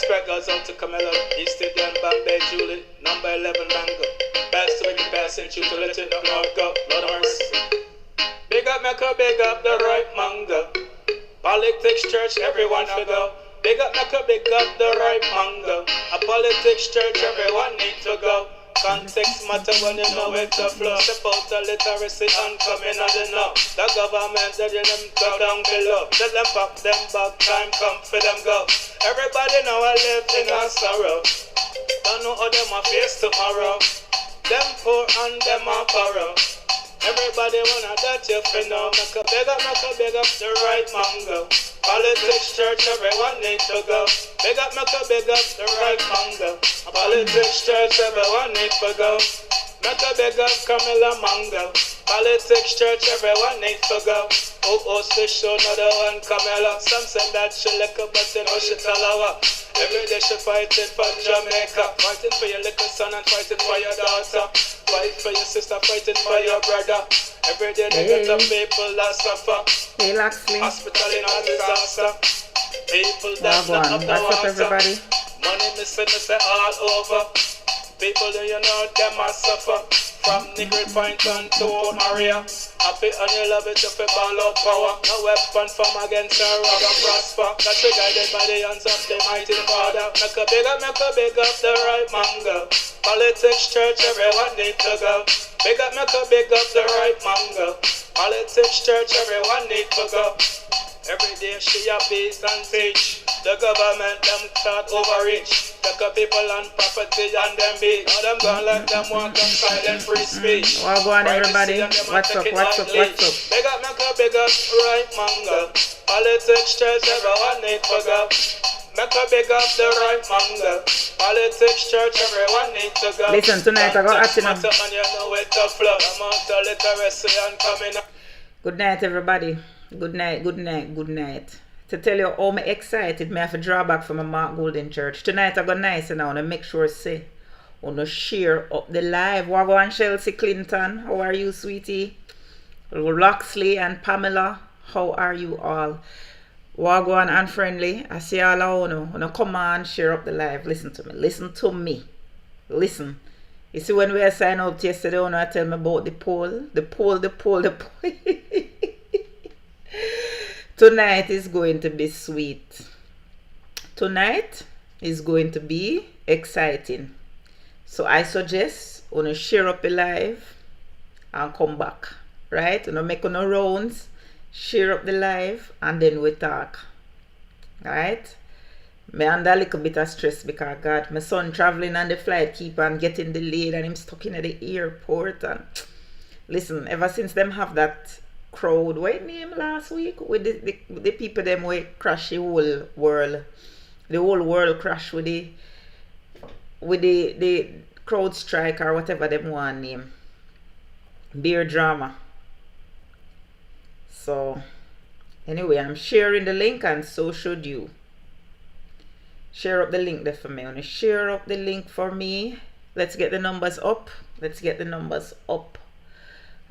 Respect goes out to Camilla, East Indian, Bombay, Julie, number 11 Mango. Pass to wicked passing, shoot to let it not go, Lord of mercy. Big up Mecca, big up the right manga. Politics church, everyone should go. Big up Mecca, big up the right manga. A politics church, everyone need to go. Context matter when you know where to flow. Step out the literacy and come in on the know. The government, they them go down below. Let them pop them back, time come for them go. Everybody know I live in a sorrow. Don't know how them a face tomorrow. Them poor and them a borrow. Everybody wanna that you fi know. Make a big up the right mango. Politics church, everyone need to go. Big up the right mango. Politics church, everyone need to go. Make a big up Camilla Mango. Politics church, everyone need to go. Oh, so show another one Camilla. Some say that she lick up, but they know she tell her. Every day she fighting for Jamaica. Fighting for your little son and fighting for your daughter. Fight for your sister, fighting for your brother. Every day they get some people that suffer. Relax me. Hospital in a disaster. People that not up the water. Everybody. Money missing all over. People do you know them a suffer. From Nigger Point on to Maria. Happy and you love it if you ball out power. No weapon from against her rob and prosper. That we guided by the hands of the mighty Father. Make a big up the right mango. Politics church, everyone need to go. Big up the right mango. Politics church, everyone need to go. Every day she a beast and teach. The government them start overreach. Take up people and property and them big. Now them gone like them want them silent free speech. Well, go on everybody. What's up? Big up right mango. Politics church, everyone need to go. Make a big up the right mango. Politics church, everyone need to go. Listen, tonight I got acting up. Good night everybody. Good night. To tell you how me excited, me have to draw back from my Mark Golden Church. Tonight I got nice and I want to make sure say, I want to share up the live. Wagwan Chelsea Clinton, how are you sweetie? Loxley and Pamela, how are you all? Wagwan and friendly, I see all I want to come on, share up the live. Listen to me. Listen. You see when we signed out yesterday, I want to tell me about the poll. Tonight is going to be sweet. Tonight is going to be exciting. So I suggest you to share up the live and come back. Right? You make no rounds, share up the live and then we talk. Alright? Me under a little bit of stress because God, my son traveling on the flight keep on getting delayed and him stuck in at the airport and listen, ever since them have that crowd, what name last week with the people them way crash the whole world. The whole world crash with the crowd strike or whatever them want name. Beer drama. So anyway, I'm sharing the link and so should you. Share up the link there for me. I'm gonna share up the link for me. Let's get the numbers up.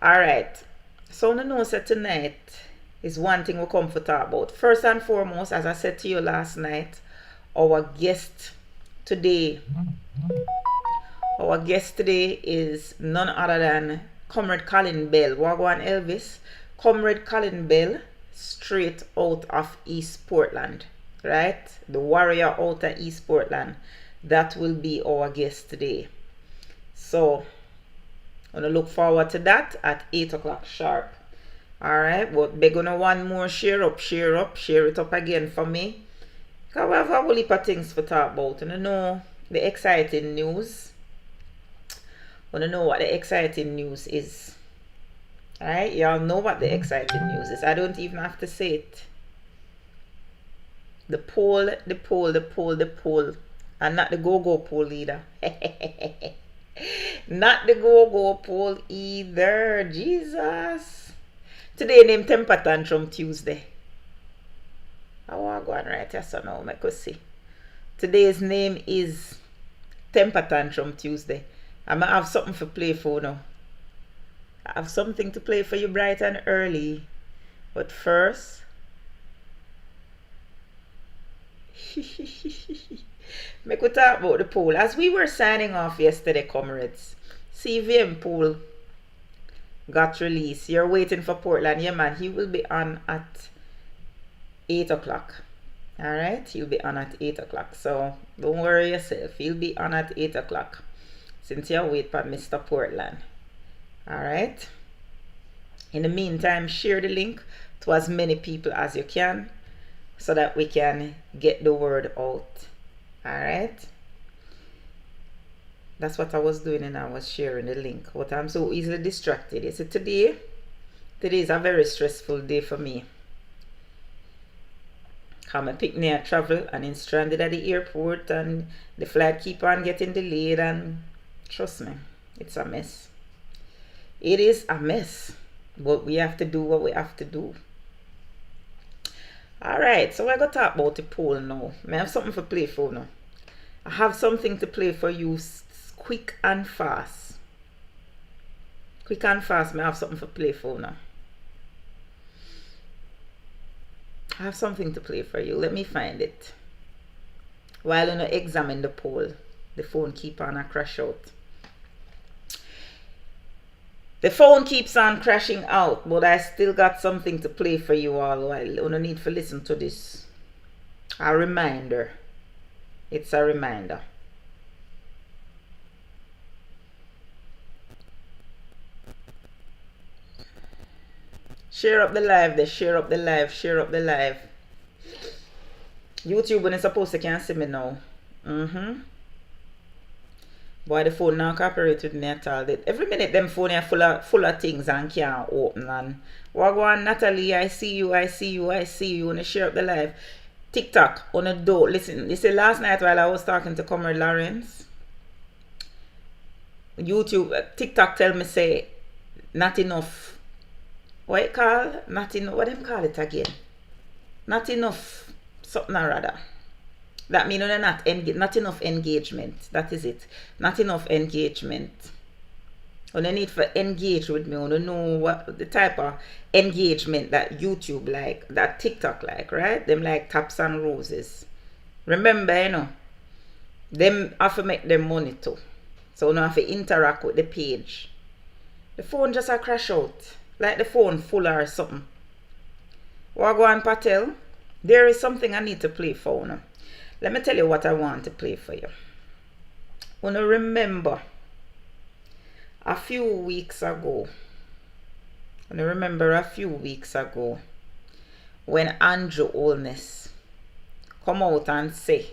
Alright. So I know that tonight is one thing we come to talk about. First and foremost, as I said to you last night, our guest today is none other than Comrade Colin Bell. Wagwan Elvis. Comrade Colin Bell, straight out of East Portland. Right? The warrior out of East Portland. That will be our guest today. So I'm gonna look forward to that at 8 o'clock sharp. Alright, but we're gonna one more share it up again for me. Because we have a whole heap of things to talk about. And I know the exciting news. I want to know what the exciting news is. Alright, y'all know what the exciting news is. I don't even have to say it. The poll. And not the go-go poll either. Not the go-go poll either. Jesus. Today named Temper Tantrum Tuesday. I want to go and write yes or no. I could see. Today's name is Temper Tantrum Tuesday. I'm going to have something to play for now. I have something to play for you bright and early. But first... Make we talk about the poll. As we were signing off yesterday, comrades, CVM poll got released. You're waiting for Portland. Yeah, man. He will be on at 8 o'clock. Alright? He'll be on at 8 o'clock. So, don't worry yourself. He'll be on at 8 o'clock. Since you wait for Mr. Portland. Alright? In the meantime, share the link to as many people as you can so that we can get the word out. Alright? That's what I was doing, and I was sharing the link. But I'm so easily distracted. You see, today is a very stressful day for me. Come and pick me a travel and I'm stranded at the airport and the flight keep on getting delayed, and trust me, it's a mess. It is a mess. But we have to do what we have to do. Alright, so we're going to talk about the poll now. I have something to play for now. I have something to play for you quick and fast. Quick and fast, I have something to play for now. I have something to play for you. Let me find it. While you examine the poll, the phone keep on a crash out. The phone keeps on crashing out, but I still got something to play for you all while you don't need to listen to this. A reminder. It's a reminder. Share up the live, share up the live, share up the live. YouTube when it's supposed to can't see me now. Boy, the phone now cooperate with me at all. Every minute them phone are full of things and can't open. And what go on, Natalie, I see you. Wanna share up the live. TikTok, on a door. Listen, you see last night while I was talking to Comrade Lawrence, YouTube, TikTok tell me say not enough. What it call? Not enough. What them call it again? Not enough something or rather. That means not enough engagement. That is it. Not enough engagement. You need to engage with me. You know what the type of engagement that YouTube like, that TikTok like, right? Them like taps and roses. Remember, them have to make them money too. So you have to interact with the page. The phone just a crash out. Like the phone full or something. Wagwan Patel, there is something I need to play for now. Let me tell you what I want to play for you. Want to remember a few weeks ago when ANJU Oldness come out and say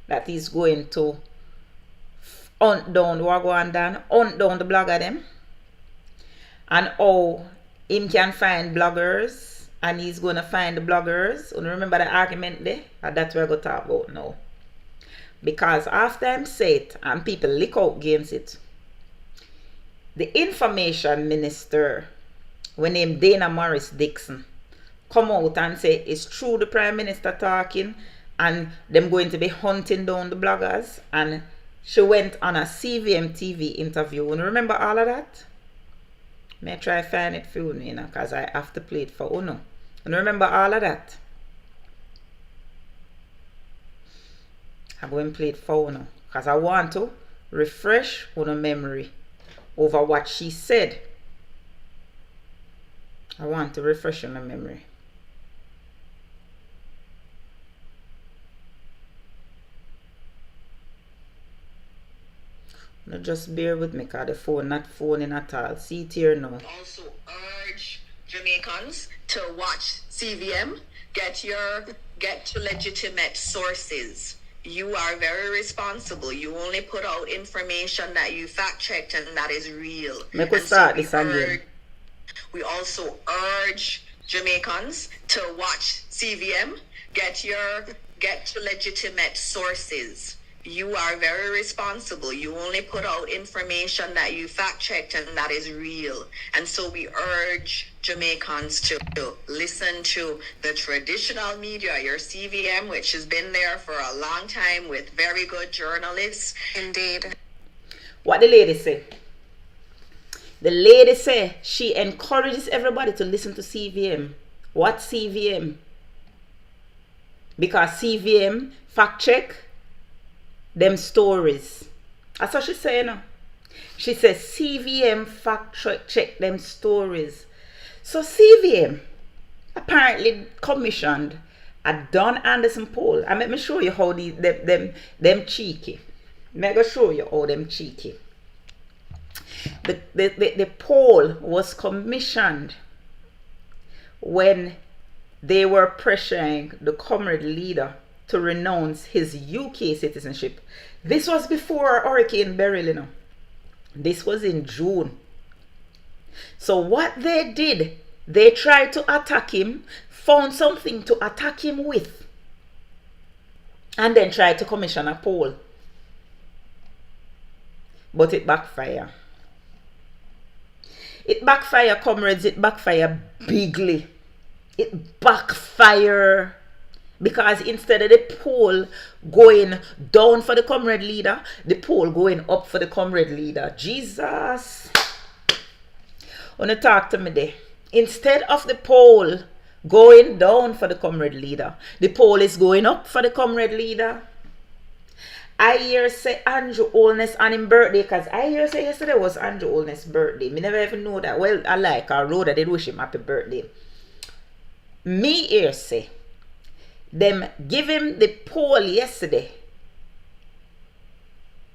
that he's going to hunt down the blogger them, and how him can find bloggers and he's going to find the bloggers. You remember the argument there? And that's what we're going to talk about now. Because after him say it and people lick out against it, the information minister, when named Dana Morris Dixon, come out and say it's true the Prime Minister talking and them going to be hunting down the bloggers, and she went on a CVM TV interview. And remember all of that? May I try find it for you, because I have to play it for Uno. And remember all of that? I'm going to play it for Uno, because I want to refresh Uno memory over what she said. I want to refresh Uno memory. Now just bear with me, because the phone not phoning at all. See it here now. Also urge Jamaicans to watch CVM. Get to legitimate sources. You are very responsible. You only put out information that you fact checked and that is real. Make us start this again. We also urge Jamaicans to watch CVM. Get to legitimate sources. You are very responsible. You only put out information that you fact checked and that is real. And so we urge Jamaicans to listen to the traditional media, your CVM, which has been there for a long time with very good journalists. Indeed. What the lady say? The lady say she encourages everybody to listen to CVM. What CVM? Because CVM fact check them stories. That's what she say, you know. She says CVM fact check them stories. So CVM apparently commissioned a Don Anderson poll. And let me show you how them cheeky. Let me show you how them cheeky. The poll was commissioned when they were pressuring the COMRADE leader to renounce his UK citizenship. This was before Hurricane BERYL, you know. This was in June. So what they did, they tried to attack him, found something to attack him with, and then tried to commission a poll. But it backfired. It backfired, comrades. It backfired bigly. It backfired. Because instead of the poll going down for the COMRADE leader, the poll going up for the COMRADE leader. Jesus. Wanna talk to me there. Instead of the poll going down for the COMRADE leader, the poll is going up for the COMRADE leader. I hear say ANJU Oldness on his birthday, because I hear say yesterday was ANJU Oldness' birthday. Me never even know that. Well, I like our road. I did wish him happy birthday. Me hear say them give him the poll yesterday.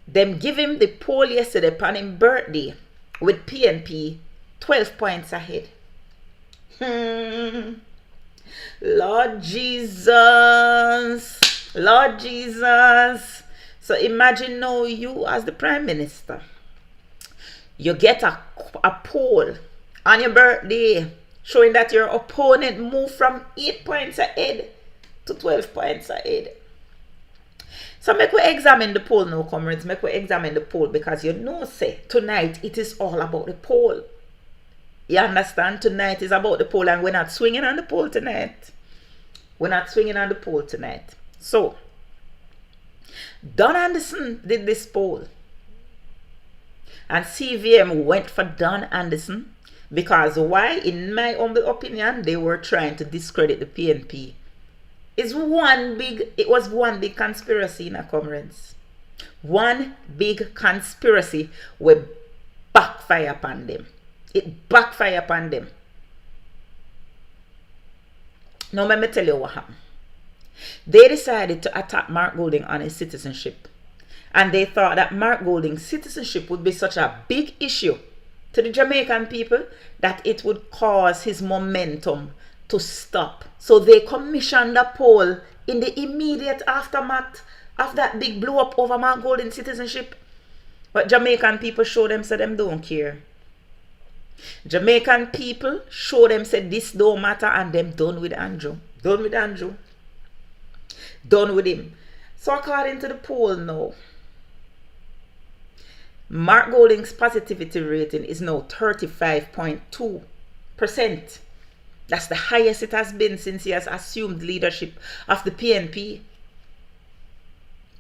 Them give him the poll yesterday upon his birthday with PNP 12 points ahead. Lord Jesus. Lord Jesus. So imagine now you as the Prime Minister. You get a poll on your birthday showing that your opponent moved from 8 points ahead to 12 points ahead. So make we examine the poll now, comrades. Make we examine the poll, because you know, say, tonight it is all about the poll. You understand? Tonight is about the poll, and we're not swinging on the poll tonight. We're not swinging on the poll tonight. So, Don Anderson did this poll. And CVM went for Don Anderson because why? In my humble opinion, they were trying to discredit the PNP. It was one big conspiracy, in comrades. One big conspiracy will backfire upon them. It backfired upon them. Now let me tell you what happened. They decided to attack Mark Golding on his citizenship. And they thought that Mark Golding's citizenship would be such a big issue to the Jamaican people that it would cause his momentum to stop. So they commissioned a poll in the immediate aftermath of that big blow up over Mark Golding's citizenship. But Jamaican people show them say them don't care. Jamaican people show them say this don't matter, and them done with Andrew. Done with Andrew. Done with him. So according to the poll now, Mark Golding's positivity rating is now 35.2%. That's the highest it has been since he has assumed leadership of the PNP.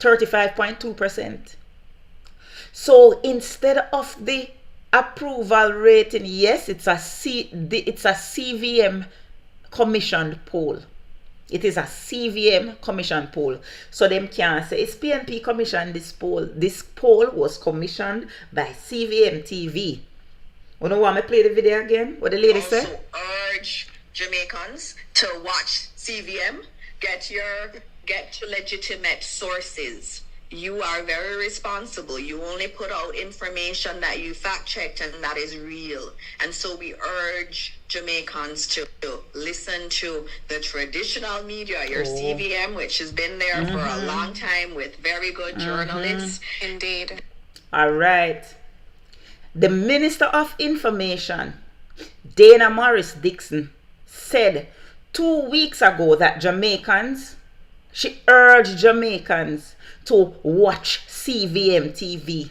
35.2%. So instead of the approval rating, yes, it's a CVM commissioned poll. It is a CVM commission poll. So them can't say it's PNP commissioned this poll. This poll was commissioned by CVM TV. You know what? I play the video again? What the lady said? Also urge Jamaicans to watch CVM. Get your legitimate sources. You are very responsible. You only put out information that you fact checked and that is real. And so we urge Jamaicans to listen to the traditional media, your CVM, which has been there for a long time with very good journalists. Indeed. All right. The Minister of Information, Dana Morris Dixon, said 2 weeks ago that she urged Jamaicans to watch CVM TV.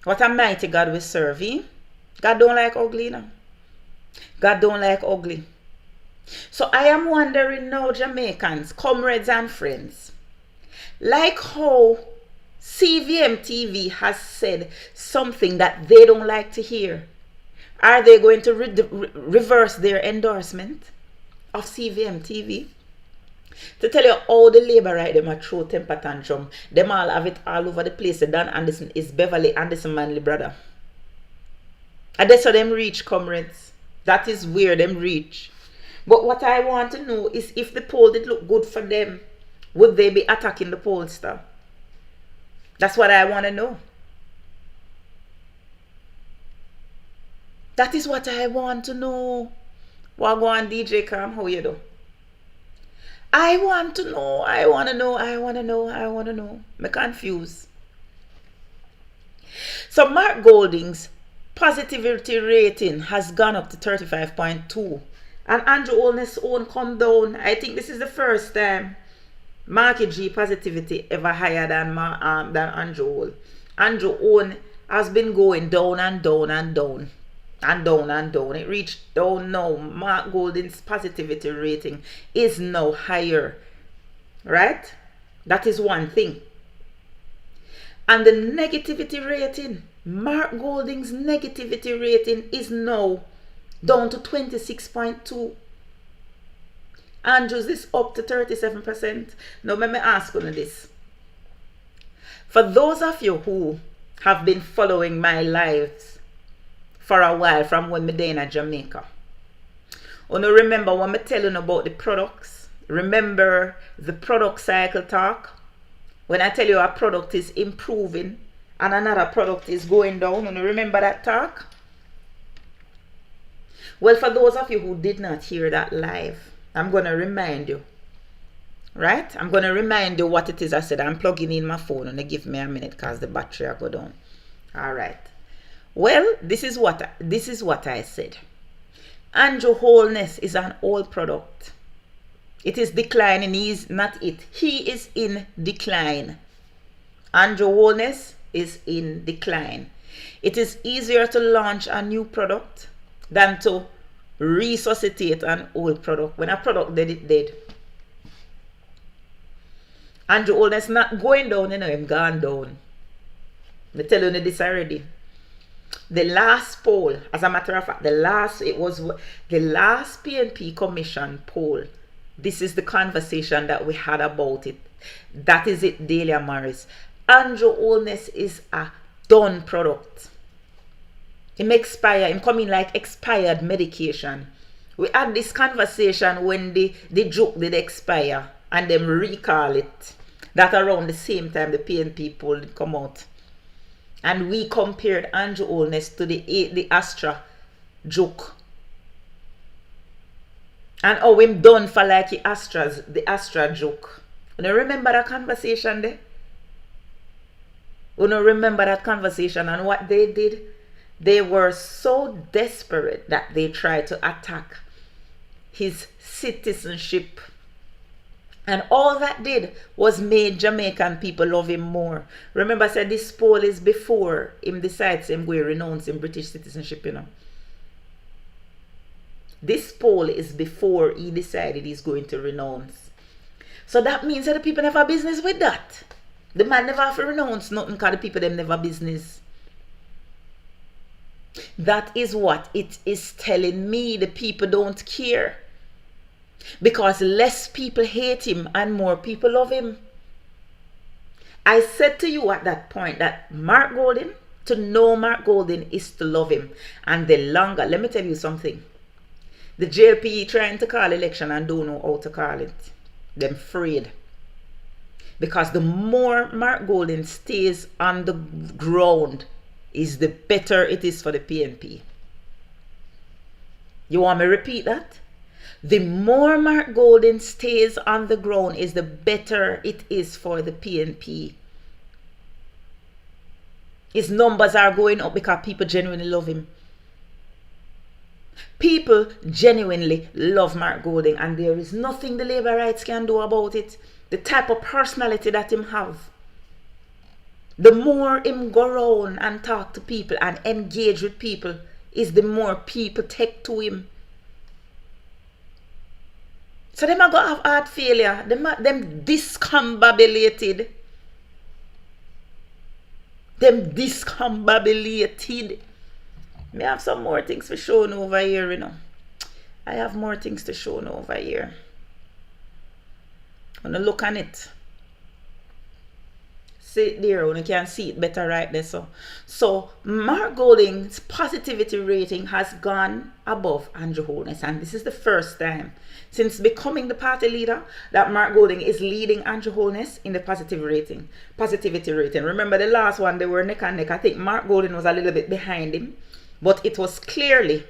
What a mighty God we serve, eh? God don't like ugly, no? God don't like ugly. So I am wondering now, Jamaicans, comrades and friends, like how CVM TV has said something that they don't like to hear, are they going to reverse their endorsement of CVM TV? To tell you how the labor right them a true temper tantrum, them all have it all over the place. Dan Anderson is Beverly Anderson Manley brother. And that's how them reach, comrades. That is where them reach. But what I want to know is if the poll did look good for them, would they be attacking the pollster? That's what I want to know. That is what I want to know. Wagwan DJ Cam, how you do? I want to know. I'm confused. So Mark Golding's positivity rating has gone up to 35.2. And Andrew Holness' own come down. I think this is the first time Marky G positivity ever higher than Andrew Hole. Andrew own has been going down and down and down. And down and down. It reached down now. Mark Golding's positivity rating is now higher. Right? That is one thing. And the negativity rating, Mark Golding's negativity rating is now down to 26.2. Andrew's is up to 37%. Now let me ask you this. For those of you who have been following my lives for a while from when me in Jamaica, you remember when me tell you about the products? Remember the product cycle talk? When I tell you a product is improving and another product is going down, you remember that talk? Well, for those of you who did not hear that live, I'm going to remind you. Right? I'm going to remind you what it is I said. I'm plugging in my phone and give me a minute because the battery will go down. All right. Well, this is what I said. Andrew Holness is an old product. It is declining. He is not it. He is in decline. Andrew Holness is in decline. It is easier to launch a new product than to resuscitate an old product. When a product dead, it dead. Andrew Holness not going down, him gone down. I tell you this already. The last poll, as a matter of fact, the last PNP Commission poll. This is the conversation that we had about it. That is it, Delia Morris. Andrew Holness is a done product. Him expire, him coming like expired medication. We had this conversation when the joke did expire and them recall it. That around the same time the PNP poll did come out. And we compared Andrew Holness to the Astra joke. And how him done for like the Astra joke. You know, remember that conversation there? You know, remember that conversation and what they did? They were so desperate that they tried to attack his citizenship. And all that did was made Jamaican people love him more. Remember I said this poll is before him decides him going to renounce him British citizenship, you know. This poll is before he decided he's going to renounce. So that means that the people never have business with that. The man never have to renounce nothing because the people them never business. That is what it is telling me. The people don't care. Because less people hate him and more people love him. I said to you at that point that Mark Golding, to know Mark Golding is to love him. And the longer, let me tell you something. The JLP trying to call election and don't know how to call it. Them afraid. Because the more Mark Golding stays on the ground, is the better it is for the PNP. You want me to repeat that? The more Mark Golding stays on the ground is the better it is for the PNP. His numbers are going up because people genuinely love him. People genuinely love Mark Golding and there is nothing the Labour Rights can do about it. The type of personality that him have. The more him go around and talk to people and engage with people is the more people take to him. So them are going to have heart failure. Them discombobulated. Them discombobulated. May have some more things for showing over here, you know. I have more things to show over here. Wanna look on it. See it there, you can see it better right there. So Mark Golding's positivity rating has gone above Andrew Holness, and this is the first time since becoming the party leader that Mark Golding is leading Andrew Holness in the positivity rating. Remember the last one, they were neck and neck. I think Mark Golding was a little bit behind him, but it was clearly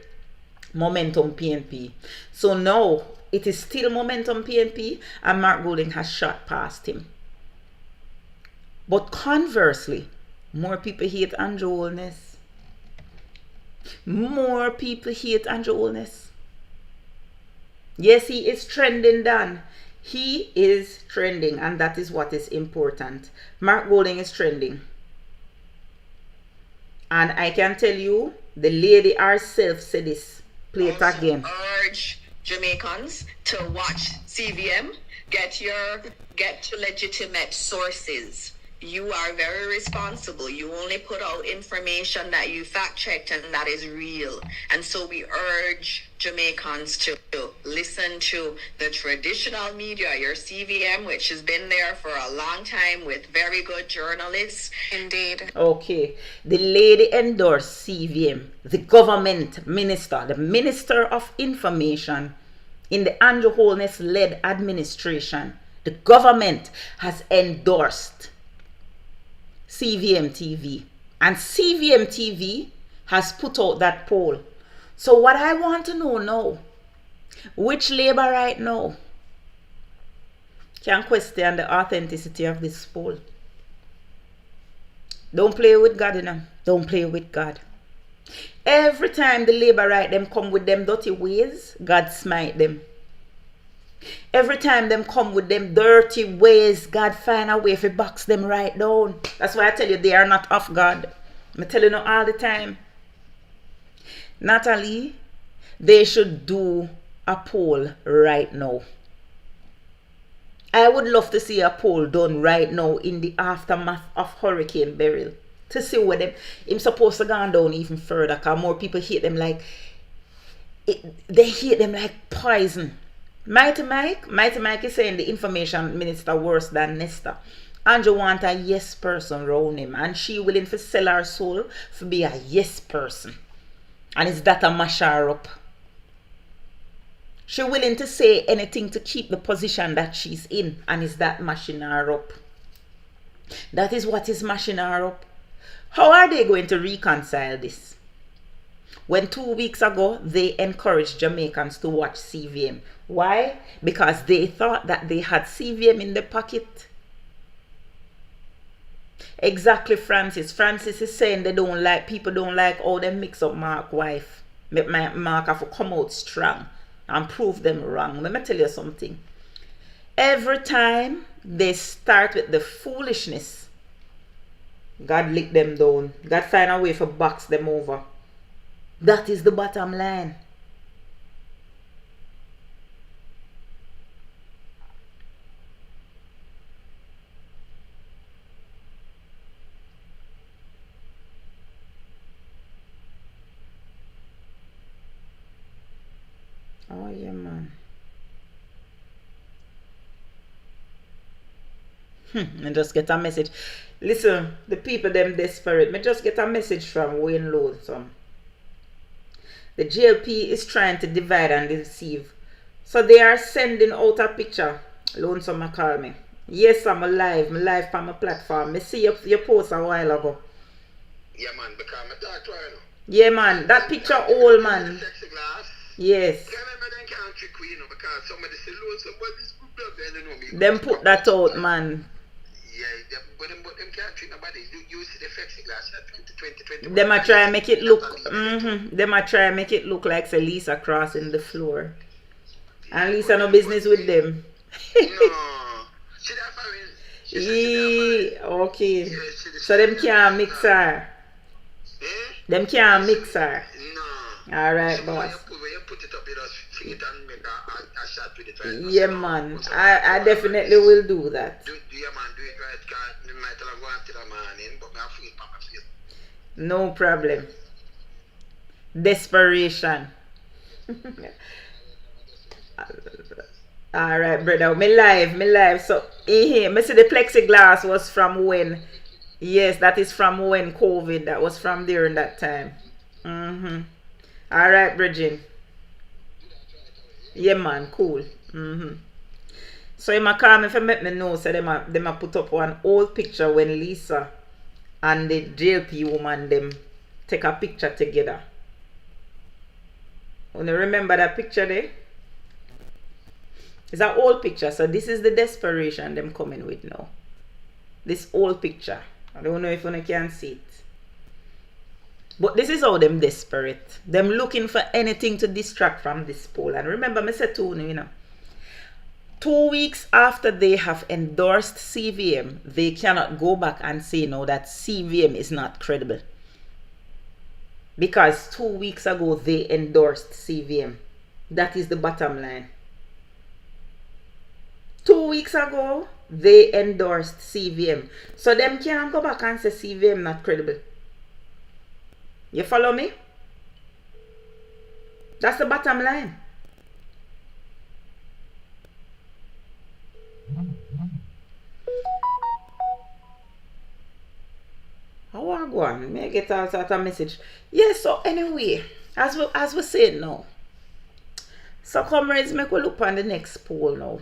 momentum PNP. So now it is still momentum PNP, and Mark Golding has shot past him. But conversely, more people hate Andrew Holness. More people hate Andrew Holness. Yes, he is trending, Dan. He is trending, and that is what is important. Mark Golding is trending. And I can tell you, the lady herself said this. Play it again. Urge Jamaicans to watch CVM. Get to legitimate sources. You are very responsible. You only put out information that you fact checked and that is real. And so we urge Jamaicans to listen to the traditional media, your CVM, which has been there for a long time with very good journalists. Indeed. Okay. The lady endorsed CVM, the government minister, the Minister of Information in the Andrew Holness-led administration. The government has endorsed CVM TV, and CVM TV has put out that poll. So what I want to know now, which Labour right now can question the authenticity of this poll? Don't play with God, you know. Don't play with God. Every time the Labour right them come with them dirty ways, God smite them. Every time them come with them dirty ways, God find a way to box them right down. That's why I tell you they are not of God. I tell you all the time. Natalie, they should do a poll right now. I would love to see a poll done right now in the aftermath of Hurricane Beryl. To see where them him supposed to go down even further, because more people hate them like they hate them like poison. Mighty Mike is saying the information minister worse than Nesta. Andrew want a yes person round him, and she willing to sell her soul to be a yes person. And is that a mash her up? She willing to say anything to keep the position that she's in, and is that mashing her up? That is what is mashing her up. How are they going to reconcile this? When 2 weeks ago, they encouraged Jamaicans to watch CVM. Why? Because they thought that they had CVM in their pocket. Exactly, Francis. Francis is saying people don't like how they mix up Mark's wife. Mark have to come out strong and prove them wrong. Let me tell you something. Every time they start with the foolishness, God lick them down. God find a way to box them over. That is the bottom line. Oh yeah, man. I just get a message. Listen, the people them desperate. Me just get a message from Wayne Lonesome. The JLP is trying to divide and deceive. So they are sending out a picture. Lonesome call me. Yes, I'm alive. I'm live from my platform. Me see your post a while ago. Yeah, man, because I'm dark right now. Yeah, man. That picture old, man. Yes. Them put that out, man. Yeah, but them can't treat nobody. You see the plexiglass 2020. Them a try and make it look. Them a try and make it look like Lisa crossing the floor. And Lisa no business with them. No. She that foreign. Okay. So them can't mix her. Them can't mix her. No. Alright, boss. When you put it up, you just sing it and make a shot with it right. Yeah, man. I definitely will do that. Yeah, man, do it right, because you might have gone to the morning, but I feel it on my face. No problem. Desperation. Alright, brother. Me live. So, me see the plexiglass was from when? Yes, that is from when COVID. That was from during that time. Mm-hmm. Alright, Bridget. Yeah, man. Cool. Mm-hmm. So, you call me if you make me know, so them a put up one old picture when Lisa and the JLP woman them take a picture together. You remember that picture there? It's an old picture. So this is the desperation them coming with now. This old picture. I don't know if you can see it. But this is how them desperate. Them looking for anything to distract from this poll. And remember, I said to you, 2 weeks after they have endorsed CVM, they cannot go back and say now that CVM is not credible. Because 2 weeks ago they endorsed CVM. That is the bottom line. 2 weeks ago they endorsed CVM. So them can't go back and say CVM not credible. You follow me? That's the bottom line. How I go on? May I get out a message? Yeah, so anyway, as we saying now. So comrades, make we look on the next poll now.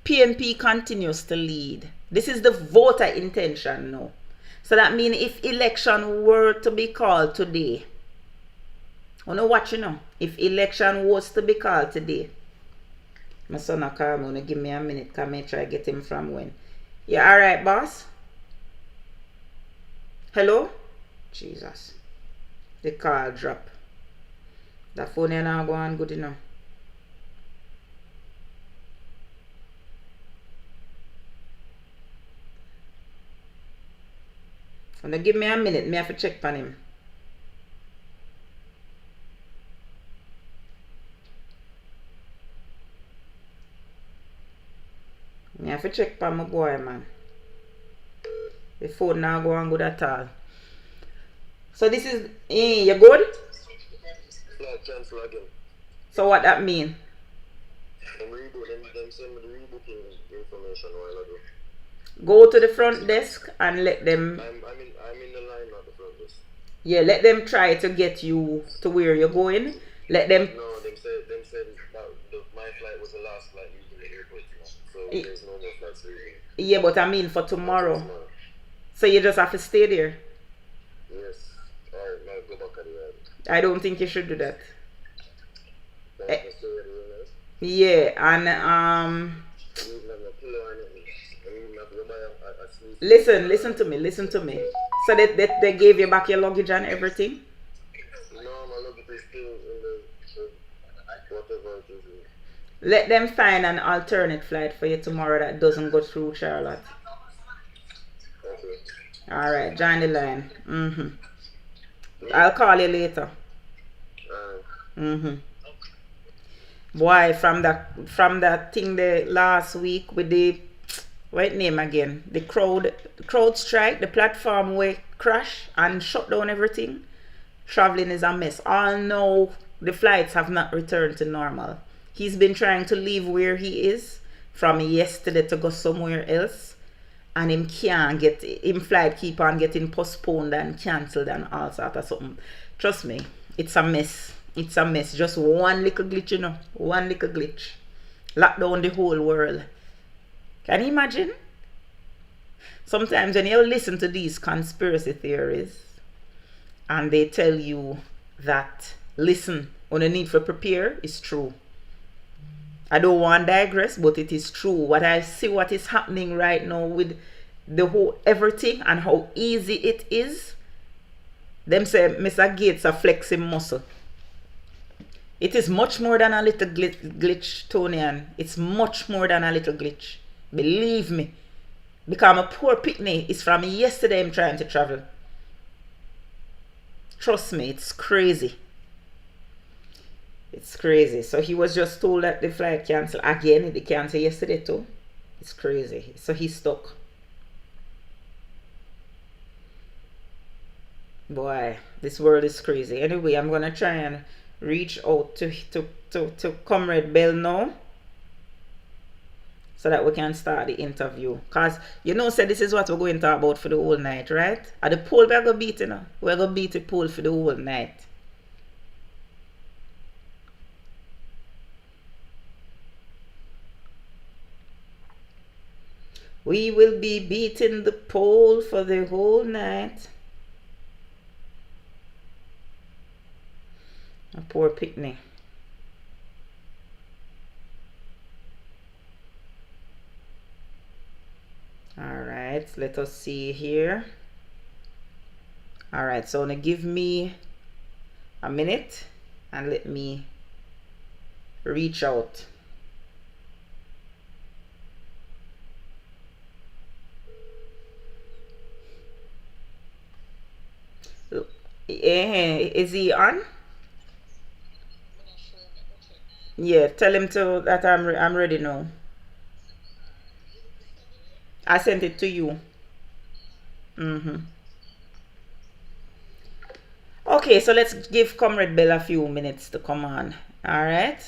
PNP continues to lead. This is the voter intention now. So that means if election were to be called today, I know what if election was to be called today, my son call me, give me a minute, come and try to get him from when. Yeah, alright, boss. Hello? Jesus. The call drop. The phone is not going good enough. Now give me a minute, me have to check on him. Me have to check on my boy, man. The phone now go on good at all. So this is, you good? Yeah, cancel again. So what that mean? Them send me the rebooking information while ago. Go to the front desk and let them. I'm in the line at the front desk. Yeah, let them try to get you to where you're going. Let them. No, them said that my flight was the last flight leaving the airport now. So there's no more flights leaving. Yeah, but I mean for tomorrow. So you just have to stay there. Yes. Alright, now go back at the yard. I don't think you should do that. Yeah, and listen to me. So that they gave you back your luggage and everything? No, my luggage is still in the whatever it is. Let them find an alternate flight for you tomorrow that doesn't go through Charlotte. Okay. Alright, join the line. I'll call you later. Boy, from that thing the last week with the what name again? The crowd strike, the platform way crash and shut down everything. Traveling is a mess. All know the flights have not returned to normal. He's been trying to leave where he is from yesterday to go somewhere else, and him can't get him flight keep on getting postponed and cancelled and all sort of something. Trust me, it's a mess. It's a mess. Just one little glitch, one little glitch. Lock down the whole world. Can you imagine? Sometimes when you listen to these conspiracy theories and they tell you that, listen, on the need for prepare is true. I don't want to digress, but it is true. What I see what is happening right now with the whole everything and how easy it is. Them say Mr. Gates are flexing muscle. It is much more than a little glitch, Tony. It's much more than a little glitch. Believe me. Because my poor picnic is from yesterday I'm trying to travel. Trust me, it's crazy. It's crazy. So he was just told that the flight canceled again. They canceled yesterday too. It's crazy. So he's stuck. Boy, this world is crazy. Anyway, I'm going to try and reach out to Comrade Bell now, so that we can start the interview. Because you know, say this is what we're going to talk about for the whole night, right? At the poll we're going to beat, you know. We're going to beat the poll for the whole night. We will be beating the poll for the whole night. A poor picnic. Alright, let us see here. Alright, so now give me a minute and let me reach out. Is he on? Yeah, tell him to that I'm ready now. I sent it to you. Okay, so let's give Comrade Bell a few minutes to come on. All right.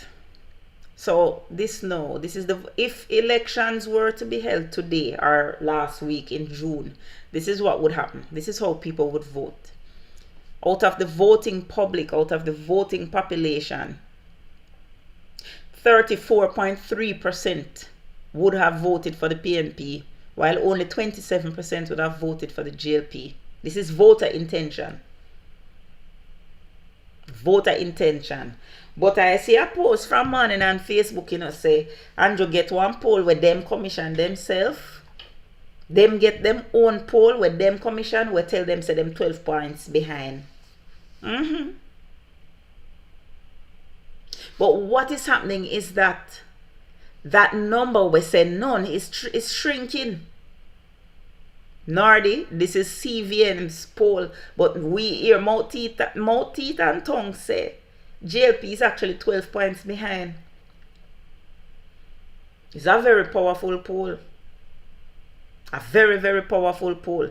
So this is the, if elections were to be held today or last week in June, this is what would happen. This is how people would vote. Out of the voting public, out of the voting population, 34.3% would have voted for the PNP, while only 27% would have voted for the GLP. This is voter intention. Voter intention. But I see a post from morning on Facebook, you know, say, Andrew get one poll where them commission themselves. Them get them own poll where them commission, where tell them say them 12 points behind. But what is happening is that that number we say none is shrinking. Nardi, this is CVN's poll, but we hear mouth, teeth and tongue say JLP is actually 12 points behind. It's a very powerful poll. A very, very powerful poll.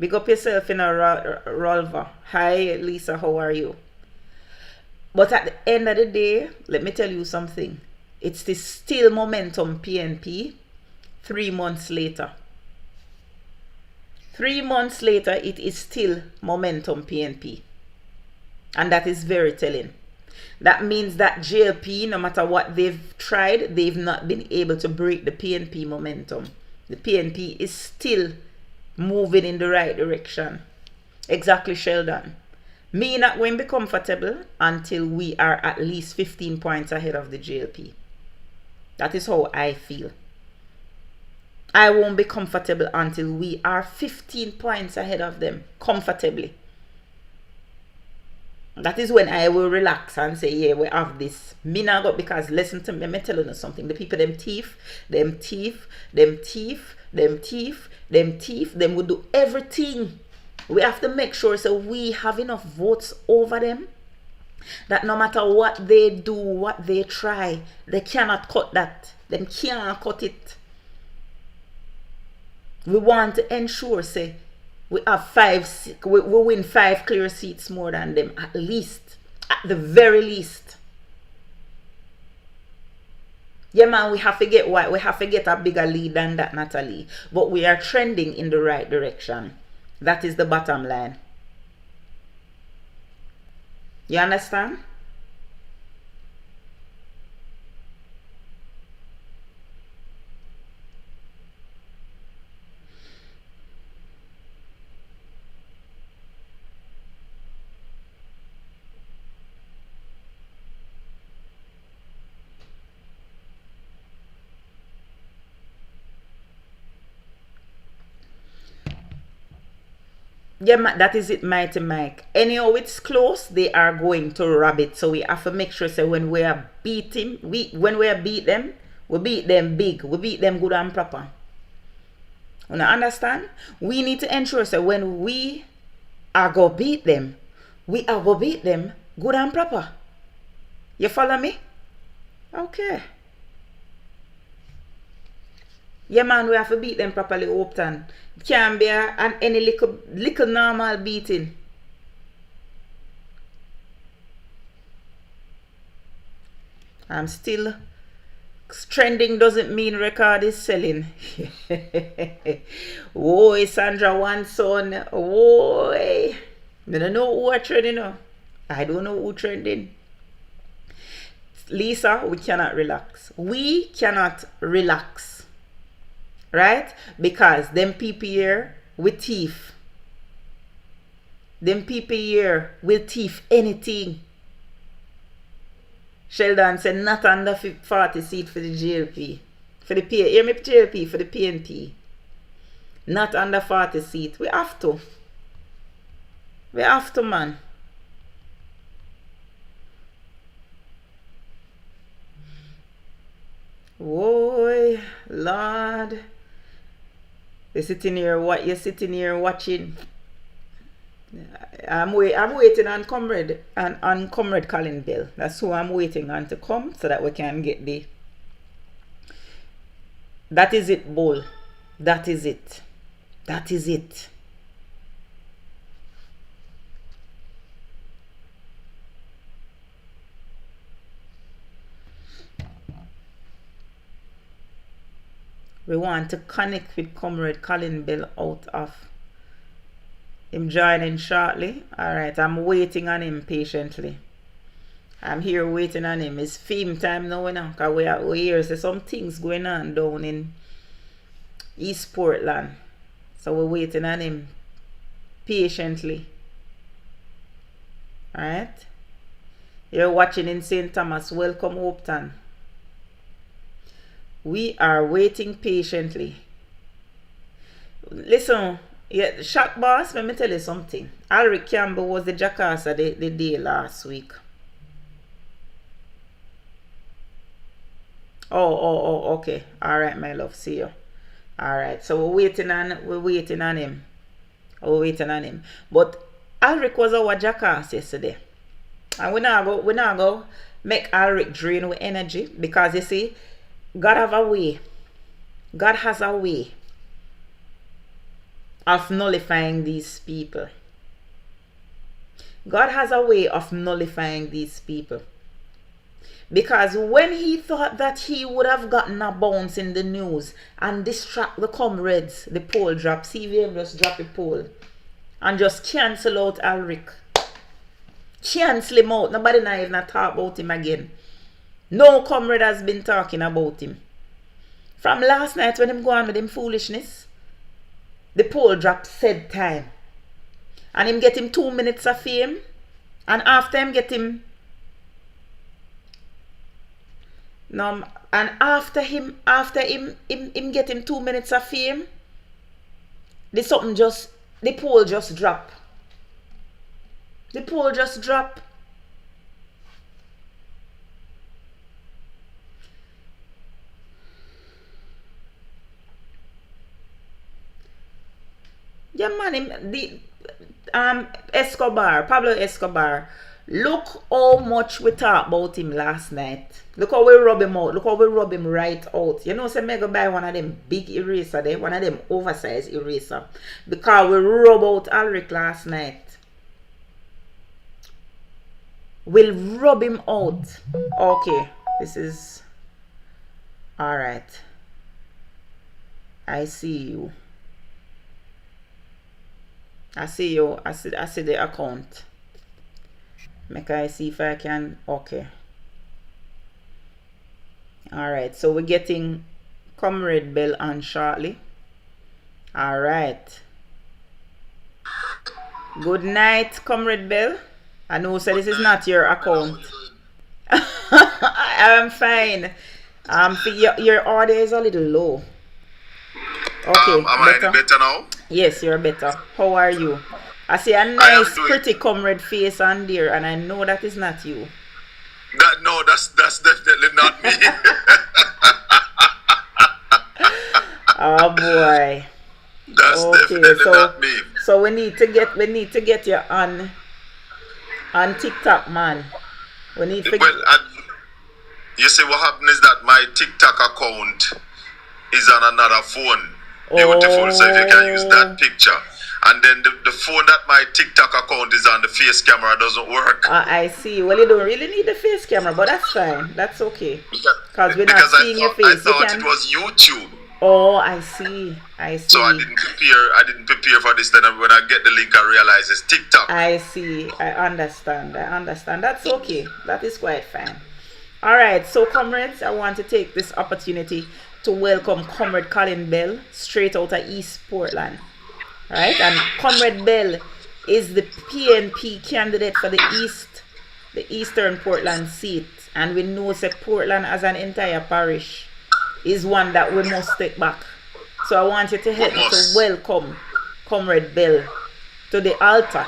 Big up yourself in a Rolva. Hi Lisa, how are you? But at the end of the day, let me tell you something. It's the still momentum PNP 3 months later. 3 months later, it is still momentum PNP. And that is very telling. That means that JLP, no matter what they've tried, they've not been able to break the PNP momentum. The PNP is still moving in the right direction. Exactly, Sheldon. Me not going to be comfortable until we are at least 15 points ahead of the JLP. That is how I feel. I won't be comfortable until we are 15 points ahead of them comfortably. That is when I will relax and say, yeah, we have this. Me now got, because listen to me, I'm telling you something. The people, them thief, them will do everything. We have to make sure so we have enough votes over them that no matter what they do, what they try, they cannot cut that. Them can't cut it. We want to ensure, say, we have we win 5 clear seats more than them, at least, at the very least. Yeah, man, we have to get a bigger lead than that, Natalie. But we are trending in the right direction. That is the bottom line. You understand? Yeah, that is it, Mighty Mike. Anyhow, it's close. They are going to rob it. So we have to make sure, so when we are beating, when we beat them, we beat them big. We beat them good and proper. You understand? We need to ensure, so when we are going to beat them, we are going to beat them good and proper. You follow me? Okay. Yeah, man, we have to beat them properly, Upton. It can't be any little normal beating. I'm still trending doesn't mean record is selling. Oh, Sandra one son. Oh, I don't know who are trending now. I don't know who trending. Lisa, we cannot relax. We cannot relax. Right? Because them people here with teeth. Them people here will thief anything. Sheldon said not under 40 seat for the GLP. For the P. Hear me, GLP, for the PNP. Not under 40 seat. We have to. We have to, man. Whoa, Lord. You're sitting here watching. I'm waiting on Comrade and on Comrade Colin Bell. That's who I'm waiting on to come so that we can get the. That is it, Bull. That is it. That is it. We want to connect with Comrade Colin Bell out of him joining shortly. Alright, I'm waiting on him patiently. I'm here waiting on him. It's film time now, because we hear some things going on down in East Portland. So we're waiting on him patiently. Alright. You're watching in St. Thomas. Welcome, Hopeton. We are waiting patiently. Listen. Yeah, Shot Boss, let me tell you something. Alric Campbell was the jackass of the day last week. Oh, okay. Alright, my love, see you. Alright, so we're waiting on him. We're waiting on him. But Alric was our jackass yesterday. And we now go make Alric drain with energy, because you see, God have a way. God has a way of nullifying these people. God has a way of nullifying these people. Because when he thought that he would have gotten a bounce in the news and distract the comrades, the poll drop, CVM just drop a poll and just cancel out Alric. Cancel him out. Nobody now even talk about him again. No comrade has been talking about him. From last night when him go on with him foolishness, the poll drop said time. And him get him 2 minutes of fame. And after him get him. No, and after him get him 2 minutes of fame. The poll just drop. The poll just drop. Yeah, man, Pablo Escobar. Look how much we talk about him last night. Look how we rub him out. Look how we rub him right out. You know, say mega buy one of them big eraser there, one of them oversized eraser. Because we rub out Alric last night. We'll rub him out. Okay, this is alright. I see you. I see you. I see the account. Make I see if I can. Okay. Alright. So we're getting Comrade Bell on shortly. Alright. Good night, Comrade Bell. I know, so this is not your account. I'm fine. Your audio is a little low. Okay. Am I better now? Yes, you're better. How are you? I see a nice, pretty comrade face on there, and I know that is not you. No, that's definitely not me. Oh boy. That's definitely not me. So we need to get you on TikTok, man. We need to. Well, you see, what happened is that my TikTok account is on another phone. Beautiful, so if you can use that picture. and then the phone that my TikTok account is on, the face camera doesn't work. I see. Well, you don't really need the face camera, but that's fine. That's okay. Because we're not Because seeing your face. I thought it was YouTube. Oh, I see. I see. So I didn't prepare for this. Then when I get the link, I realize it's TikTok. I see. I understand. That's okay. That is quite fine. All right. So, comrades, I want to take this opportunity to welcome Comrade Colin Bell, straight out of East Portland. Right? And Comrade Bell is the PNP candidate for the Eastern Portland seat. And we know that Portland as an entire parish is one that we must take back. So I want you to help me to welcome Comrade Bell to the altar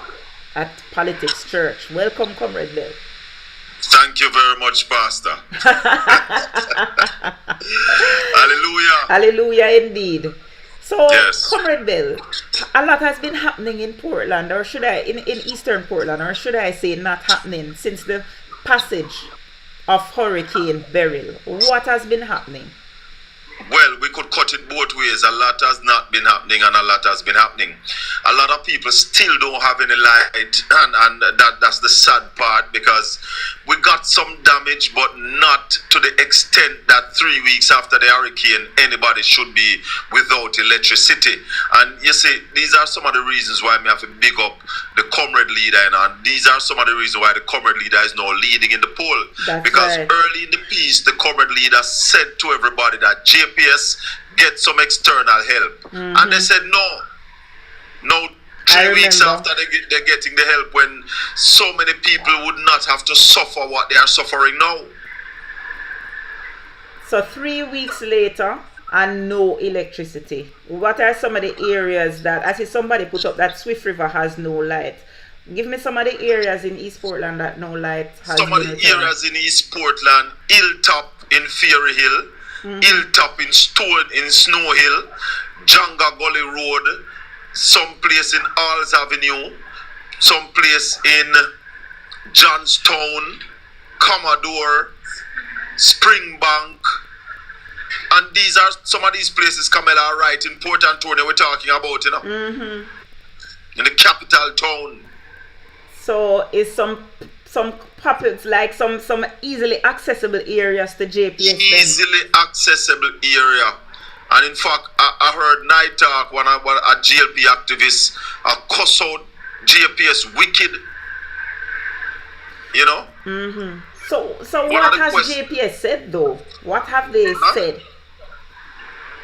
at Politics Church. Welcome, Comrade Bell. Thank you very much, Pastor. Hallelujah. Hallelujah indeed. So, yes. Comrade Bell, a lot has been happening in Portland, or should I, in Eastern Portland, or should I say not happening, since the passage of Hurricane Beryl. What has been happening? Well, we could cut it both ways. A lot has not been happening and a lot has been happening. A lot of people still don't have any light, and that's the sad part, because we got some damage, but not to the extent that 3 weeks after the hurricane anybody should be without electricity. And you see, these are some of the reasons why I have to big up the comrade leader, and these are some of the reasons why the comrade leader is now leading in the poll. That's because right. Early in the piece, the comrade leader said to everybody that JPS get some external help, and they said no. 3 weeks after they're getting the help, when so many people would not have to suffer what they are suffering now. So 3 weeks later and no electricity. What are some of the areas that, I see somebody put up that Swift River has no light. Give me some of the areas in East Portland that no light has some of the areas in East Portland: Hilltop in Fairy Hill, Hilltop in Snow Hill, Janga Gully Road, some place in Alls Avenue, some place in Johnstown, Commodore, Springbank. And these are some of these places, Camilla, right in Port Antonio we're talking about, you know. In the capital town. So is some pockets, like some easily accessible areas to JPS easily accessible area. And in fact, I heard Night Talk, one of a GLP activist, cuss out JPS wicked. You know? So what has JPS said though? What have they said?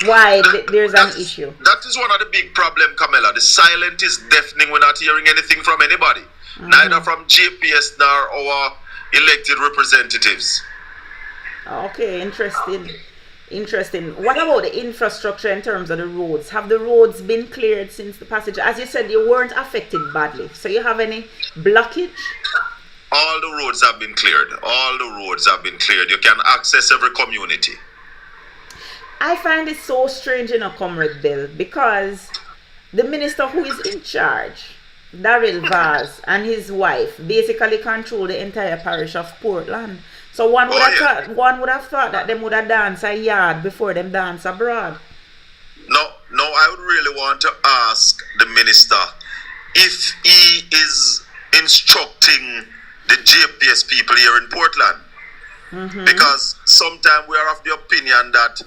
Why there's an issue? That is one of the big problem, Camilla. The silence is deafening. We're not hearing anything from anybody. Neither from JPS nor our elected representatives. Okay, interesting. What about the infrastructure in terms of the roads? Have the roads been cleared since the passage? As you said, you weren't affected badly. So you have any blockage? All the roads have been cleared. You can access every community. I find it so strange in a Comrade Bill, because the minister who is in charge, DARYL Vaz, and his wife basically control the entire parish of Portland. So one would have thought that them would have danced a yard before them dance abroad. No, I would really want to ask the minister if he is instructing the JPS people here in Portland. Because sometimes we are of the opinion that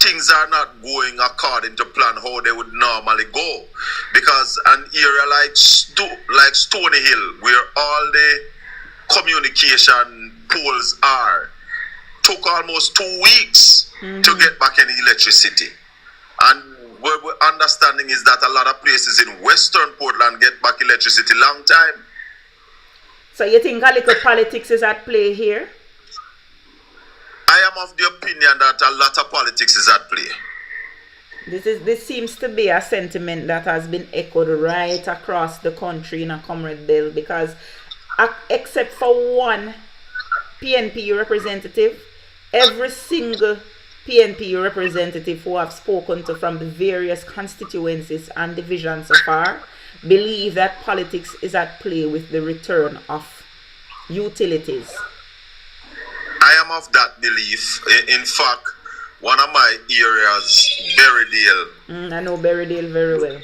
things are not going according to plan how they would normally go. Because an area like Stony Hill, where all the communication poles are, took almost 2 weeks to get back any electricity. And what we're understanding is that a lot of places in Western Portland get back electricity long time. So you think a little politics is at play here? I am of the opinion that a lot of politics is at play. This seems to be a sentiment that has been echoed right across the country in a Comrade Bill, because except for one PNP representative, every single PNP representative who I've spoken to from the various constituencies and divisions so far believe that politics is at play with the return of utilities. I am of that belief. In fact, one of my areas, Berydale. I know Berydale very well.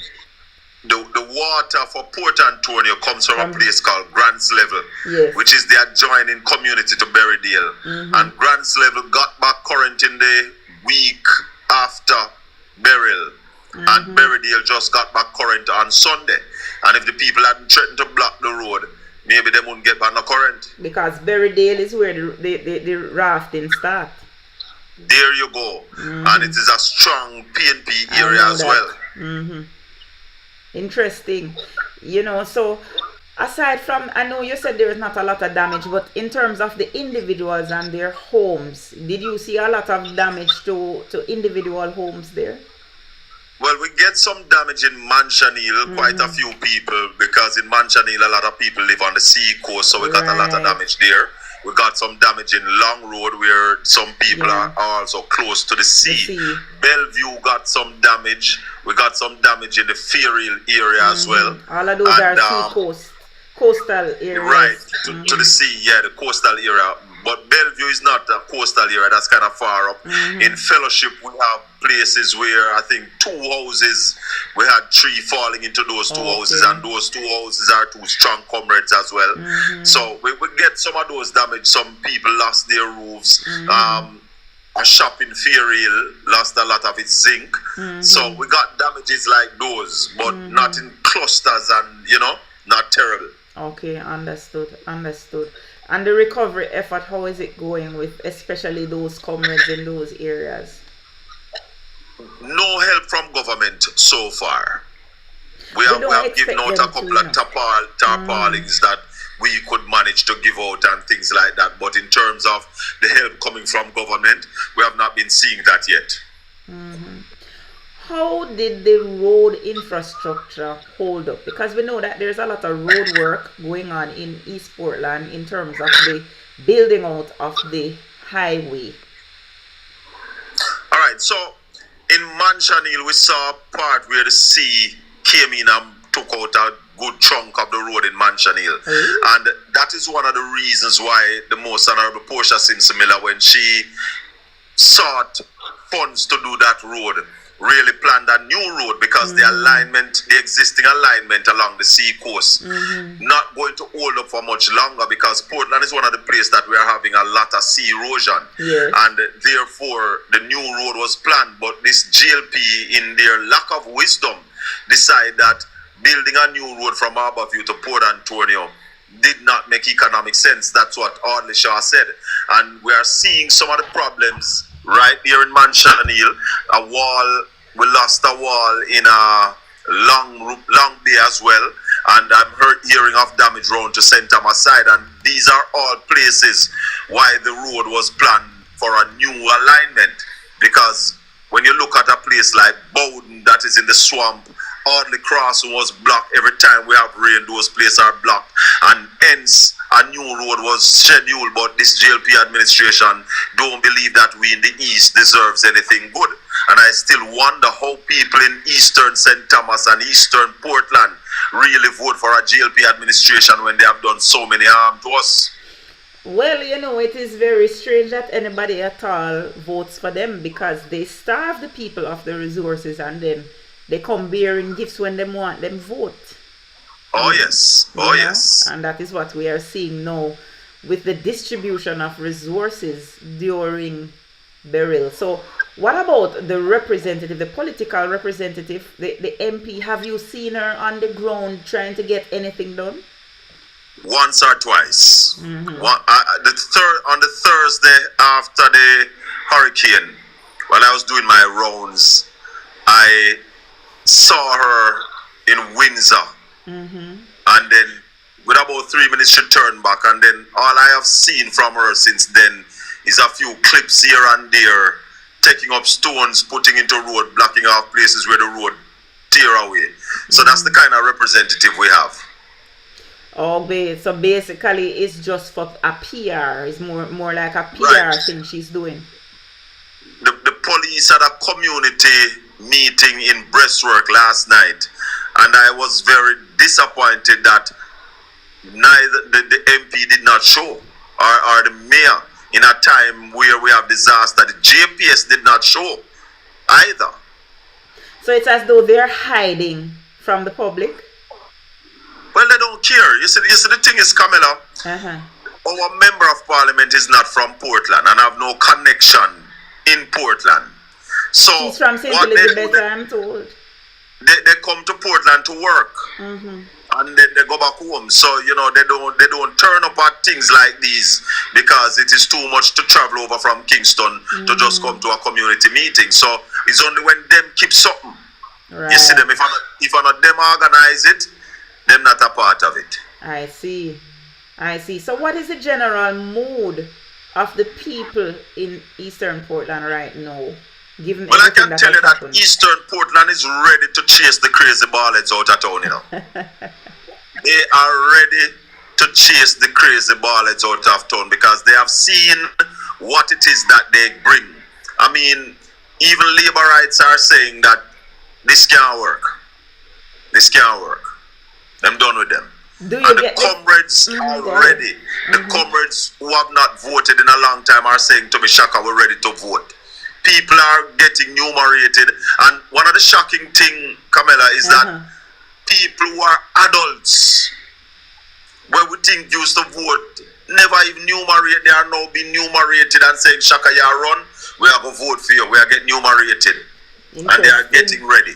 the water for Port Antonio comes from a place called Grants Level, Yes. which is the adjoining community to BERYL. And Grants Level got back current in the week after BERYL. And BERYL just got back current on Sunday. And if the people hadn't threatened to block the road, maybe they wouldn't get back no current. Because BERYL is where the rafting starts. There you go. And it is a strong PNP area as well. Interesting. You know, so aside from, I know you said there is not a lot of damage, but in terms of the individuals and their homes, did you see a lot of damage to individual homes there? Well, we get some damage in Manchaniel, quite a few people, because in Manchaniel a lot of people live on the sea coast, so we got a lot of damage there. We got some damage in Long Road where some people are also close to the sea. Bellevue got some damage. We got some damage in the Ferryl area as well. All of those are sea coastal areas. Right, to the sea, the coastal area. But Bellevue is not a coastal area, that's kind of far up. In Fellowship, we have places where I think 2 houses, we had 3 falling into those 2 houses, and those 2 houses are 2 strong comrades as well. So we get some of those damage. Some people lost their roofs. A shop in Ferryl lost a lot of its zinc. So we got damages like those, but not in clusters and, you know, not terrible. Okay, understood. And the recovery effort, how is it going with especially those comrades in those areas? No help from government so far. We have given out a couple of tarpaulins that we could manage to give out and things like that. But in terms of the help coming from government, we have not been seeing that yet. How did the road infrastructure hold up? Because we know that there's a lot of road work going on in East Portland in terms of the building out of the highway. All right, so in Manchaniel, we saw a part where the sea came in and took out a good chunk of the road in Manchaniel. And that is one of the reasons why the Most Honorable Portia Simsimila, when she sought funds to do that road, really planned a new road, because the existing alignment along the sea coast not going to hold up for much longer, because Portland is one of the places that we are having a lot of sea erosion, and therefore the new road was planned. But this GLP, in their lack of wisdom, decided that building a new road from Harborview to Port Antonio did not make economic sense. That's what Audley Shaw said, and we are seeing some of the problems right here in Manchaniel. We lost a wall in a long day as well, and I'm hearing of damage round to St. Thomas side, and these are all places why the road was planned for a new alignment. Because when you look at a place like Bowden that is in the swamp, Audley Crossing was blocked. Every time we have rain, those places are blocked, and hence a new road was scheduled. But this JLP administration don't believe that we in the East deserves anything good. And I still wonder how people in Eastern St. Thomas and Eastern Portland really vote for a JLP administration when they have done so many harm to us. Well, you know, it is very strange that anybody at all votes for them, because they starve the people of the resources and then they come bearing gifts when they want them vote. Oh yes, yes. And that is what we are seeing now with the distribution of resources during BERYL. So what about the representative, the political representative, the MP? Have you seen her on the ground trying to get anything done? Once or twice. On the Thursday after the hurricane, while I was doing my rounds, I saw her in Windsor. And then with about 3 minutes she turned back, and then all I have seen from her since then is a few clips here and there, taking up stones, putting into road, blocking off places where the road tear away. So that's the kind of representative we have. Oh, so basically it's just for a PR. It's more like a PR thing she's doing. The police had a community meeting in Breastwork last night, and I was very disappointed that neither the MP did not show, or the mayor, in a time where we have disaster. The JPS did not show either. So it's as though they're hiding from the public? Well, they don't care. You see, the thing is, Camilla, our member of parliament is not from Portland and have no connection in Portland. So she's from St. what Elizabeth, I'm told. They come to Portland to work, and then they go back home. So you know they don't turn up at things like these because it is too much to travel over from Kingston to just come to a community meeting. So it's only when them keep something. Right. You see them, if not them organize it, them not a part of it. I see. So what is the general mood of the people in Eastern Portland right now? Given Well, I everything can tell you that happened? Eastern Portland is ready to chase the crazy ballheads out of town, you know. They are ready to chase the crazy ballheads out of town because they have seen what it is that they bring. I mean, even labor rights are saying that this can't work. This can't work. I'm done with them. Do you And the get comrades are ready. The comrades who have not voted in a long time are saying to me, Shaka, we're ready to vote. People are getting numerated. And one of the shocking thing, Camilla, is that people who are adults, where we think used to vote, never even numerate, they are now being numerated and saying, Shaka, you are run, we are going to vote for you, we are getting numerated. And they are getting ready.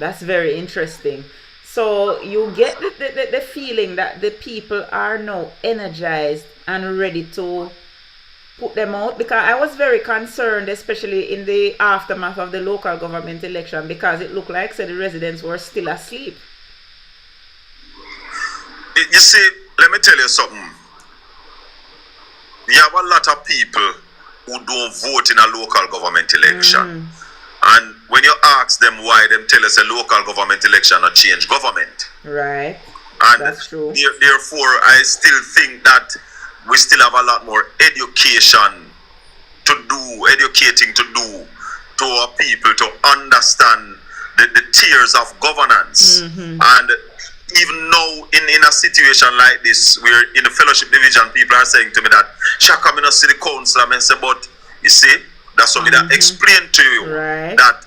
That's very interesting. So you get the feeling that the people are now energized and ready to put them out, because I was very concerned, especially in the aftermath of the local government election, because it looked like the residents were still asleep. You see, let me tell you something. You have a lot of people who don't vote in a local government election. And when you ask them why, them tell us a local government election or change government. Right. And that's true. Therefore, I still think that we still have a lot more educating to do to our people to understand the tiers of governance. And even now, in a situation like this, where in the fellowship division, people are saying to me that, Shaka, I don't see the council. I say, but you see, that's something that explain to you that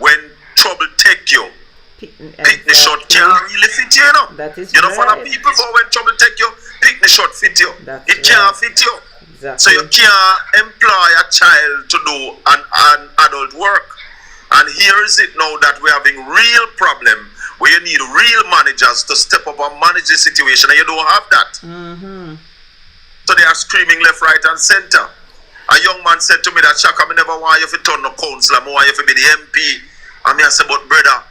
when trouble take you, pick the shot can't really fit you, you know. That is you know, for the people, but when trouble take you, pick the shot fit you. It can't fit you. So you can't employ a child to do an adult work. And here is it now that we're having real problem where you need real managers to step up and manage the situation, and you don't have that. So they are screaming left, right, and center. A young man said to me that, Shaka, I never want you to turn no councillor, I want you to be the MP. And I said, but brother,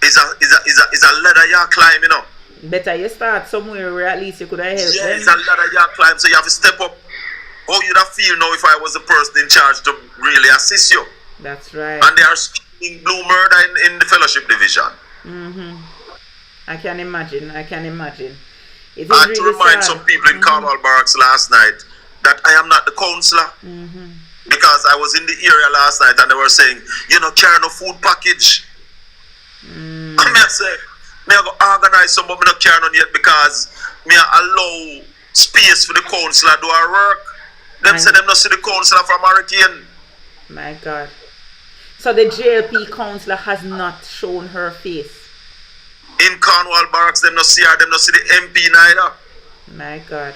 is a ladder you climb, you know. Better you start somewhere where at least you could have helped them. It's a ladder you climb, so you have to step up. How you'd have feel now if I was the person in charge to really assist you? That's right. And they are screaming blue murder in the fellowship division. I can imagine. I had really to remind some people in Cornwall Barracks last night that I am not the councillor. Because I was in the area last night and they were saying, you know, carry no food package. And I say, me I go organize some, but me not carry none yet because me allow space for the councillor do our work. Them say them not see the councillor from Hurricane. My God. So the JLP councillor has not shown her face. In Cornwall Barracks, them not see her, them not see the MP neither. My God.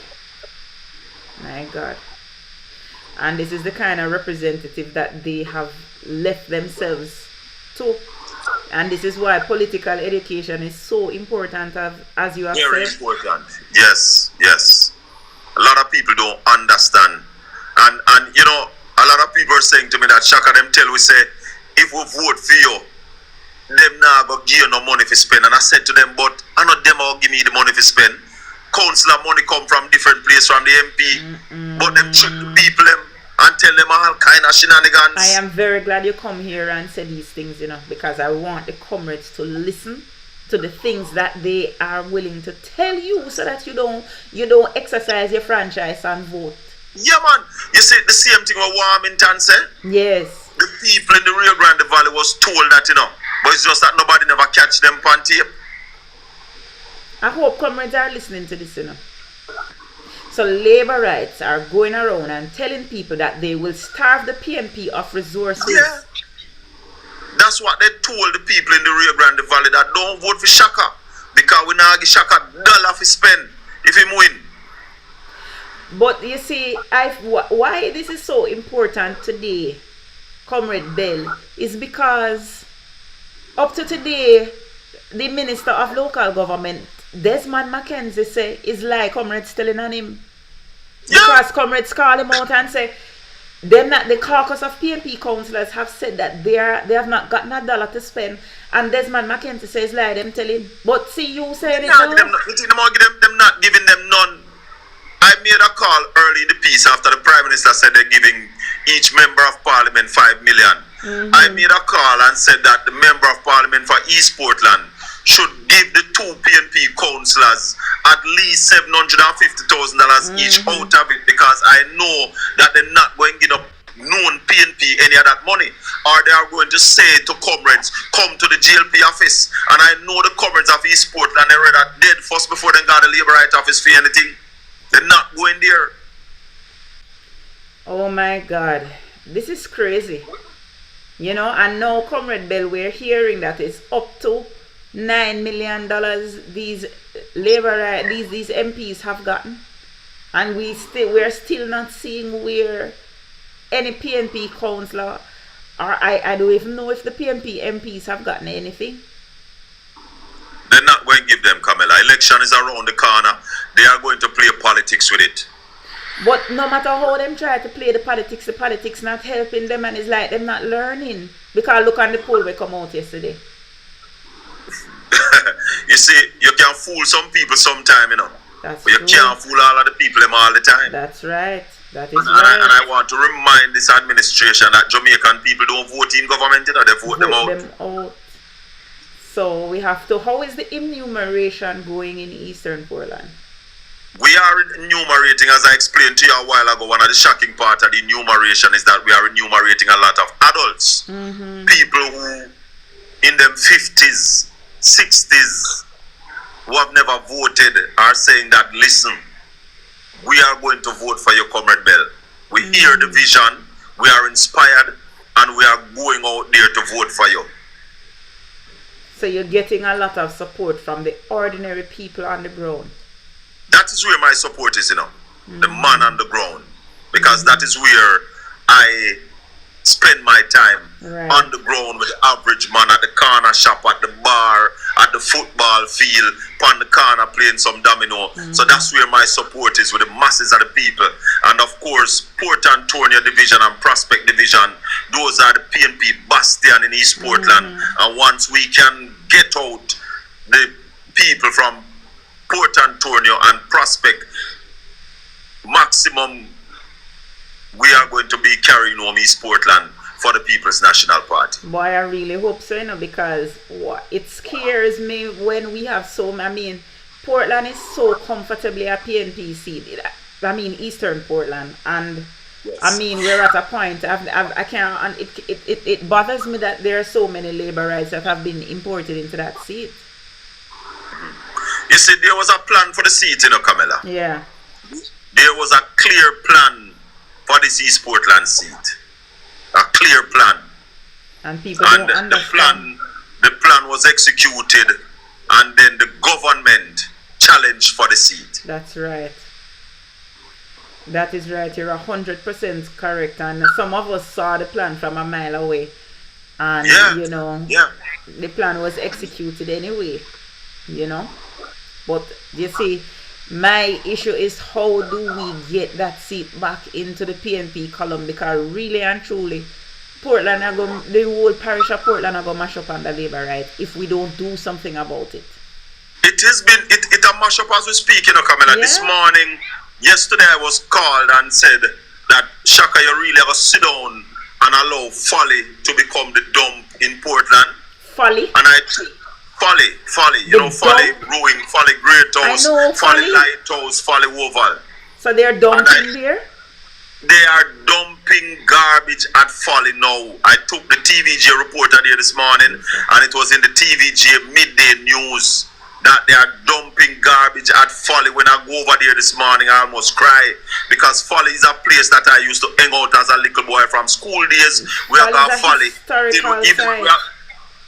And this is the kind of representative that they have left themselves to. And this is why political education is so important, as you have said. Very important. Yes. A lot of people don't understand. And you know, a lot of people are saying to me that, Shaka, them tell we say, if we vote for you, them now go give you no money for spend. And I said to them, but I know them all give me the money for spend. Councillor money come from different places from the MP. But them trick the people them and tell them all kind of shenanigans. I am very glad you come here and say these things, you know, because I want the comrades to listen to the things that they are willing to tell you, so that you don't exercise your franchise and vote. Yeah, man. You see the same thing with Warmington said? Yes. The people in the Rio Grande Valley was told that, you know, but it's just that nobody never catch them on tape. I hope comrades are listening to this, you know. So labor rights are going around and telling people that they will starve the PMP of resources. That's what they told the people in the Rio Grande Valley, that don't vote for Shaka because we now give Shaka $1 to spend if him win. But you see, why this is so important today, Comrade Bell, is because up to today, the Minister of Local Government, Desmond Mackenzie, say is like Comrades telling on him. Because Comrades call him out and say, the caucus of PNP councillors have said that they have not gotten $1 to spend, and Desmond Mackenzie says like them telling. But see, you saying it now. Them not giving them none. I made a call early in the piece after the Prime Minister said they're giving each member of Parliament 5 million. I made a call and said that the member of Parliament for East Portland should give the 2 PNP councillors at least $750,000 each out of it, because I know that they're not going to give up known PNP any of that money, or they are going to say to comrades, come to the GLP office. And I know the comrades of East Portland, they read that dead first before they got the Labour Right office for anything. They're not going there. Oh my God, this is crazy. You know, and now, Comrade Bell, we're hearing that it's up to $9 million these these MPs have gotten, and we're still not seeing where any PNP councillor, or I don't even know if the PNP MPs have gotten anything. They're not going to give them, Camilla. Election is around the corner. They are going to play politics with it. But no matter how them try to play the politics not helping them, and it's like them not learning. Because look on the poll we come out yesterday. You see, you can fool some people sometime, you know. That's but you true. can't fool all of the people them all the time. That's right. That is and right. And I want to remind this administration that Jamaican people don't vote in government, you know, they vote them out. So we have to, how is the enumeration going in Eastern Portland? We are enumerating, as I explained to you a while ago, one of the shocking parts of the enumeration is that we are enumerating a lot of adults. People who in them 50s, 60s, who have never voted, are saying that, listen, we are going to vote for you, Comrade Bell. We hear the vision, we are inspired, and we are going out there to vote for you. So you're getting a lot of support from the ordinary people on the ground. That is where my support is, you know, the man on the ground. Because that is where I spend my time, on the ground with the average man at the corner shop, at the bar, at the football field, on the corner playing some domino. So that's where my support is, with the masses of the people. And of course, Port Antonio Division and Prospect Division, those are the PNP bastion in East Portland. And once we can get out the people from Port Antonio and Prospect, maximum, we are going to be carrying home East Portland for the People's National Party. Boy, I really hope so, you know, because it scares me when we have Portland is so comfortably a PNP seat. I mean, Eastern Portland, and I mean, we're at a point, I can't, and it bothers me that there are so many labor rights that have been imported into that seat. You see, there was a plan for the seat, you know, Camilla. Yeah. There was a clear plan for this East Portland seat. A clear plan. And people don't understand. The plan was executed, and then the government challenged for the seat. That's right. That is right. You're 100% correct. And some of us saw the plan from a mile away. And, you know, the plan was executed anyway, you know. But you see, my issue is, how do we get that seat back into the PNP column? Because really and truly, Portland the whole parish of Portland are going to mash up on the Labour Right if we don't do something about it. It has been, it a mash up as we speak, you know, Camilla. This morning, yesterday I was called and said that, Shaka, you really have to sit down and allow Folly to become the dump in Portland. Folly? And Folly, you know, Folly Brewing, Folly Great House, Folly Lighthouse, Folly Oval. So they're dumping there? They are dumping garbage at Folly now. I took the TVJ reporter there this morning, and it was in the TVJ midday news that they are dumping garbage at Folly. When I go over there this morning, I almost cry because Folly is a place that I used to hang out as a little boy from school days. We are going Folly.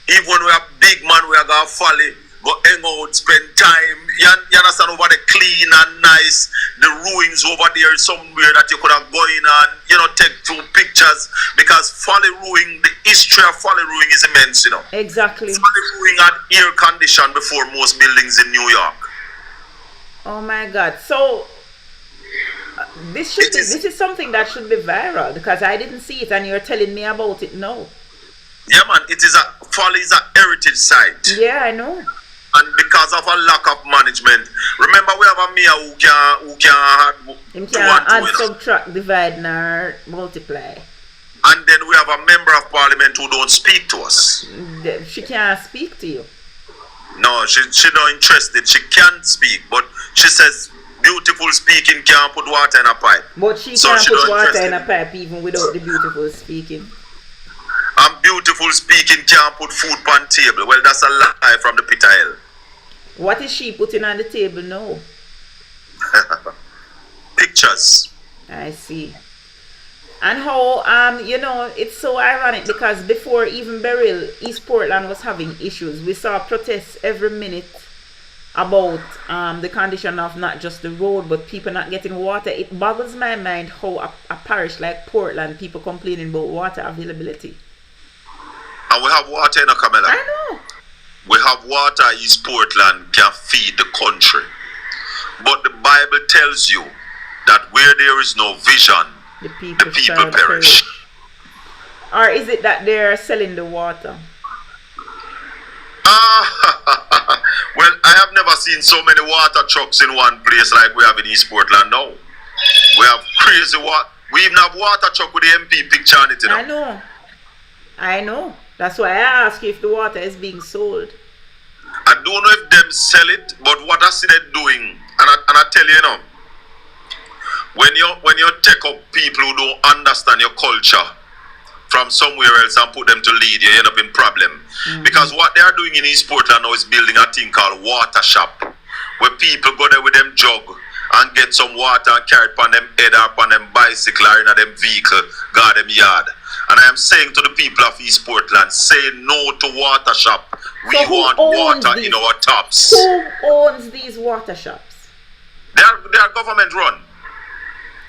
Even when we are big man, we are going Folly. Go hang out, spend time. You understand, over the clean and nice. The ruins over there is somewhere that you could have gone in and, you know, take two pictures. Because Folly Ruin, the history of Folly Ruin is immense, you know. Exactly. Folly Ruin had air condition before most buildings in New York. Oh my God. So this is something that should be viral because I didn't see it and you're telling me about it now. Yeah man, Folly is a heritage site. Yeah, I know. And because of a lack of management, remember we have a mayor who can add, subtract, divide, and multiply. And then we have a member of parliament who don't speak to us. She can't speak to you. No, she not interested. She can't speak, but she says beautiful speaking can't put water in a pipe. But she can't put water in a pipe even without the beautiful speaking. And beautiful speaking can't put food on table. Well, that's a lie from the pit of hell. What is she putting on the table now? Pictures. I see. And how, you know, it's so ironic because before even BERYL, East Portland was having issues. We saw protests every minute about the condition of not just the road, but people not getting water. It boggles my mind how a parish like Portland, people complaining about water availability. And we have water in a Camilla. I know. We have water. East Portland can feed the country. But the Bible tells you that where there is no vision, the people perish. Or is it that they're selling the water? Well, I have never seen so many water trucks in one place like we have in East Portland now. We have crazy water. We even have water truck with the MP picture on it, you know. I know. That's why I ask you if the water is being sold. I don't know if them sell it, but what I see them doing, and I tell you, you know, when you take up people who don't understand your culture from somewhere else and put them to lead, you end up in problem. Because what they are doing in East Portland now is building a thing called water shop, where people go there with them jug and get some water and carry it on them head up on them bicycle or in them vehicle, guard them yard. And I am saying to the people of East Portland, say no to water shop. We want water in our taps. Who owns these water shops? They are government run.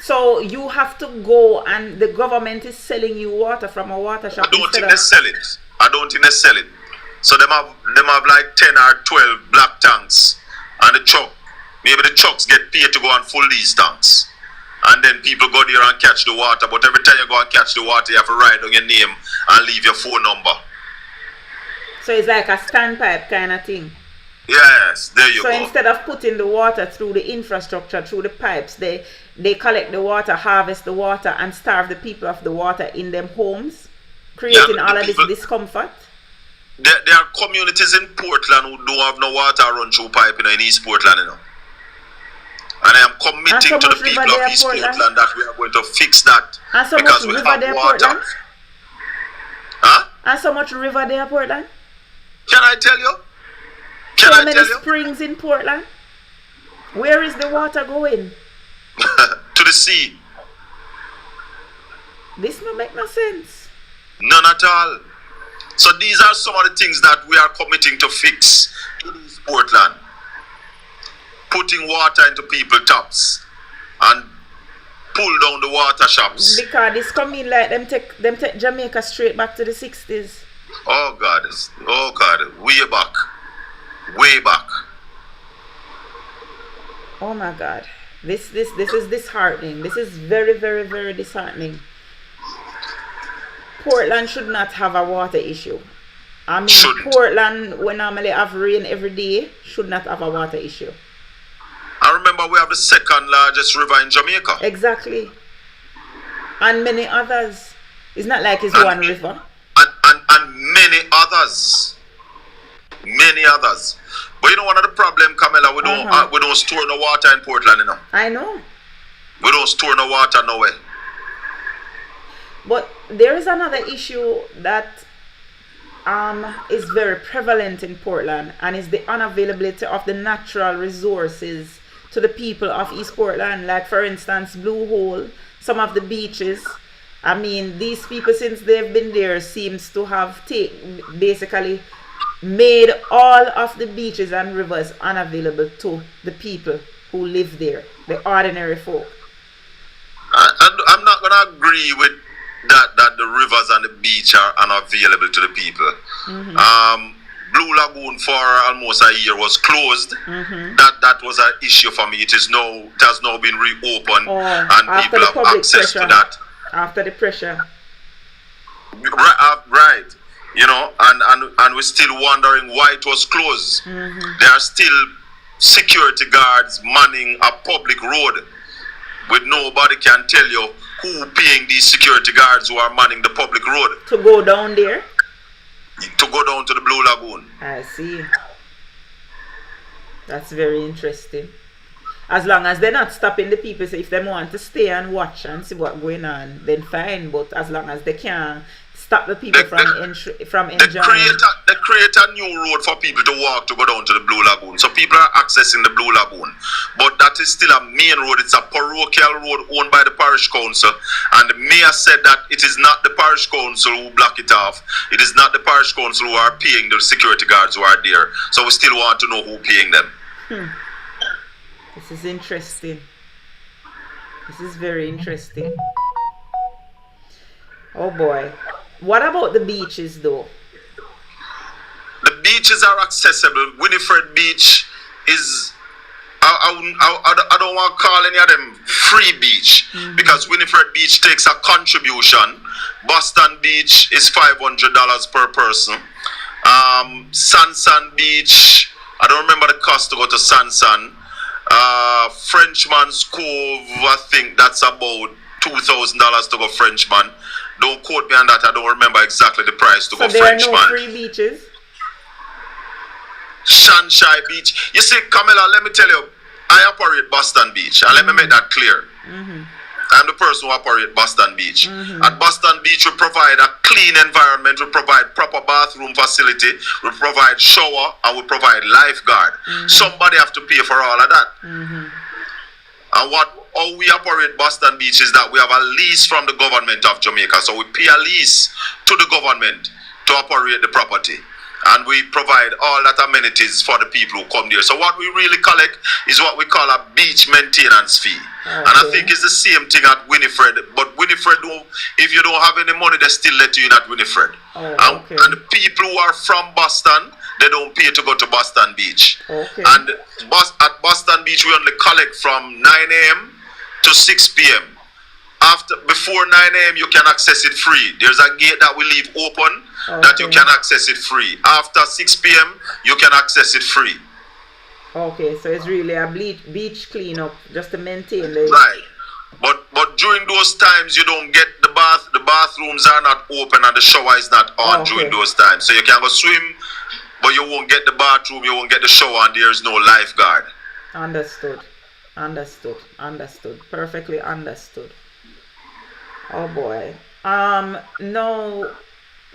So you have to go and the government is selling you water from a water shop. I don't think they sell it. I don't think they sell it. So them have like 10 or 12 black tanks. And the truck, maybe the trucks get paid to go and fill these tanks. And then people go there and catch the water. But every time you go and catch the water, you have to write down your name and leave your phone number. So it's like a standpipe kind of thing. Yes, there you go. So instead of putting the water through the infrastructure, through the pipes, they collect the water, harvest the water, and starve the people of the water in them homes, creating all of this discomfort. There are communities in Portland who don't have no water run through pipe, you know, in East Portland, you know. And I am committing to the people of East Portland that we are going to fix that. And so because much we river have there, water. Portland? Huh? And so much river there, Portland? Can I tell you? Can so I many springs in Portland? Where is the water going? To the sea. This don't make no sense. None at all. So these are some of the things that we are committing to fix in East Portland. Putting water into people's taps and pull down the water shops. Because this coming like them take Jamaica straight back to the 60s. Oh God, way back. Way back. Oh my God. This is disheartening. This is very, very, very disheartening. Portland should not have a water issue. I mean, Portland, when normally have rain every day, should not have a water issue. I remember we have the second largest river in Jamaica. Exactly. And many others. It's not like it's one river. And many others. Many others. But you know, one of the problem, Camilla, we don't store no water in Portland, you know. I know. We don't store no water nowhere. But there is another issue that is very prevalent in Portland, and is the unavailability of the natural resources to the people of East Portland. Like for instance, Blue Hole, some of the beaches. I mean, these people, since they've been there, seems to have basically made all of the beaches and rivers unavailable to the people who live there, the ordinary folk. I'm not going to agree with that the rivers and the beach are unavailable to the people. Blue Lagoon for almost a year was closed. That was an issue for me. It has now been reopened, and people have access to that. After the pressure. Right. You know, and we're still wondering why it was closed. There are still security guards manning a public road, with nobody can tell you who paying these security guards who are manning the public road. To go down there? To go down to the Blue Lagoon. I see. That's very interesting. As long as they're not stopping the people, so if they want to stay and watch and see what's going on, then fine. But as long as they can't stop the people from enjoying. They create a new road for people to walk to go down to the Blue Lagoon. So people are accessing the Blue Lagoon. But that is still a main road. It's a parochial road owned by the parish council. And the mayor said that it is not the parish council who block it off. It is not the parish council who are paying the security guards who are there. So we still want to know who paying them. This is interesting. This is very interesting. Oh boy. What about the beaches though? The beaches are accessible. Winifred Beach is, I don't want to call any of them free beach, because Winifred Beach takes a contribution. Boston Beach is $500 per person. Sansan Beach, I don't remember the cost to go to Sansan. Frenchman's Cove, I think that's about $2,000 to go Frenchman. Don't quote me on that. I don't remember exactly the price to go Frenchman. So there are no free beaches? Sunshine Beach. You see, Camilla, let me tell you, I operate Boston Beach, and let me make that clear. I'm the person who operates Boston Beach. At Boston Beach, we provide a clean environment, we provide proper bathroom facility, we provide shower, and we provide lifeguard. Somebody have to pay for all of that. And how we operate Boston Beach is that we have a lease from the government of Jamaica. So we pay a lease to the government to operate the property. And we provide all that amenities for the people who come there. So what we really collect is what we call a beach maintenance fee. And I think it's the same thing at Winifred. But Winifred, if you don't have any money, they still let you in at Winifred. And the people who are from Boston, they don't pay to go to Boston Beach. And at Boston Beach, we only collect from 9 a.m. to 6 p.m. Before 9 a.m. you can access it free. There's a gate that we leave open that you can access it free. After 6 p.m. you can access it free. Okay, so it's really a beach cleanup just to maintain the... Right. But during those times you don't get the bathrooms are not open and the shower is not on during those times. So you can go swim, but you won't get the bathroom, you won't get the shower, and there's no lifeguard. Understood. Perfectly understood. Oh boy. Now,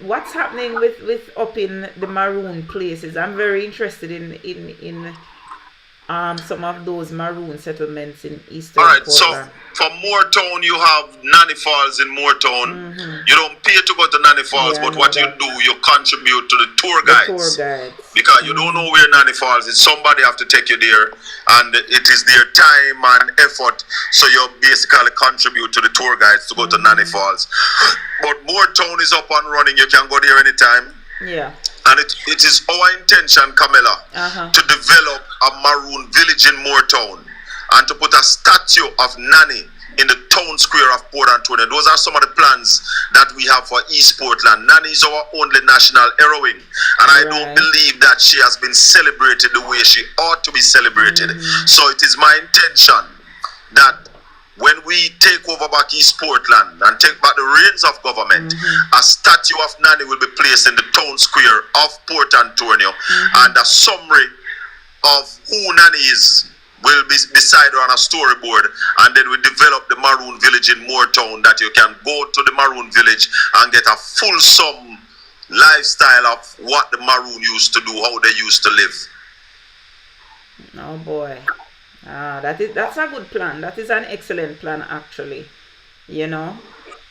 what's happening with up in the maroon places? I'm very interested in some of those maroon settlements in Eastern Portland. So for Moortown, you have Nanny Falls in Moortown. You don't pay to go to Nanny Falls, but what you do, you contribute to the tour guides. Because you don't know where Nanny Falls is. Somebody have to take you there, and it is their time and effort. So you basically contribute to the tour guides to go to Nanny Falls. But Moortown is up and running. You can go there anytime. Yeah. And it is our intention, Camilla, to develop a maroon village in Moortown and to put a statue of Nanny in the town square of Port Antonio. Those are some of the plans that we have for East Portland. Nanny is our only national heroine, and I don't believe that she has been celebrated the way she ought to be celebrated. So it is my intention that when we take over back East Portland and take back the reins of government, a statue of Nanny will be placed in the town square of Port Antonio, and a summary of who Nanny is will be beside her on a storyboard, and then we develop the Maroon Village in Moortown, that you can go to the Maroon Village and get a fulsome lifestyle of what the Maroon used to do, how they used to live. Oh boy. That's a good plan. That is an excellent plan actually. You know.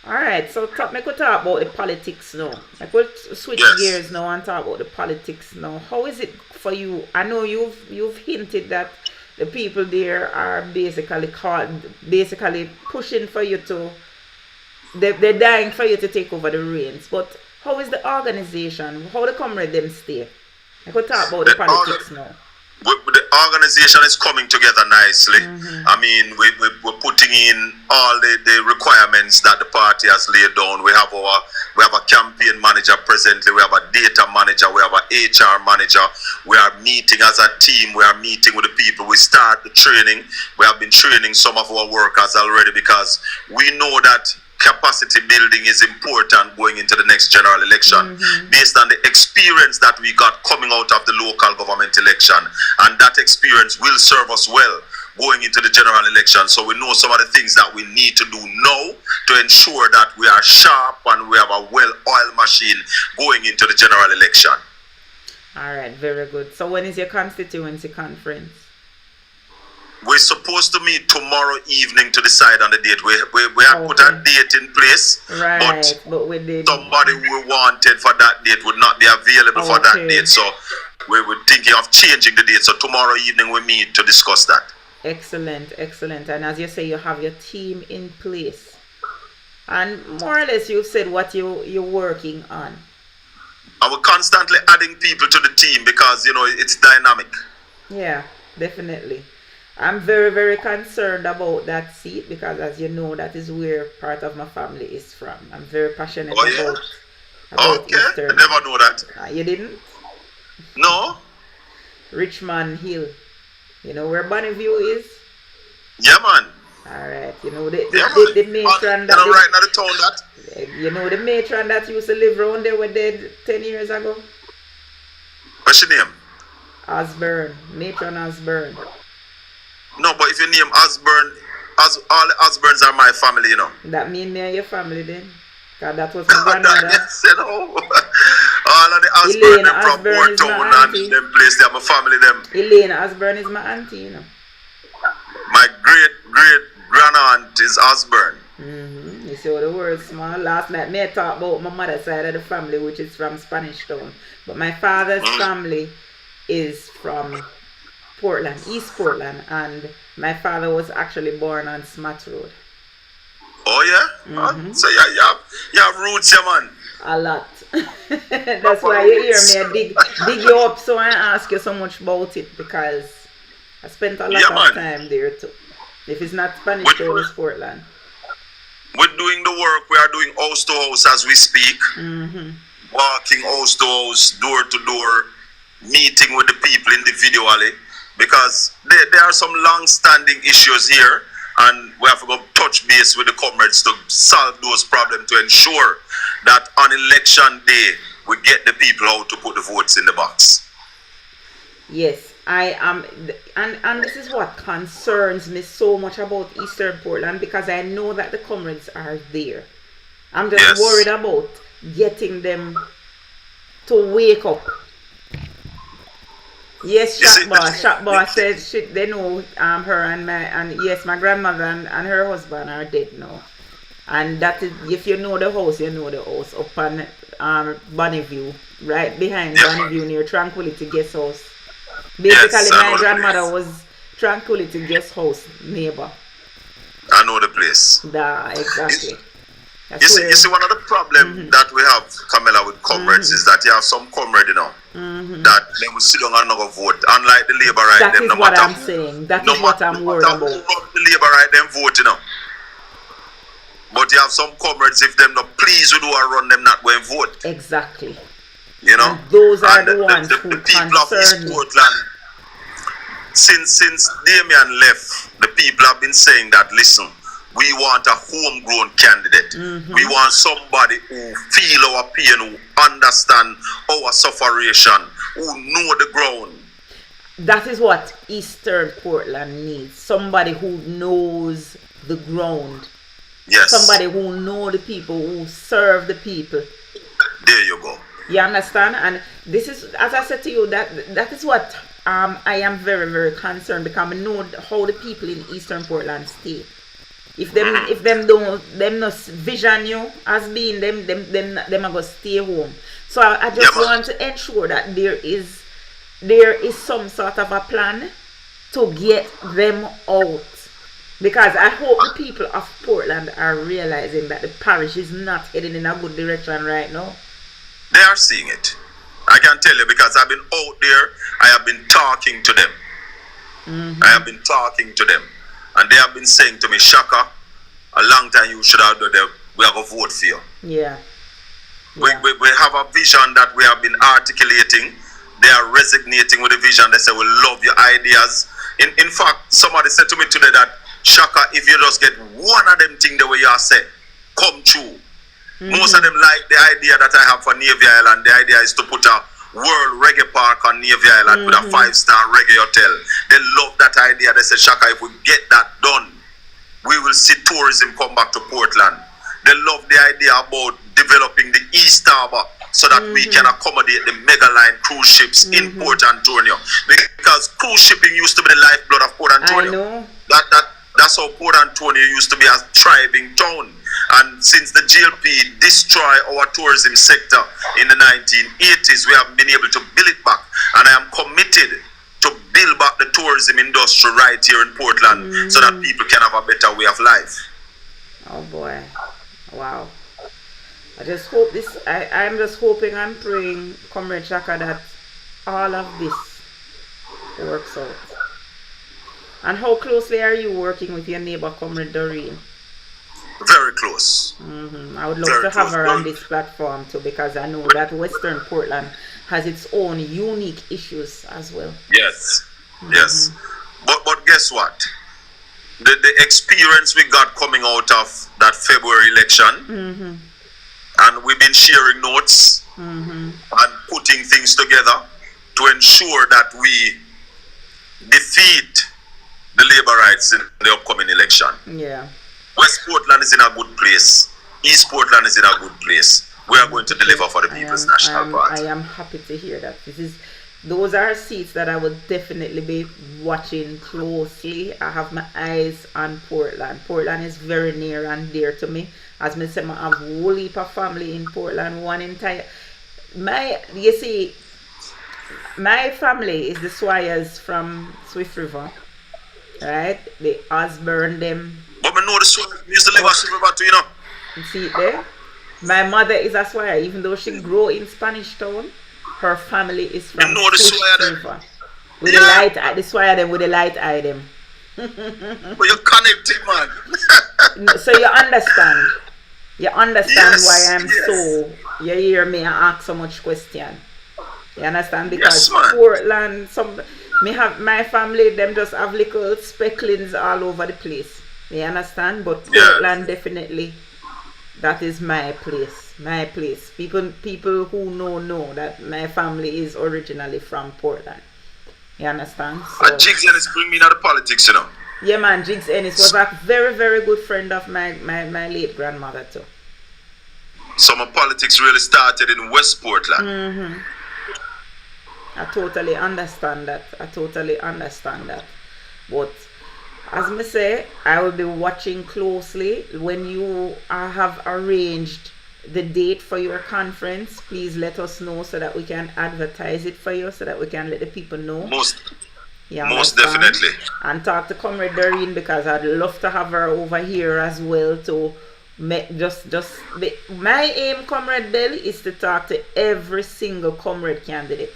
Alright, so me could talk about the politics now. I could switch Yes. gears now and talk about the politics now. How is it for you? I know you've hinted that the people there are basically pushing for you to they're dying for you to take over the reins. But how is the organization? How the comrade them stay? I could talk about the politics now. The organization is coming together nicely. I mean, we're putting in all the requirements that the party has laid down. We have a campaign manager presently. We have a data manager. We have an HR manager. We are meeting as a team. We are meeting with the people. We start the training. We have been training some of our workers already because we know that capacity building is important going into the next general election based on the experience that we got coming out of the local government election, and that experience will serve us well going into the general election. So we know some of the things that we need to do now to ensure that we are sharp and we have a well-oiled machine going into the general election. All right, very good. So when is your constituency conference? We're supposed to meet tomorrow evening to decide on the date. We have put a date in place, but we did. Somebody we wanted for that date would not be available for that date. So we were thinking of changing the date. So tomorrow evening we meet to discuss that. Excellent, excellent. And as you say, you have your team in place. And more or less you've said what you're working on. And we're constantly adding people to the team because, you know, it's dynamic. Yeah, definitely. I'm very, very concerned about that seat because, as you know, that is where part of my family is from. I'm very passionate about Eastern. I never know that. You didn't? No. Richmond Hill. You know where Bonneview is? Yeah, man. All right. You know the right matron now the town that. You know the matron that used to live around there were dead 10 years ago? What's your name? Osborne. Matron Osborne. No, but if you name Osborne, all the Osbornes are my family, you know. That mean me and your family then? Because that was my grandmother. All of the Osborne from Moortown and them place, they are my family, them. Elaine Osborne is my auntie, you know. My great-great-grand-aunt is Osborne. You see how the words small. Last night, me talk about my mother's side of the family, which is from Spanish Town. But my father's family is from Portland, East Portland, and my father was actually born on Smat Road. Oh yeah? So you have roots, yeah, man. A lot. That's why you hear me dig you up so I ask you so much about it, because I spent a lot of time there too. If it's not Spanish Town, it's Portland. We're doing the work. We are doing house to house as we speak. Walking house to house, door to door, meeting with the people individually. Because there are some long-standing issues here, and we have to go touch base with the comrades to solve those problems to ensure that on election day we get the people out to put the votes in the box. Yes, I am, and this is what concerns me so much about Eastern Portland, because I know that the comrades are there. I'm just worried about getting them to wake up. Yes, Shop Boss said they know her and yes, my grandmother and her husband are dead now. And that is, if you know the house, you know the house up on Bonneview, right behind Bonneview near Tranquility Guest House. Basically, my grandmother was Tranquility Guest House neighbor. I know the place. Exactly. You see, one of the problems that we have, Camilla, with comrades is that you have some comrade, you know, that they will sit down and not go vote. Unlike the labor right, that is no what I'm saying. That is what I'm worried about. The labor right, them vote, you know. But you have some comrades, if them not pleased with who are run, them not going vote. Exactly. You know, and those are the ones who the people of East Portland. Since Damien left, the people have been saying that, listen, we want a homegrown candidate. We want somebody who feel our pain, who understand our sufferation, who know the ground. That is what Eastern Portland needs. Somebody who knows the ground. Yes. Somebody who know the people, who serve the people. There you go. You understand? And this is, as I said to you, that is what I am very, very concerned, because I know how the people in Eastern Portland stay. If them not vision you as being them are gonna stay home. So I just want to ensure that there is some sort of a plan to get them out. Because I hope the people of Portland are realizing that the parish is not heading in a good direction right now. They are seeing it. I can tell you, because I've been out there, I have been talking to them. I have been talking to them. And they have been saying to me, Shaka, a long time you should have done that. We are going to vote for you. Yeah. We have a vision that we have been articulating. They are resonating with the vision. They say, we love your ideas. In fact, somebody said to me today that, Shaka, if you just get one of them things the way you are said, come true. Most of them like the idea that I have for Navy Island. The idea is to put a World Reggae Park on Navy Island with a 5-star reggae hotel. They love that idea. They say, Shaka, if we get that done, we will see tourism come back to Portland. They love the idea about developing the East Harbour so that we can accommodate the mega line cruise ships in Port Antonio. Because cruise shipping used to be the lifeblood of Port Antonio. That's how Port Antonio used to be a thriving town. And since the GLP destroyed our tourism sector in the 1980s, we have been able to build it back. And I am committed to build back the tourism industry right here in Portland so that people can have a better way of life. Oh boy. Wow. I just hope this, I'm just hoping and praying, Comrade Shaka, that all of this works out. And how closely are you working with your neighbor, Comrade DARYL? Very close. I would love to have her on this platform too, because I know that Western Portland has its own unique issues as well. Yes, yes. But guess what? The experience we got coming out of that February election, and we've been sharing notes and putting things together to ensure that we defeat the labor rights in the upcoming election. Yeah. West Portland is in a good place. East Portland is in a good place. We are going to deliver for the People's National Party. I am happy to hear that. Those are seats that I will definitely be watching closely. I have my eyes on Portland. Portland is very near and dear to me. As I said, I have a whole heap of family in Portland. You see, my family is the Swires from Swift River. Right? The Osborne them. But I know the Swire used to live at Swift River too, you know. You see it there? My mother is a Swire, even though she grew in Spanish Town. Her family is from Swift River. With the light eye, the Swire them with the light eye them. But you're connected, man. So you understand. You understand why I'm so, you hear me and ask so much question. You understand? Because Portland, my family, them just have little specklings all over the place. You understand? But Portland definitely, that is my place. My place. People who know that my family is originally from Portland. You understand? So, Jigs Ennis bring me into the politics, you know. Yeah, man. Jigs Ennis was a very, very good friend of my late grandmother too. So my politics really started in West Portland. I totally understand that. But as I say, I will be watching closely. When you have arranged the date for your conference, please let us know so that we can advertise it for you, so that we can let the people know. Most definitely. And talk to Comrade DARYL, because I'd love to have her over here as well to my aim, Comrade Bell, is to talk to every single Comrade candidate.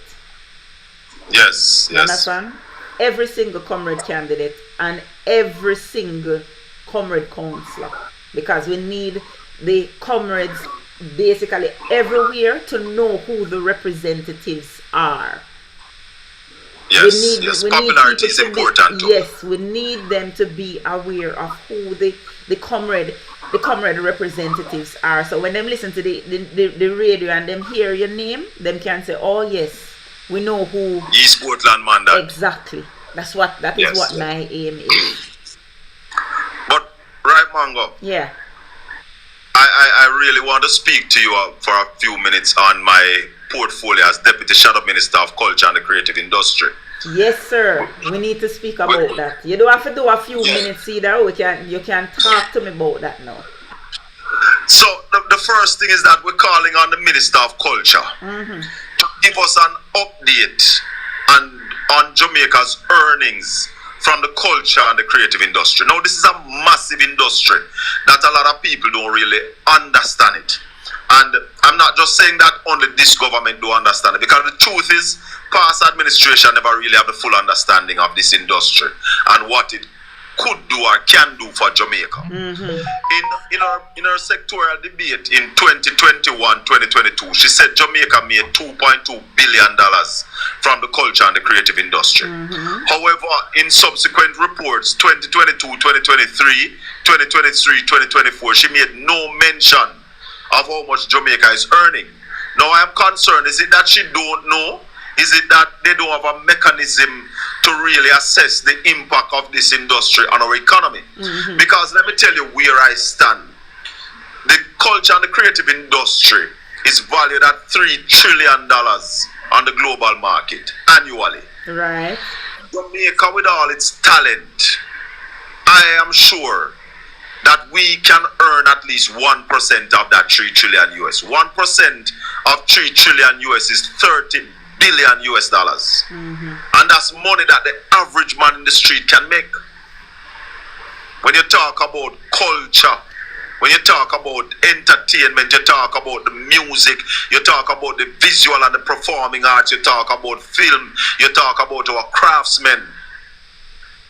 Yes. You understand? Every single Comrade candidate and every single Comrade councillor, because we need the comrades basically everywhere to know who the representatives are. Popularity is important too. Yes, we need them to be aware of who the comrade representatives are. So when them listen to the radio and them hear your name, them can say, oh yes, we know who East Portland man that. Exactly. That is what my aim is. But right, Mango. Yeah. I I really want to speak to you for a few minutes on my portfolio as Deputy Shadow Minister of Culture and the Creative Industry. Yes, sir. We need to speak about that. You don't have to do a few minutes either. You can talk to me about that now. So the first thing is that we're calling on the Minister of Culture to give us an update on Jamaica's earnings from the culture and the creative industry. Now, this is a massive industry that a lot of people don't really understand it. And I'm not just saying that only this government don't understand it, because the truth is, past administration never really have the full understanding of this industry and what it could do or can do for Jamaica. In her sectorial debate in 2021-2022, she said Jamaica made $2.2 billion from the culture and the creative industry. However, in subsequent reports, 2022-2023, 2023-2024, she made no mention of how much Jamaica is earning. Now I am concerned, is it that she don't know? Is it that they don't have a mechanism to really assess the impact of this industry on our economy? Because let me tell you where I stand. The culture and the creative industry is valued at $3 trillion on the global market annually. Right. Jamaica, with all its talent, I am sure that we can earn at least 1% of that 3 trillion US. 1% of 3 trillion US is 30 billion US dollars. And that's money that the average man in the street can make. When you talk about culture, when you talk about entertainment, you talk about the music, you talk about the visual and the performing arts, you talk about film, you talk about our craftsmen.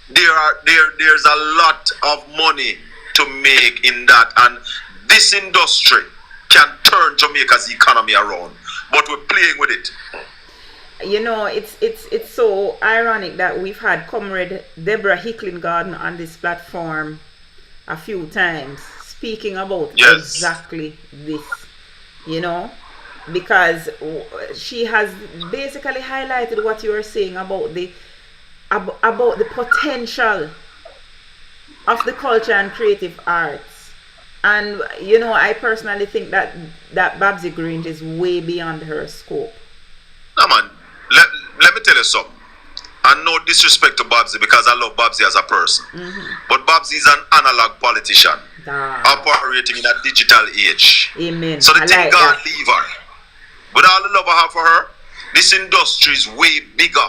There's a lot of money to make in that, and this industry can turn Jamaica's economy around, but we're playing with it. You know, it's so ironic that we've had Comrade Deborah Hicklin-Garden on this platform a few times speaking about exactly this, you know, because she has basically highlighted what you were saying about the potential of the culture and creative arts. And you know, I personally think that Babsy Grange is way beyond her scope. No man, let me tell you something. And no disrespect to Babsy, because I love Babsy as a person. But Babsy is an analog politician operating in a digital age. Amen. So the I thing like God that. leave her. With all the love I have for her, this industry is way bigger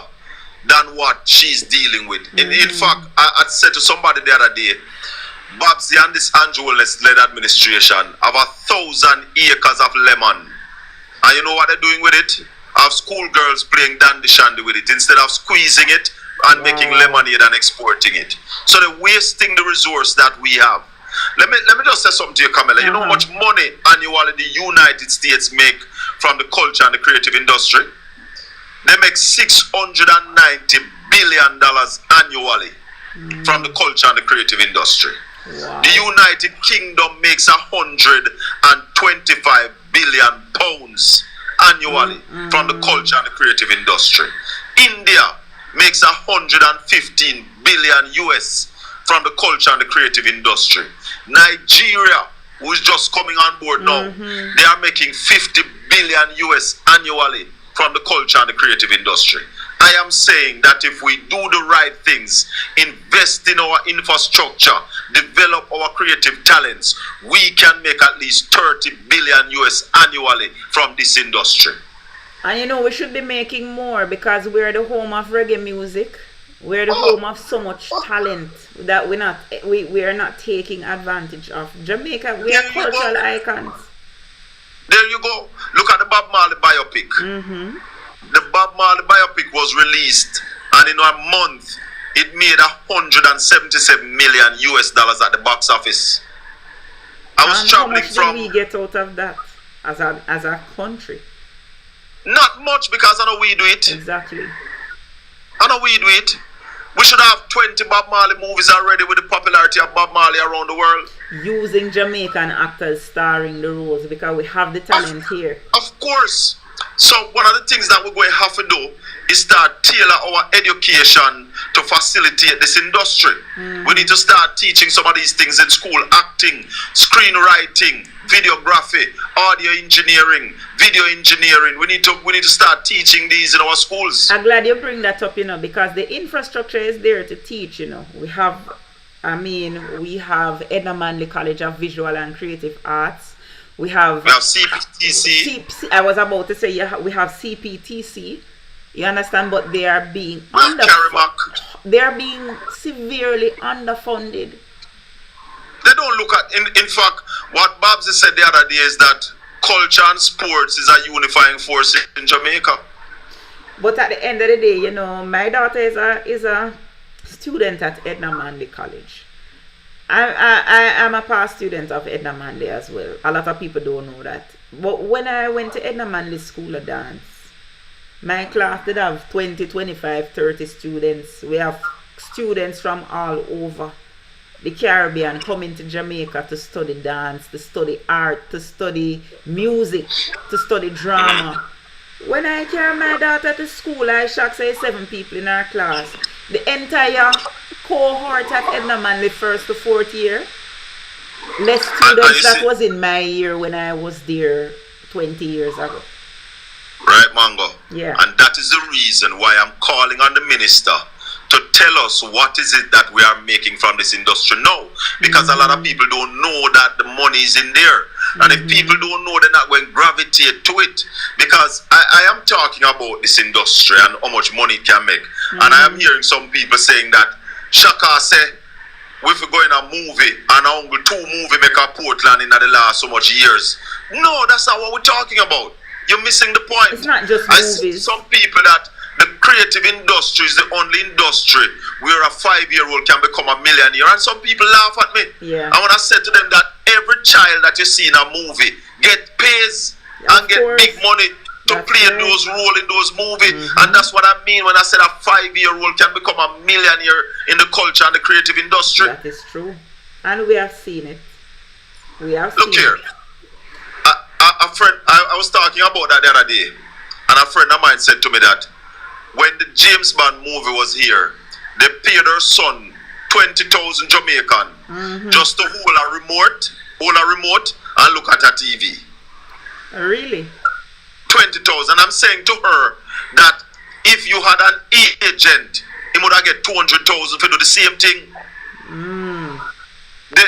than what she's dealing with. In fact, I said to somebody the other day, Babsy and this ANJU-led administration have 1,000 acres of lemon. And you know what they're doing with it? Have schoolgirls playing dandy shandy with it instead of squeezing it and making lemonade and exporting it. So they're wasting the resource that we have. Let me just say something to you, Camilla. You know how much money annually the United States make from the culture and the creative industry? They make $690 billion annually from the culture and the creative industry. The United Kingdom makes 125 billion pounds annually from the culture and the creative industry. India makes 115 billion US from the culture and the creative industry. Nigeria, who is just coming on board now, they are making 50 billion US annually from the culture and the creative industry. I am saying that if we do the right things, invest in our infrastructure, develop our creative talents, we can make at least 30 billion US annually from this industry. And you know, we should be making more, because we're the home of reggae music. We're the home of so much talent that we are not taking advantage of. Jamaica, we are cultural icons. There you go. Look at the Bob Marley biopic. The Bob Marley biopic was released, and in a month it made 177 million US dollars at the box office. I was traveling from. How much did we get out of that as a country? Not much, because I know we do it. Exactly. I know we do it. We should have 20 Bob Marley movies already with the popularity of Bob Marley around the world. Using Jamaican actors starring the roles, because we have the talent here. Of course. So one of the things that we're going to have to do is start tailor our education to facilitate this industry. We need to start teaching some of these things in school: acting, screenwriting, videography, audio engineering, video engineering. We need to start teaching these in our schools. I'm glad you bring that up, because the infrastructure is there to teach. We have Edna Manley College of Visual and Creative Arts. We have CPTC. I was about to say we have CPTC. You understand? But they are being they are being severely underfunded. They don't look at, in fact, what Babsy said the other day is that culture and sports is a unifying force in Jamaica. But at the end of the day, my daughter is a student at Edna Manley College. I am a past student of Edna Manley as well. A lot of people don't know that. But when I went to Edna Manley School of Dance, my class did have 20, 25, 30 students. We have students from all over the Caribbean coming to Jamaica to study dance, to study art, to study music, to study drama. When I carry my daughter to school, I shocked say 7 people in our class. The entire cohort at Edna Manley 1st to 4th year. Less students that was in my year when I was there 20 years ago. Right, Mango? Yeah. And that is the reason why I'm calling on the minister to tell us what is it that we are making from this industry now. Because a lot of people don't know that the money is in there. And if people don't know, they're not going to gravitate to it. Because I am talking about this industry and how much money it can make. And I am hearing some people saying that Shaka say, if we're going a movie and Uncle 2 movie make a Portland in the last so much years. No, that's not what we're talking about. You're missing the point. It's not just I movies. see some people that the creative industry is the only industry where a 5-year-old can become a millionaire, and some people laugh at me. Yeah. And when I said to them that every child that you see in a movie pays and get big money to play those roles in those movies, and that's what I mean when I said a 5-year-old can become a millionaire in the culture and the creative industry. That is true, and we have seen it. Look here. A friend, I was talking about that the other day, and a friend of mine said to me that when the James Bond movie was here, they paid her son 20,000 Jamaican just to hold a remote and look at a TV. Really? 20,000. I'm saying to her that if you had an agent, he would have get 200,000 to do the same thing.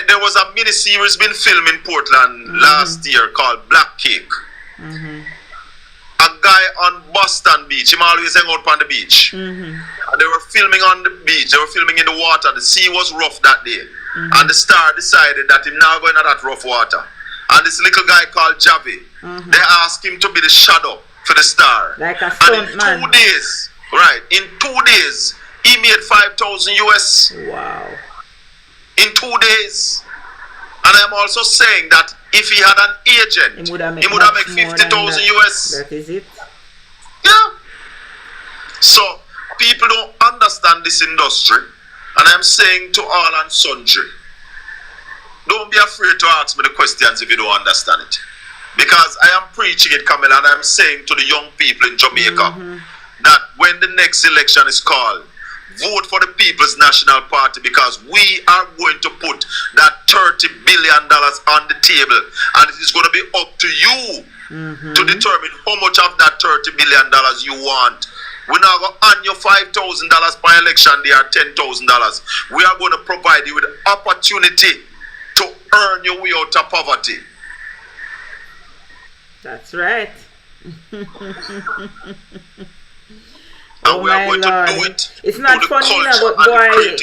There was a mini-series been filmed in Portland last year called Black Cake. A guy on Boston Beach, him always hang out on the beach. And they were filming on the beach, they were filming in the water. The sea was rough that day. And the star decided that he's now going to that rough water. And this little guy called Javi, they asked him to be the shadow for the star. Like a stunt man. In 2 days, in 2 days, he made 5,000 US. Wow. In 2 days. And I'm also saying that if he had an agent, he would have made 50,000 US. That is it. Yeah. So people don't understand this industry, and I'm saying to all and sundry, don't be afraid to ask me the questions if you don't understand it, because I am preaching it, Camilla, and I'm saying to the young people in Jamaica that when the next election is called, vote for the People's National Party, because we are going to put that $30 billion on the table, and it is going to be up to you to determine how much of that $30 billion you want. We're not going to earn you $5,000 per election day or $10,000. We are going to provide you with opportunity to earn your way out of poverty. That's right. And we are going to do it. It's not funny, but boy,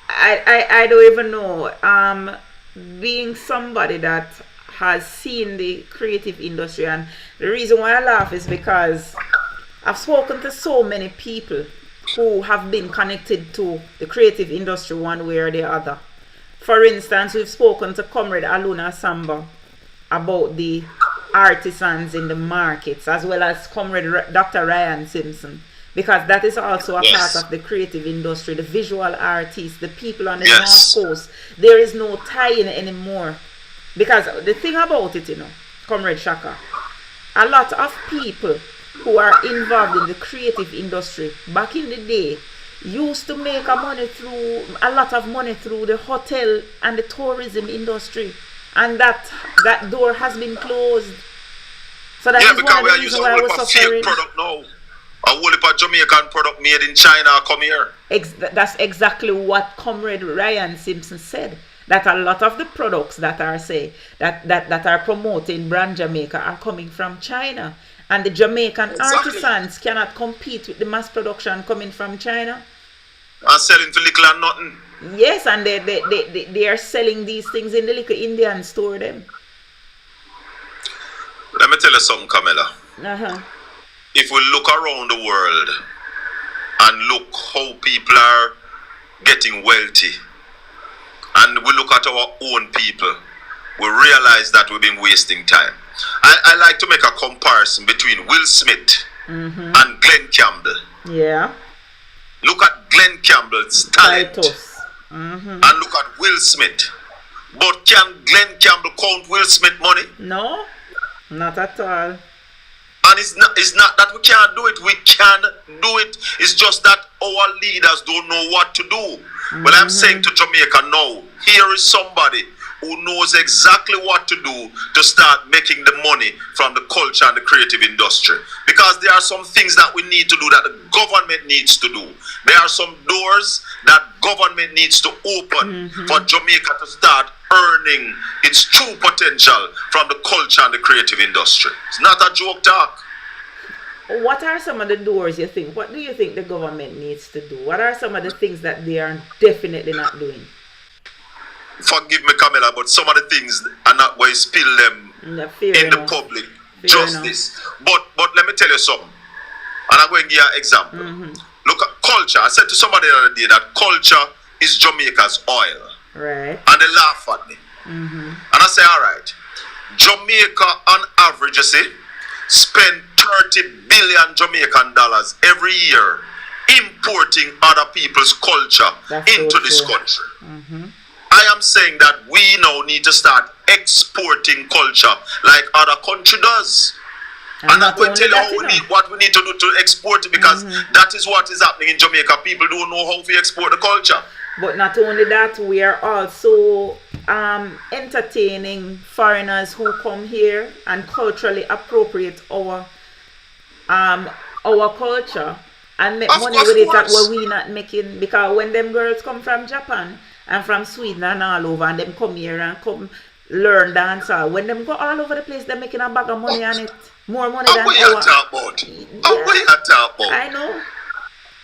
I don't even know. Being somebody that has seen the creative industry, and the reason why I laugh is because I've spoken to so many people who have been connected to the creative industry one way or the other. For instance, we've spoken to Comrade Aluna Samba about the artisans in the markets, as well as Comrade Dr. Ryan Simpson, because that is also a part of the creative industry, the visual artists, the people on the North Coast. There is no tie-in anymore. Because the thing about it, Comrade Shaka, a lot of people who are involved in the creative industry back in the day used to make a lot of money through the hotel and the tourism industry, and that door has been closed. So that is one of the reasons why I was suffering. Product now. A whole heap of Jamaican product made in China come here. That's exactly what Comrade Ryan Simpson said. That a lot of the products that are promoting brand Jamaica are coming from China, and the Jamaican artisans cannot compete with the mass production coming from China. And selling for little and nothing. Yes, and they are selling these things in the little Indian store them. Let me tell you something, Camilla. Uh-huh. If we look around the world and look how people are getting wealthy, and we look at our own people, we realize that we've been wasting time. I like to make a comparison between Will Smith and Glenn Campbell. Yeah. Look at Glenn Campbell's talent and look at Will Smith. But can Glenn Campbell count Will Smith money? No, not at all. And it's not that we can't do it. We can do it. It's just that our leaders don't know what to do. Well, I'm saying to Jamaica now, here is somebody who knows exactly what to do to start making the money from the culture and the creative industry. Because there are some things that we need to do that the government needs to do. There are some doors that government needs to open for Jamaica to start earning its true potential from the culture and the creative industry. It's not a joke talk. What are some of the doors you think? What do you think the government needs to do? What are some of the things that they are definitely not doing? Forgive me, Camilla, but some of the things are not going to spill them in the public. Justice. But let me tell you something. And I'm going to give you an example. Look at culture. I said to somebody the other day that culture is Jamaica's oil. Right. And they laugh at me. And I say, all right. Jamaica, on average, you see, spend 30 billion Jamaican dollars every year importing other people's culture into this country. I am saying that we now need to start exporting culture like other country does. And I'm going to tell you what we need to do to export it, because that is what is happening in Jamaica. People don't know how to export the culture. But not only that, we are also entertaining foreigners who come here and culturally appropriate our culture and make money with it that what we not making. Because when them girls come from Japan and from Sweden and all over, and them come here and come learn dance, when them go all over the place, they're making a bag of money on it. More money than our... I know.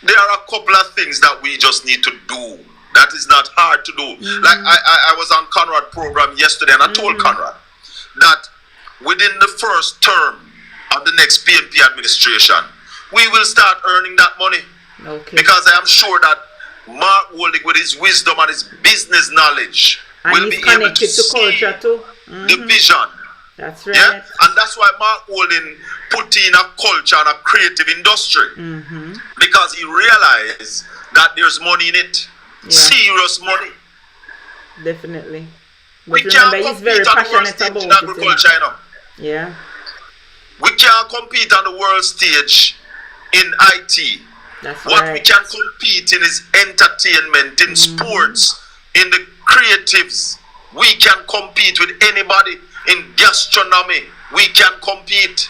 There are a couple of things that we just need to do. That is not hard to do. Like I was on Conrad program yesterday, and I told Conrad that within the first term of the next PNP administration, we will start earning that money. Okay. Because I am sure that Mark Holding, with his wisdom and his business knowledge, will be able to see culture too. the vision. That's right. Yeah? And that's why Mark Holding put in a culture and a creative industry. Because he realized that there's money in it. Yeah. Serious money. Definitely. But we remember, can't he's very compete on the world passionate stage about in agriculture, you know. Yeah. We can't compete on the world stage in IT. That's what right. we can compete in is entertainment, in sports, in the creatives. We can compete with anybody. In gastronomy, we can compete.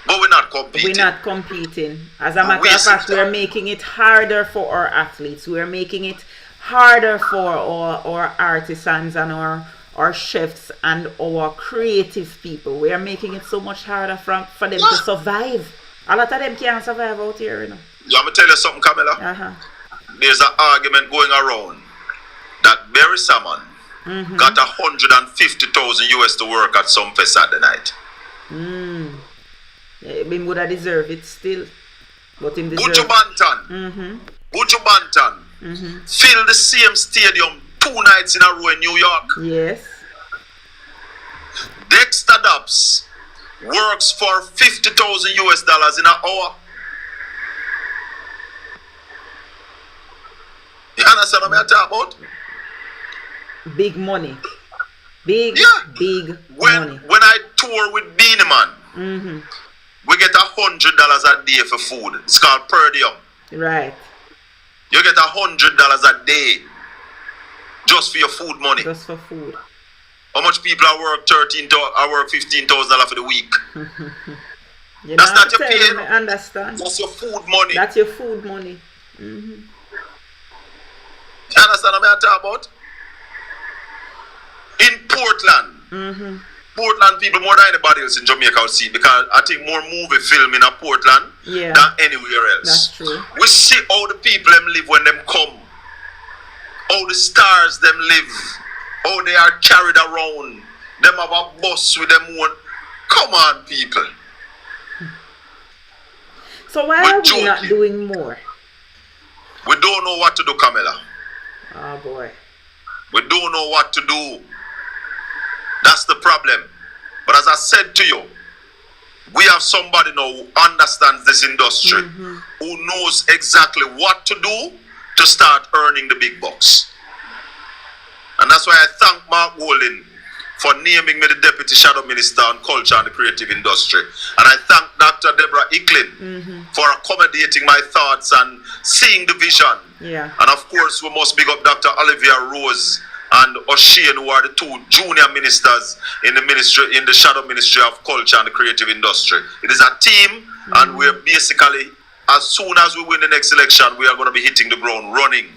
But we're not competing. We're not competing. As a matter of fact, we're making it harder for our athletes. We're making it harder for our artisans and our chefs and our creative people. We are making it so much harder for them to survive. A lot of them can't survive out here, you know. Let me tell you something, Camilla. There's an argument going around that Barry Salmon got 150,000 US to work at some fest Saturday night. Yeah, him would have deserved it still. But him deserve Buju Banton. Buju Banton filled the same stadium 2 nights in a row in New York. Yes. Dexter Dobbs works for 50,000 US dollars in an hour. You understand what I'm talking about? Big money. Big money. When I tour with Beanie Man, We get $100 a day for food. It's called per diem. Right. You get $100 a day just for your food money. Just for food. How much people are work $15,000 for the week? You That's know, not your pay. I understand. That's your food money. That's your food money. You understand what I'm talking about? In Portland, Portland people more than anybody else in Jamaica will see, because I think more movie film in Portland than anywhere else. That's true. We see how the people them live when them come, how the stars them live, how they are carried around. Them have a bus with them one. Come on, people. So why are we not doing more? We don't know what to do, Camilla. Oh boy. We don't know what to do. That's the problem. But as I said to you, we have somebody now who understands this industry, who knows exactly what to do to start earning the big bucks. And that's why I thank Mark Wolin for naming me the Deputy Shadow Minister on Culture and the Creative Industry. And I thank Dr. Deborah Icklin for accommodating my thoughts and seeing the vision. Yeah. And of course, we must big up Dr. Olivia Rose and O'Shane, who are the two junior ministers in the ministry, in the Shadow Ministry of Culture and the Creative Industry. It is a team, and we're basically, as soon as we win the next election, we are going to be hitting the ground running,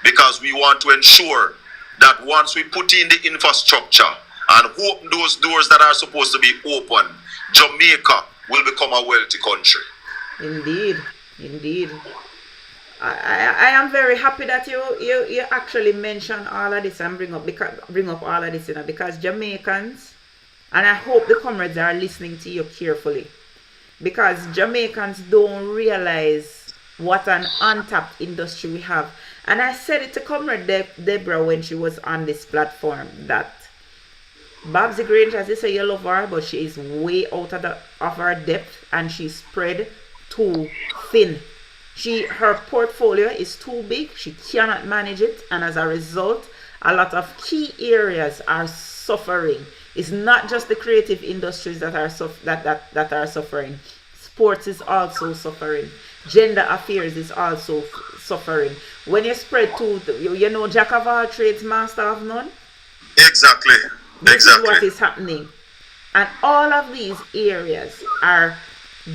because we want to ensure that once we put in the infrastructure and open those doors that are supposed to be open, Jamaica will become a wealthy country. Indeed, indeed. I am very happy that you actually mention all of this and bring up all of this, you know, because Jamaicans, and I hope the comrades are listening to you carefully, because Jamaicans don't realize what an untapped industry we have. And I said it to Comrade Deborah when she was on this platform, that Babsy Grange, as you say, you love her, but she is way out of her depth, and she's spread too thin. Her portfolio is too big. She cannot manage it, and as a result, a lot of key areas are suffering. It's not just the creative industries that are suffering. Sports is also suffering. Gender affairs is also suffering. When you spread to, you know, jack of all trades, master of none. Exactly. This is what is happening, and all of these areas are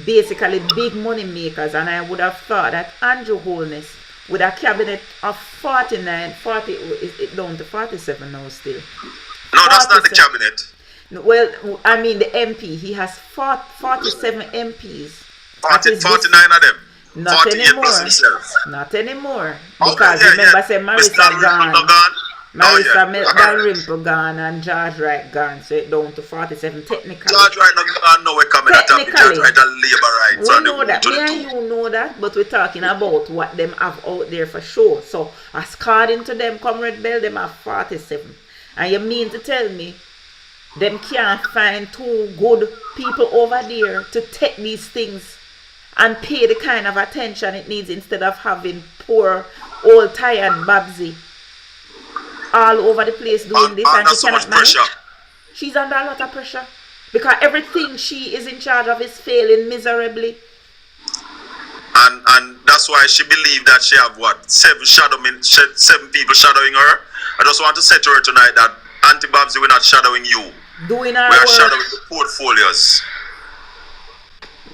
basically big money makers. And I would have thought that ANJU Holness, with a cabinet of 49, 40, is it down to 47 now still? No, that's not the cabinet. Well, I mean the MP. He has 47 MPs. 49 of them. Not anymore. Not anymore. Because remember, say Marissa gone. Marissa Dalrymple gone and George Wright gone, so it down to 47 technically. George Wright not gone, no, we're coming at George Wright and Labour rights. We know that, me and you know that, but we're talking about what them have out there for sure. So, according to them, Comrade Bell, them have 47. And you mean to tell me, them can't find two good people over there to take these things and pay the kind of attention it needs, instead of having poor, old, tired Babsy all over the place doing this, and she cannot manage. She's under a lot of pressure because everything she is in charge of is failing miserably. And that's why she believed that she have what, seven people shadowing her. I just want to say to her tonight that Auntie Babsy, we're not shadowing you. Doing her we are work. shadowing the portfolios.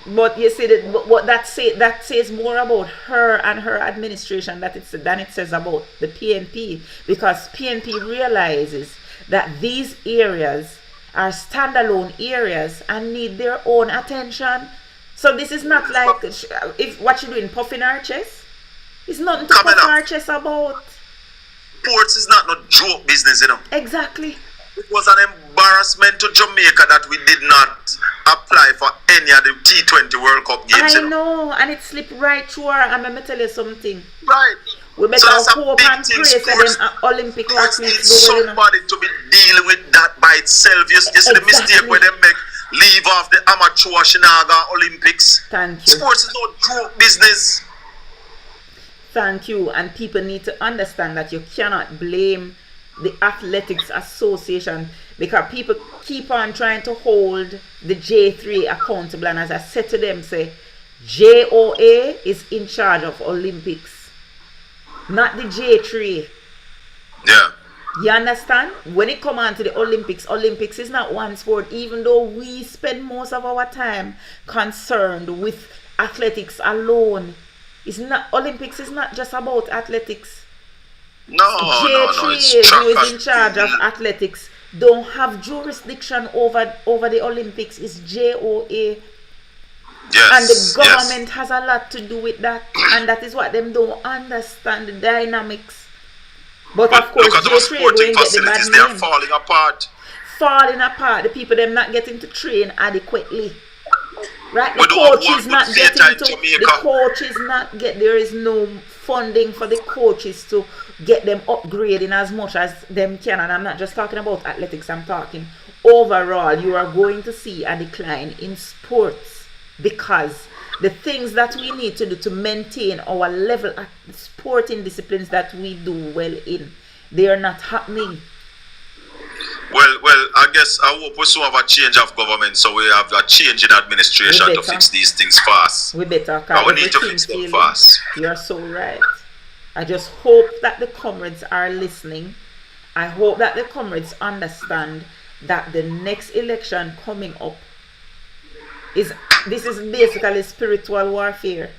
But you see that what that says more about her and her administration than it says about the PNP, because PNP realizes that these areas are standalone areas and need their own attention. So this is not like if what you're doing, puffing her chest. It's nothing to puff her chest about. Ports is not no joke business, you know. Exactly. It was an embarrassment to Jamaica that we did not apply for any of the T20 World Cup games. I know, and it slipped right through her. And let me tell you something. Right. We better hope and pray for them Olympic athletes. Somebody to be dealing with that by itself. You see the mistake where they make leave off the amateur Shinaga Olympics. Thank you. Sports is no joke business. Thank you. And people need to understand that you cannot blame the Athletics Association, because people keep on trying to hold the J3 accountable, and as I said to them, say JOA is in charge of Olympics, not the J3. Yeah. You understand? When it comes on to the Olympics is not one sport, even though we spend most of our time concerned with athletics alone. It's not, Olympics is not just about athletics. No, J3, it's who is in charge of athletics, don't have jurisdiction over the Olympics. It's JOA. Yes, and the government has a lot to do with that, and that is what them don't understand, the dynamics. But of course, look at those sporting facilities, they are falling apart. Falling apart. The people them not getting to train adequately. Right? We The don't have coaches one not good getting theatre to. in Jamaica. The coaches not get. There is no funding for the coaches to get them upgrading as much as them can. And I'm not just talking about athletics. I'm talking overall. You are going to see a decline in sports because the things that we need to do to maintain our level at sporting disciplines that we do well in, they are not happening. Well, I guess I hope we soon have a change of government, so we have a change in administration to fix these things fast. We better, and we need to fix them fast. You are so right. I just hope that the comrades are listening. I hope that the comrades understand that the next election coming up is basically spiritual warfare.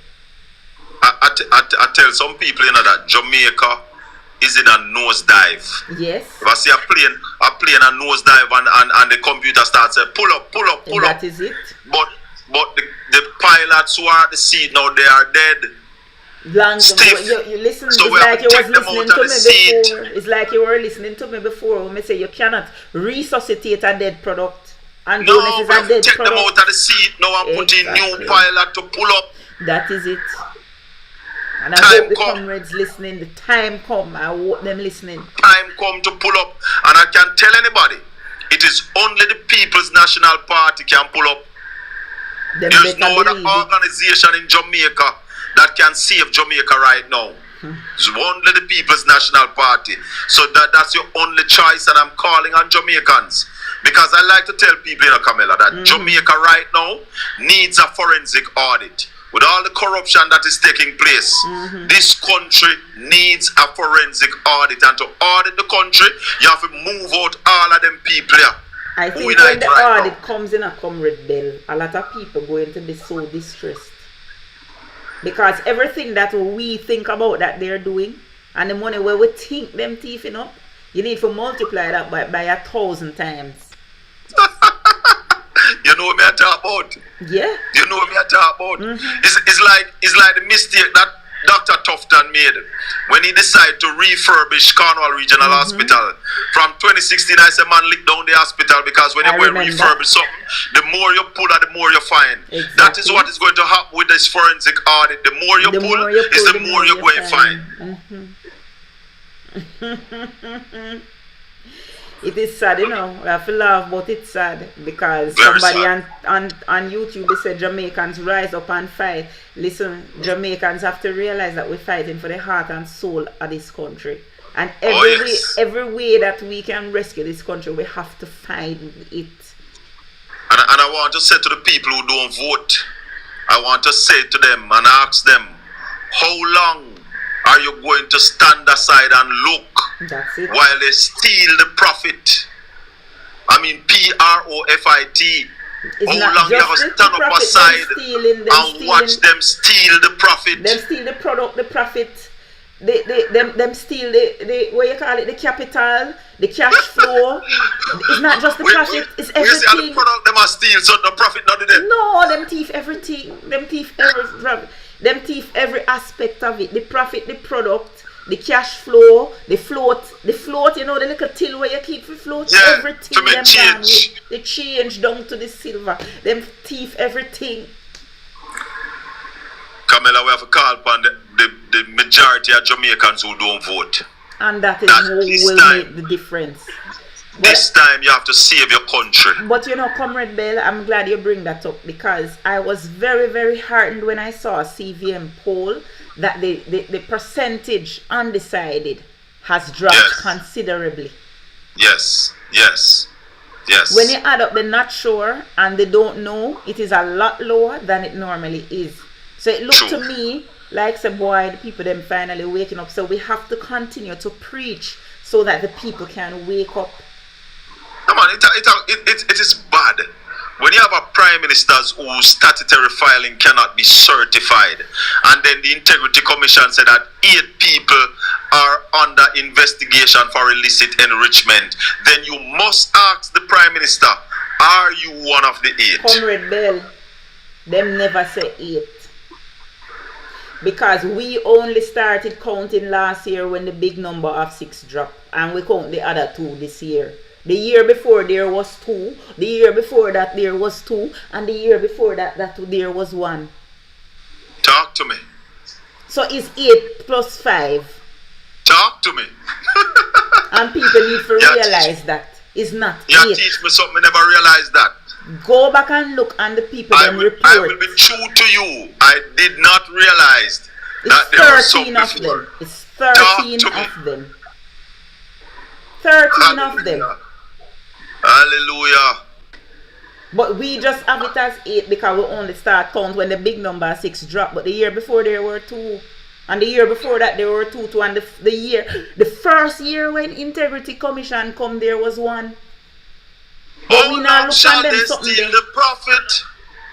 I tell some people, you know, that Jamaica is in a nosedive. Yes. If I see a plane a nosedive and the computer starts saying pull up. That is it. But the pilots who are at the seat now, they are dead. Stiff. You listen. So it's like you was listening to me seat. before. It's like you were listening to me before when I say you cannot resuscitate a dead product. And no, is we a have dead to take product. them out of the seat now and put in new pilot to pull up. That is it. And I hope the comrades listening, the time come, I hope them listening. Time come to pull up. And I can tell anybody, it is only the People's National Party can pull up. There's no other organization in Jamaica that can save Jamaica right now. It's only the People's National Party. So that's your only choice, and I'm calling on Jamaicans. Because I like to tell people, you know, Camilla, that Jamaica right now needs a forensic audit. With all the corruption that is taking place, this country needs a forensic audit. And to audit the country, you have to move out all of them people here. I think when the audit comes in a Comrade Bell, a lot of people going to be so distressed. Because everything that we think about that they're doing, and the money where we think them thieving up, you need to multiply that by 1,000 times. You know what I talk about? Yeah. You know what I talk about? It's like the mistake that Dr. Tufton made when he decided to refurbish Cornwall Regional Hospital. From 2016, I said, man, lick down the hospital because when you go refurbish something, the more you pull and the more you find. Exactly. That is what is going to happen with this forensic audit. The more you pull, is the more you're going to find. It is sad, you know. I have to laugh, but it's sad because somebody on YouTube, they said Jamaicans rise up and fight. Listen, Jamaicans have to realize that we're fighting for the heart and soul of this country. And every way that we can rescue this country, we have to find it. And I want to say to the people who don't vote, I want to say to them and ask them, how long are you going to stand aside and look while they steal the profit? I mean, PROFIT. How long you have to stand up aside and watch them steal the profit? Them steal the product, the profit. Them steal the what you call it, the capital, the cash flow. It's not just the profit, it's everything. You see, the product them are steal, so the profit not in it. No, them thief everything. Them thief everything. Them thief every aspect of it. The profit, the product, the cash flow, the float, you know, the little till where you keep the float, everything them down with. The change down to the silver. Them thief everything. Camilla, we have to call upon the majority of Jamaicans who don't vote. And that is who will make the difference. This time you have to save your country. But you know, Comrade Bell, I'm glad you bring that up because I was very, very heartened when I saw a CVM poll that the percentage undecided has dropped Yes. considerably. Yes. Yes. Yes. When you add up the not sure and they don't know, it is a lot lower than it normally is. So it looked to True. me like, say, boy, the people them finally waking up. So we have to continue to preach so that the people can wake up. Come on, it is bad when you have a prime minister whose statutory filing cannot be certified, and then the Integrity Commission said that 8 people are under investigation for illicit enrichment. Then you must ask the prime minister, are you one of the 8? Comrade Bell, them never say 8. Because we only started counting last year when the big number of 6 dropped, and we count the other 2 this year. The year before there was 2, the year before that there was 2, and the year before that there was 1. Talk to me. So it's 8 plus 5. Talk to me. And people need to Yeah, realize that it's not You 8. teach me something, I never realized that. Go back and look on the people I them will report. be true to you. I did not realize It's that there was some 13 of before. them. It's 13 Talk to me. of them. 13 of them. Hallelujah. But we just have it as 8 because we only start count when the big number 6 drop. But the year before there were 2. And the year before that there were 2 too. And the first year when Integrity Commission come there was 1. But How we now long look shall on them they something steal there. the prophet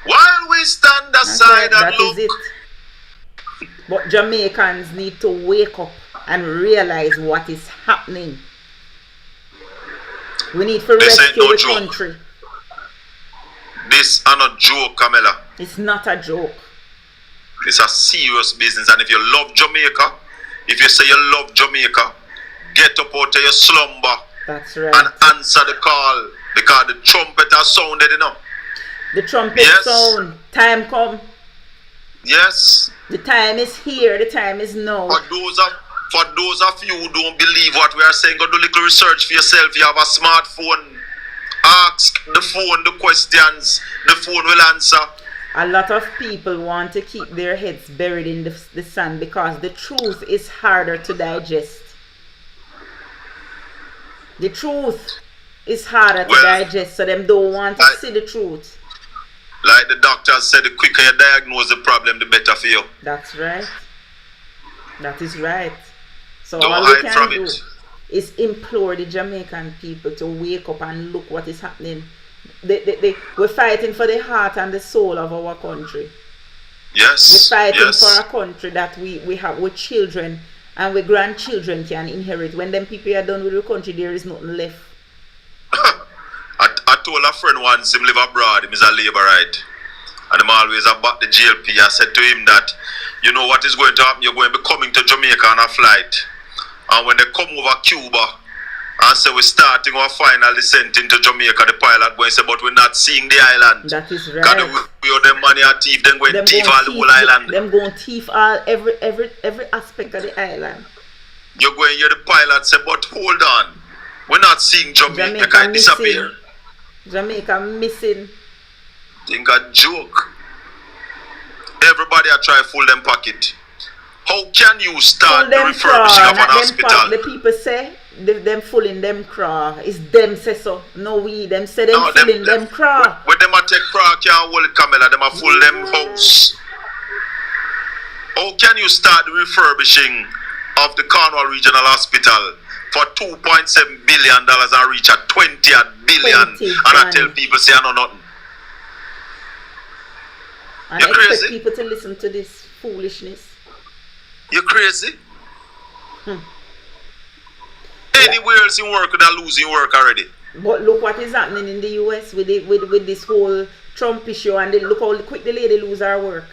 while we stand That's aside right, and that look? is it. But Jamaicans need to wake up and realize what is happening. We need to This ain't rescue no the joke. country. This is not a joke, Camilla. It's not a joke. It's a serious business. And if you love Jamaica, if you say you love Jamaica, get up out of your slumber That's right. and answer the call, because the trumpet has sounded, you know. The trumpet Yes. sound. Time come. Yes. The time is here. The time is now. For those of you who don't believe what we are saying, go do a little research for yourself. You have a smartphone. Ask the phone the questions. The phone will answer. A lot of people want to keep their heads buried in the sand because the truth is harder to digest. The truth is harder to digest, so them don't want to see the truth. Like the doctor said, the quicker you diagnose the problem, the better for you. That's right. That is right. So Don't all we hide can from do it. is implore the Jamaican people to wake up and look what is happening. We're fighting for the heart and the soul of our country. Yes. We're fighting Yes. for a country that we have with children and with grandchildren can inherit. When them people are done with the country, there is nothing left. I told a friend once, him live abroad, him is a labourite. And I'm always about the GLP. I said to him that, you know what is going to happen? You're going to be coming to Jamaica on a flight. And when they come over Cuba and say we're starting our final descent into Jamaica, the pilot going to say, but we're not seeing the island. That is right. Because we owe them money and thief, then go and thief all the whole island. Them going to thief all every aspect of the island. You're going to hear the pilot say, but hold on. We're not seeing Jamaica, it disappear. Jamaica missing. Think a joke. Everybody are trying to fool them pocket. How can you start the refurbishing of an hospital? The people say them fooling them craw. It's them say so. No we. Them say them No, fooling them craw. When them a take craw can't hold it, Camilla. Them a fool them house. How can you start the refurbishing of the Cornwall Regional Hospital for $2.7 billion and reach at 20 billion? 20 And I tell people say I know nothing. And You're expect crazy. people to listen to this foolishness. You crazy? Anywhere else in work, they're losing work already. But look what is happening in the US with this whole Trump issue, and look how quick the lady lose her work.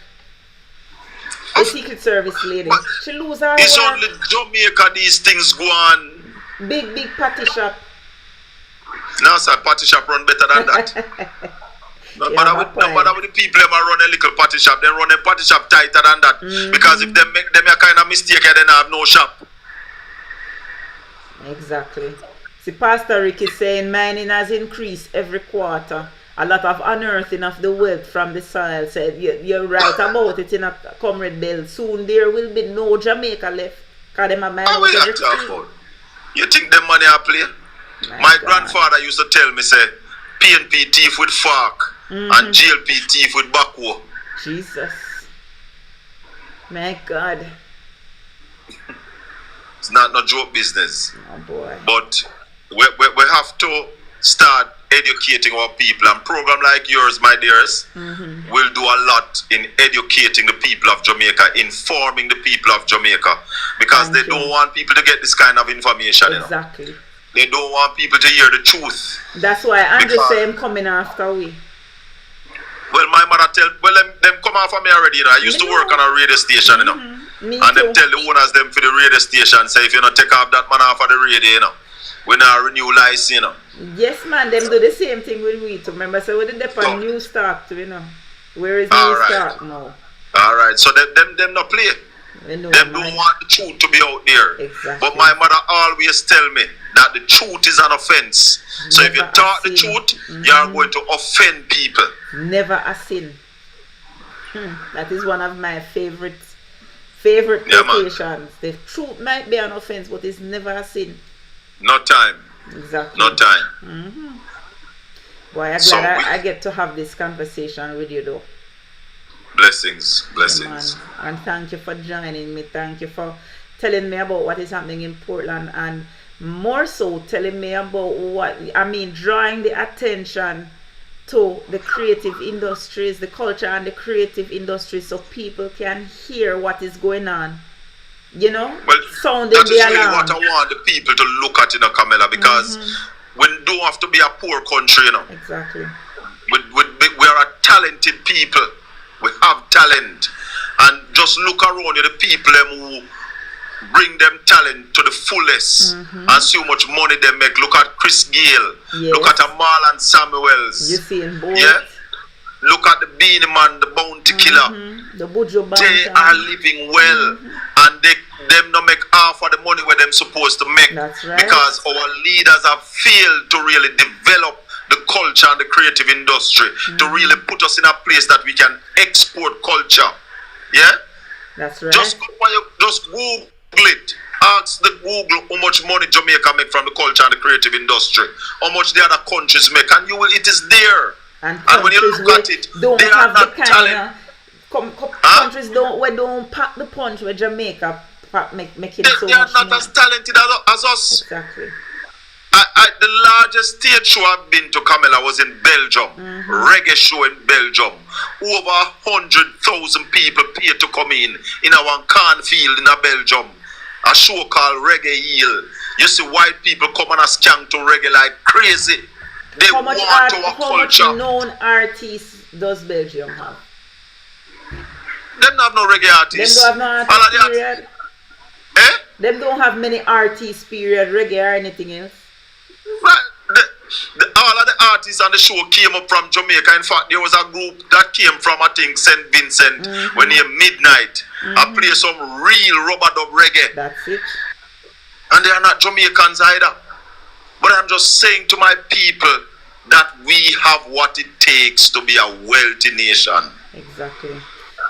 The Secret Service lady, she lose her It's work. only Jamaica these things go on. Big party shop. No, sir, party shop run better than that. No Yeah, matter my with the people them are run a little party shop, they run a party shop tighter than that. Because if they make them a kind of mistake, then have no shop. Exactly. See, Pastor Rick is saying mining has increased every quarter. A lot of unearthing of the wealth from the soil. Said you're right about it in a Comrade Bill. Soon there will be no Jamaica left. Because them are mining How we every have to street. afford? You think them money I play? My God. grandfather used to tell me, say, PNP thief with fork and GLP thief with backwoe. Jesus. My God. It's not no joke business. Oh boy. But we have to start educating our people, and program like yours, my dears, will do a lot in educating the people of Jamaica, informing the people of Jamaica, because they don't want people to get this kind of information. Exactly. You know? They don't want people to hear the truth. That's why Andrew say him coming after we. Well, my mother tell, well, them come after me already, you know. I used to work on a radio station, you know. Me and too. them tell the owners them for the radio station, say if you not take off that man off of the radio, you know, we not renew license, you know. Yes, man, them do the same thing with we too. Remember, so we did that on New Start too, you know. Where is New Start now? Alright, so them not play. Them don't want the truth to be out there. Exactly. But my mother always tell me that the truth is an offense. So if you talk the truth, you are going to offend people. Never a sin. That is one of my favorite quotations. The truth might be an offense, but it's never a sin. No time. Exactly. No time. Boy, I'm glad I get to have this conversation with you though. Blessings. Yeah, man. And thank you for joining me. Thank you for telling me about what is happening in Portland, and more so telling me about drawing the attention to the creative industries, the culture and the creative industries, so people can hear what is going on. You know? Well, sounding that is the really alarm. what I want the people to look at, you know, Camilla, because we don't have to be a poor country, you know. Exactly. We are a talented people. We have talent. And just look around you, the people who bring them talent to the fullest and see how much money they make. Look at Chris Gale. Yes. Look at Marlon Samuels. You see in both. Yeah. Look at the Beanie Man, the Bounty Killer. The Bujo Band. They are living well, and them not make half of the money where them supposed to make. That's right. Because our leaders have failed to really develop the culture and the creative industry to really put us in a place that we can export culture. Yeah. That's right. Just Google it. Ask the Google how much money Jamaica make from the culture and the creative industry. How much the other countries make, and it is there. And when you look at it, don't they have are not the talent. countries don't pack the punch where Jamaica make it so they are much not money. as talented as us. Exactly. The largest stage show I've been to, Camilla, was in Belgium. Reggae show in Belgium. Over 100,000 people paid to come in our cornfield in Belgium. A show called Reggae Hill. You see white people come and skank to reggae like crazy. They How want our much culture. known artists does Belgium have? Them not have no reggae artists. Them don't have no artists, period. Eh? Them don't have many artists, period, reggae or anything else. Right. All of the artists on the show came up from Jamaica. In fact, there was a group that came from, I think, St. Vincent, when they Midnight. I play some real rubber dub reggae. That's it. And they are not Jamaicans either. But I'm just saying to my people that we have what it takes to be a wealthy nation. Exactly.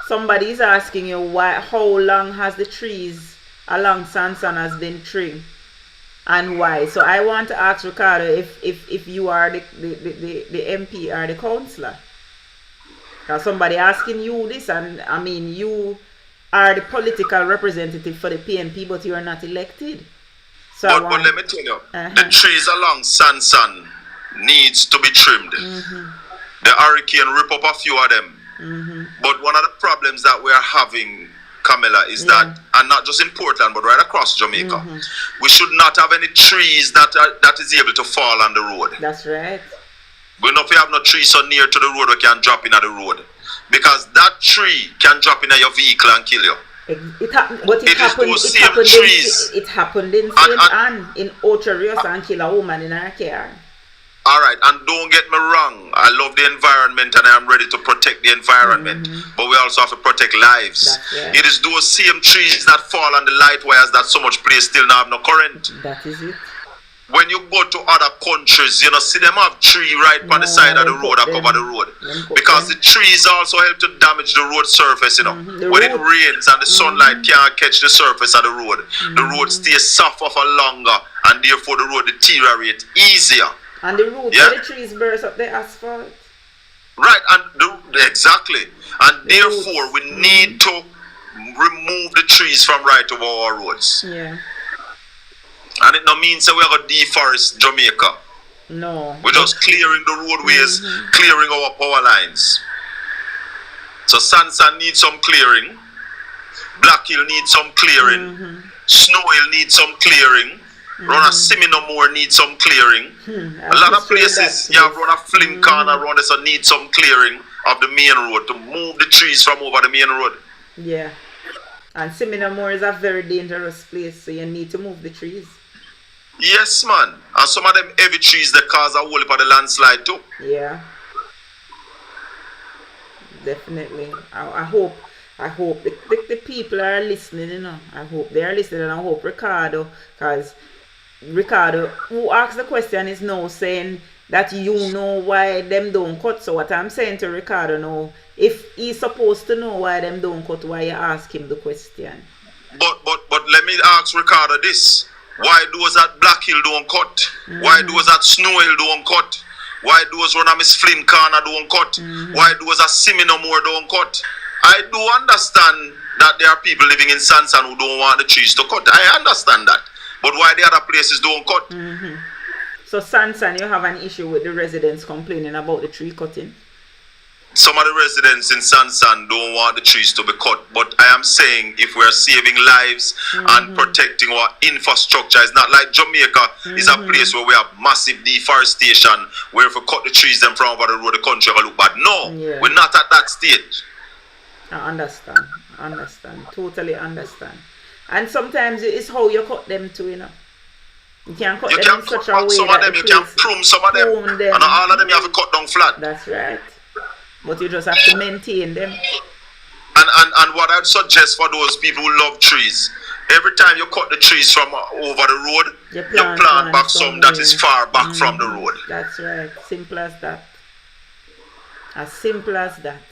Somebody is asking you how long has the trees along Sansan has been trimmed and why. So I want to ask Ricardo if you are the MP or the councillor. Because somebody asking you this, and I mean you are the political representative for the PNP, but you are not elected. So but let me tell you, the trees along Sansan needs to be trimmed. The hurricane rip up a few of them. But one of the problems that we are having, Camilla, is that, and not just in Portland, but right across Jamaica, we should not have any trees that is able to fall on the road. That's right. We don't have no trees so near to the road we can drop in at the road. Because that tree can drop in your vehicle and kill you. It happened in St. Anne, in Ocho Rios, and kill a woman in her car. Alright, and don't get me wrong, I love the environment and I am ready to protect the environment, but we also have to protect lives. Right. It is those same trees that fall on the light wires that so much place still not have no current. That is it. When you go to other countries, you know, see them have tree right on the side of the road that cover the road. Because the trees also help to damage the road surface, you know. When it rains and the sunlight can't catch the surface of the road, the road stays soft for longer and therefore the road deteriorate easier. And the roots of the trees burst up the asphalt. Right, and exactly. And therefore we need to remove the trees from right over our roads. Yeah. And it no means that we are going to deforest Jamaica. No. We're just clearing the roadways, clearing our power lines. So Sansan needs some clearing. Black Hill needs some clearing. Snow Hill needs some clearing. Run a Seminole needs some clearing. A lot of places, you have run a Flynn corner around this, so need some clearing of the main road to move the trees from over the main road. Yeah. And Seminole is a very dangerous place, so you need to move the trees. Yes, man. And some of them heavy trees that cause a whole heap of the landslide too. Yeah. Definitely. I hope the people are listening, you know. I hope they are listening, and I hope Ricardo, because Ricardo, who asked the question, is now saying that you know why them don't cut. So what I'm saying to Ricardo now, if he's supposed to know why them don't cut, why you ask him the question? But let me ask Ricardo this. Why those at Black Hill don't cut? Why those at Snow Hill don't cut? Why those run a Miss Flynn corner don't cut? Why those at Seminole don't cut? I do understand that there are people living in Sansan who don't want the trees to cut. I understand that. But why the other places don't cut? So Sansan, you have an issue with the residents complaining about the tree cutting? Some of the residents in Sansan don't want the trees to be cut. But I am saying if we are saving lives and protecting our infrastructure, it's not like Jamaica is a place where we have massive deforestation, where if we cut the trees them from over the road, the country will look bad. No, we're not at that stage. I understand, totally understand. And sometimes it's how you cut them too, you know. You can cut them in such a way some that of them, you can prune some of them, and all of them you have to cut down flat. That's right. But you just have to maintain them. And what I'd suggest for those people who love trees, every time you cut the trees from over the road, you plant back some that is far back from the road. That's right. Simple as that. As simple as that.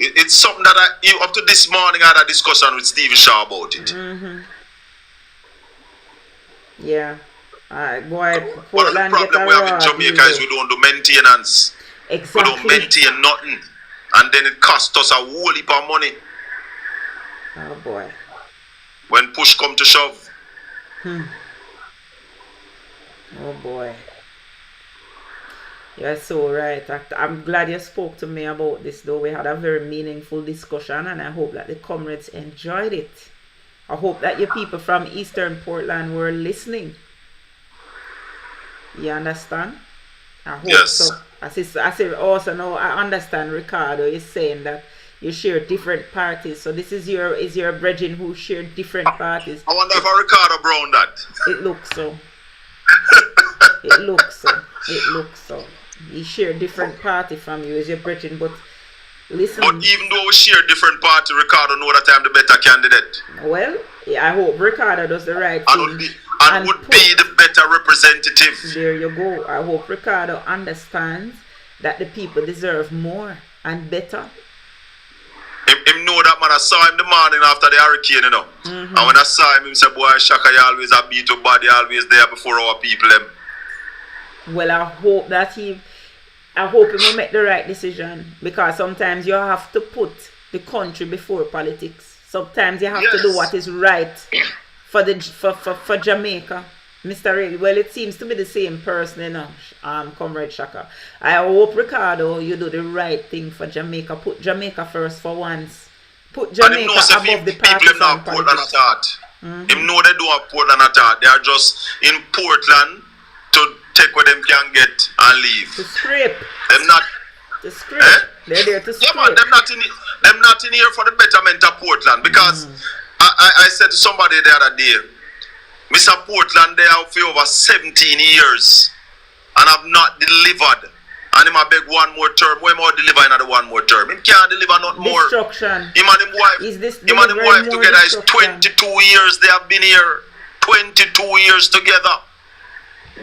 It's something that up to this morning I had a discussion with Stephen Shaw about it. Yeah. Boy, one of the problems we have in Jamaica is we don't do maintenance. Exactly. We don't maintain nothing. And then it costs us a whole heap of money. Oh boy. When push come to shove. Oh boy. You're so right. I'm glad you spoke to me about this, though. We had a very meaningful discussion, and I hope that the comrades enjoyed it. I hope that your people from Eastern Portland were listening. You understand? I hope so. I say also now I understand Ricardo is saying that you share different parties. So this is your brethren who share different parties. I wonder if Ricardo brown that. It looks so. It looks so. He share different party from you as your brethren, but listen. But even though we share different party, Ricardo know that I'm the better candidate. Well, I hope Ricardo does the right thing. And would be the better representative. There you go. I hope Ricardo understands that the people deserve more and better. Him know that, man. I saw him the morning after the hurricane, you know. And when I saw him said, boy, Shaka, you always a beat up body, always there before our people. Well, I hope that he will make the right decision, because sometimes you have to put the country before politics. Sometimes you have to do what is right for Jamaica. Mr. Ray, well, it seems to be the same person, you know, Comrade Shaka. I hope, Ricardo, you do the right thing for Jamaica. Put Jamaica first for once. Put Jamaica above the partisan politics. Him know they don't have Portland at all. They are just in Portland to take what them can get and leave. To scrape. Them not. To scrape. They're there to scrape. Yeah, man, them not in here for the betterment of Portland, because I said to somebody the other day, Mr. Portland, they have for over 17 years and have not delivered. And him a beg one more term. When more deliver another one more term? Him can't deliver not more. Destruction. Him and him wife together is 22 years they have been here. 22 years together.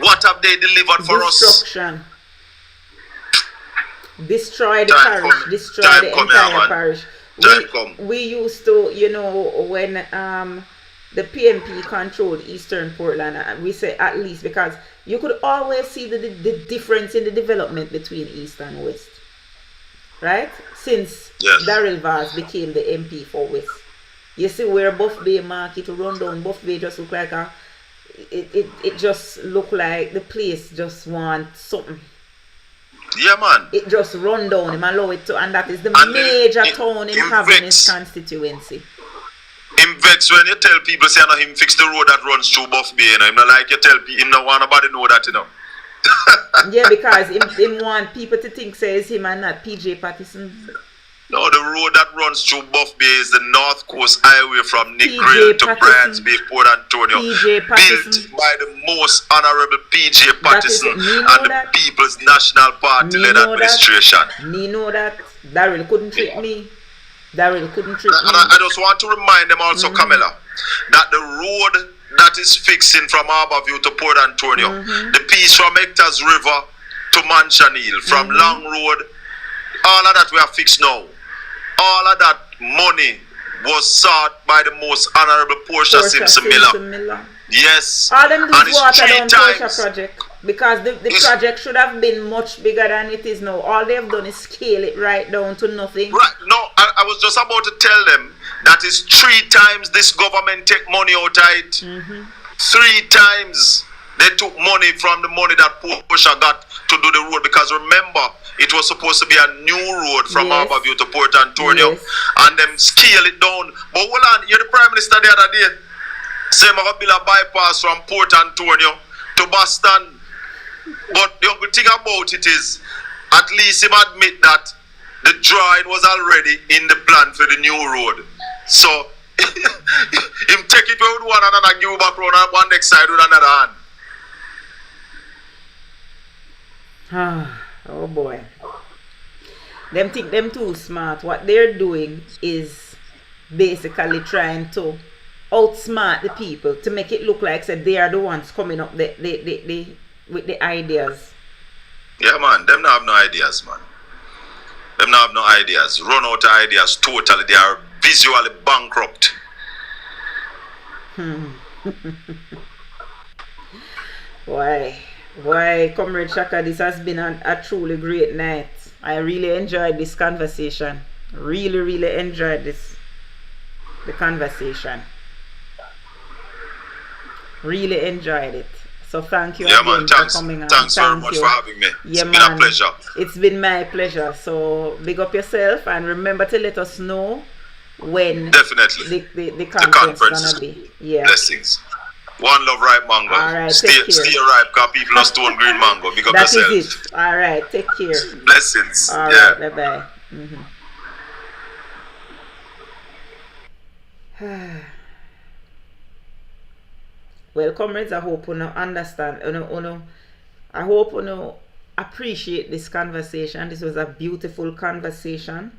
What have they delivered for us? Destruction. Destroy the parish. Destroy the entire parish. We used to, you know, when the PNP controlled Eastern Portland, and we say at least because you could always see the difference in the development between East and West, right? Since Daryl Vaz became the MP for West. You see where Buff Bay Market run down, Buff Bay just look like it just look like the place just want something. Yeah, man. It just run down him, allow it to, and that is the major town in having his constituency. Him vex when you tell people say no him fix the road that runs through Buff Bay, you know. Him not like you tell people him no want nobody know that, you know. Yeah, because him want people to think say it's him and not PJ Patterson. No, the road that runs through Buff Bay is the North Coast Highway from Nick Grill to Bryans Bay, Port Antonio. Built by the most honorable PJ Patterson and the People's National Party-led administration. Me know that. Daryl couldn't trick me. Daryl couldn't trick me. And I just want to remind them also, Camilla, that the road that is fixing from Harborview to Port Antonio, the piece from Hector's River to Mansion Hill, from Long Road, all of that we are fixed now. All of that money was sought by the most honorable Portia Simpson Miller. Yes. All them do water down Portia project. Because the project should have been much bigger than it is now. All they've done is scale it right down to nothing. Right. No, I was just about to tell them that is 3 times this government take money out of it. 3 times they took money from the money that Portia got to do the road. Because remember, it was supposed to be a new road from Harborview to Port Antonio. And them scale it down. But hold on, you're the Prime Minister the other day. Say I'm going to build a bypass from Port Antonio to Boston. But the only thing about it is, at least him admit that the drawing was already in the plan for the new road. So, him take it with one hand and give back round on one next side with another hand. Oh boy. Them think them too smart. What they're doing is basically trying to outsmart the people to make it look like they are the ones coming up with the ideas. Yeah, man. Them not have no ideas, man. Them not have no ideas. Run out of ideas totally. They are visually bankrupt. Why, Comrade Shaka, this has been a truly great night. I really enjoyed this conversation. Really enjoyed the conversation. Really enjoyed it. So thank you again for coming on. Thanks very much for having me. It's been a pleasure. It's been my pleasure. So big up yourself and remember to let us know when the conference is gonna be. Yeah. Blessings. One love, ripe mango. All right, stay ripe, because people are stone green mango. Big up that yourself. Is it. All right, take care. Blessings. All right, bye bye. Well, comrades, I hope you understand. I hope you appreciate this conversation. This was a beautiful conversation.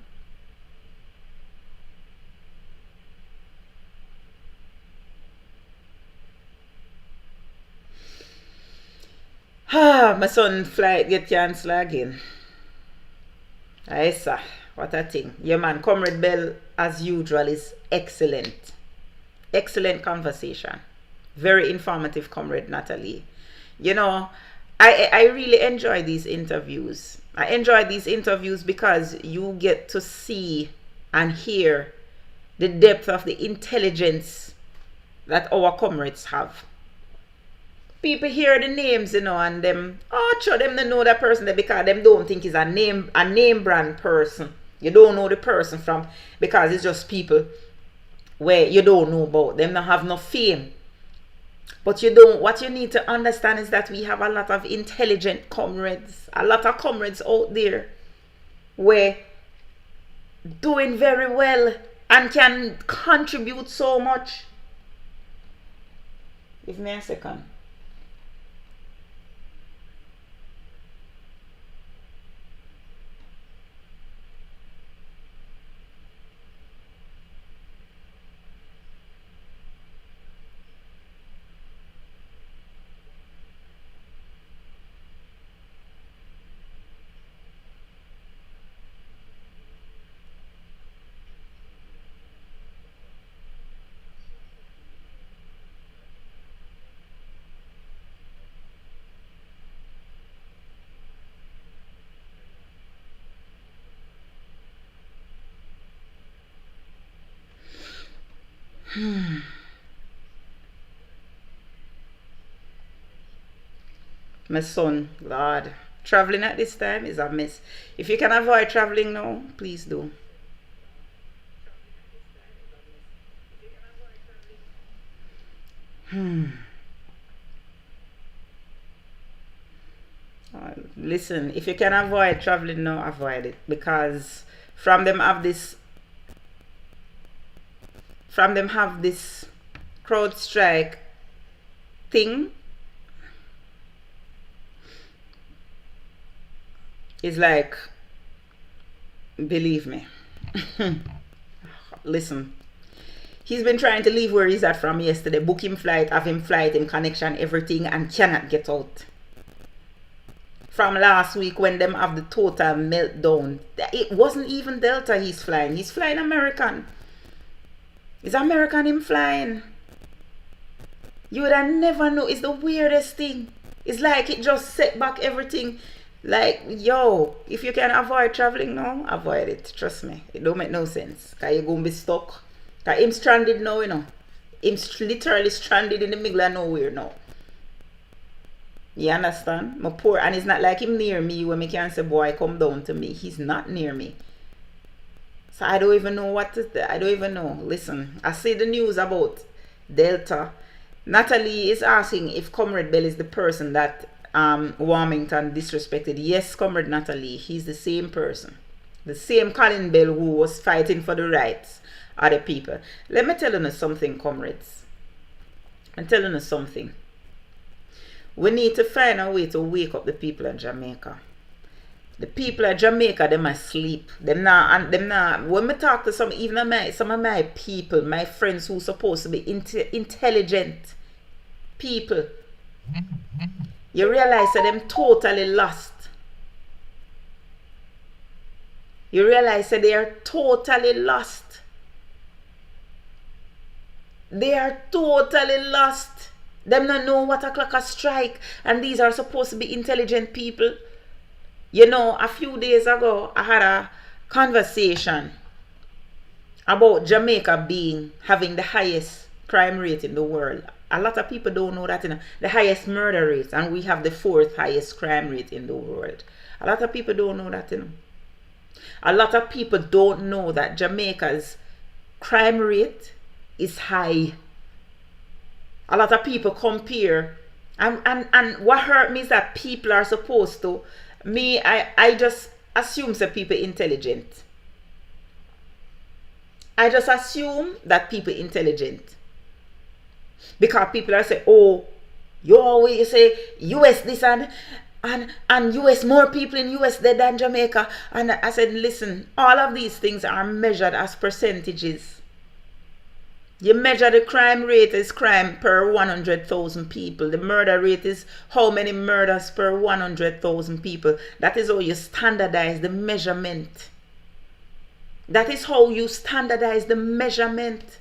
My son flight get cancelled again. Aye, sir. What a thing. Yeah, man. Comrade Bell, as usual, is excellent. Excellent conversation. Very informative, Comrade Natalie. You know, I really enjoy these interviews. I enjoy these interviews because you get to see and hear the depth of the intelligence that our comrades have. People hear the names, and them, sure, them don't know that person there because them don't think it's a name brand person. You don't know the person because it's just people where you don't know about. Them don't have no fame. But what you need to understand is that we have a lot of intelligent comrades, a lot of comrades out there where doing very well and can contribute so much. Give me a second. My son, Lord, traveling at this time is a mess. If you can avoid traveling now, please do. Listen, if you can avoid traveling now, avoid it, because from them have this crowd strike thing. It's like, believe me. Listen, he's been trying to leave where he's at from yesterday, book him flight, have him flight, him connection, everything, and cannot get out. From last week when them have the total meltdown, it wasn't even Delta he's flying American. It's American him flying. You would have never know. It's the weirdest thing. It's like it just set back everything. Like, yo, if you can avoid traveling now, avoid it. Trust me, it don't make no sense, because you're going to be stuck. Because him stranded now, you know. Him literally stranded in the middle of nowhere now. You understand? My poor, and it's not like him near me when me can say, boy, come down to me. He's not near me. So I don't even know what to, I don't even know. Listen, I see the news about Delta. Natalie is asking if Comrade Bell is the person that Warmington disrespected. Yes, Comrade Natalie, he's the same person. The same Colin Bell who was fighting for the rights of the people. Let me tell you something, comrades. I'm telling you something. We need to find a way to wake up the people of Jamaica. The people of Jamaica, them asleep. Them not. When we talk to some of my people, my friends who supposed to be intelligent people, you realize that them totally lost. You realize that they are totally lost. They are totally lost. Them not know what o'clock a strike, and these are supposed to be intelligent people. You know, a few days ago, I had a conversation about Jamaica having the highest crime rate in the world. A lot of people don't know that, you know, the highest murder rate, and we have the 4th highest crime rate in the world. A lot of people don't know that, you know. A lot of people don't know that Jamaica's crime rate is high. A lot of people compare, and what hurt me is that people are supposed to, I just assume that people intelligent. I just assume that people intelligent. Because people are saying, oh, you always say US this and US, more people in US dead than Jamaica. And I said, listen, all of these things are measured as percentages. You measure the crime rate is crime per 100,000 people. The murder rate is how many murders per 100,000 people. That is how you standardize the measurement. That is how you standardize the measurement.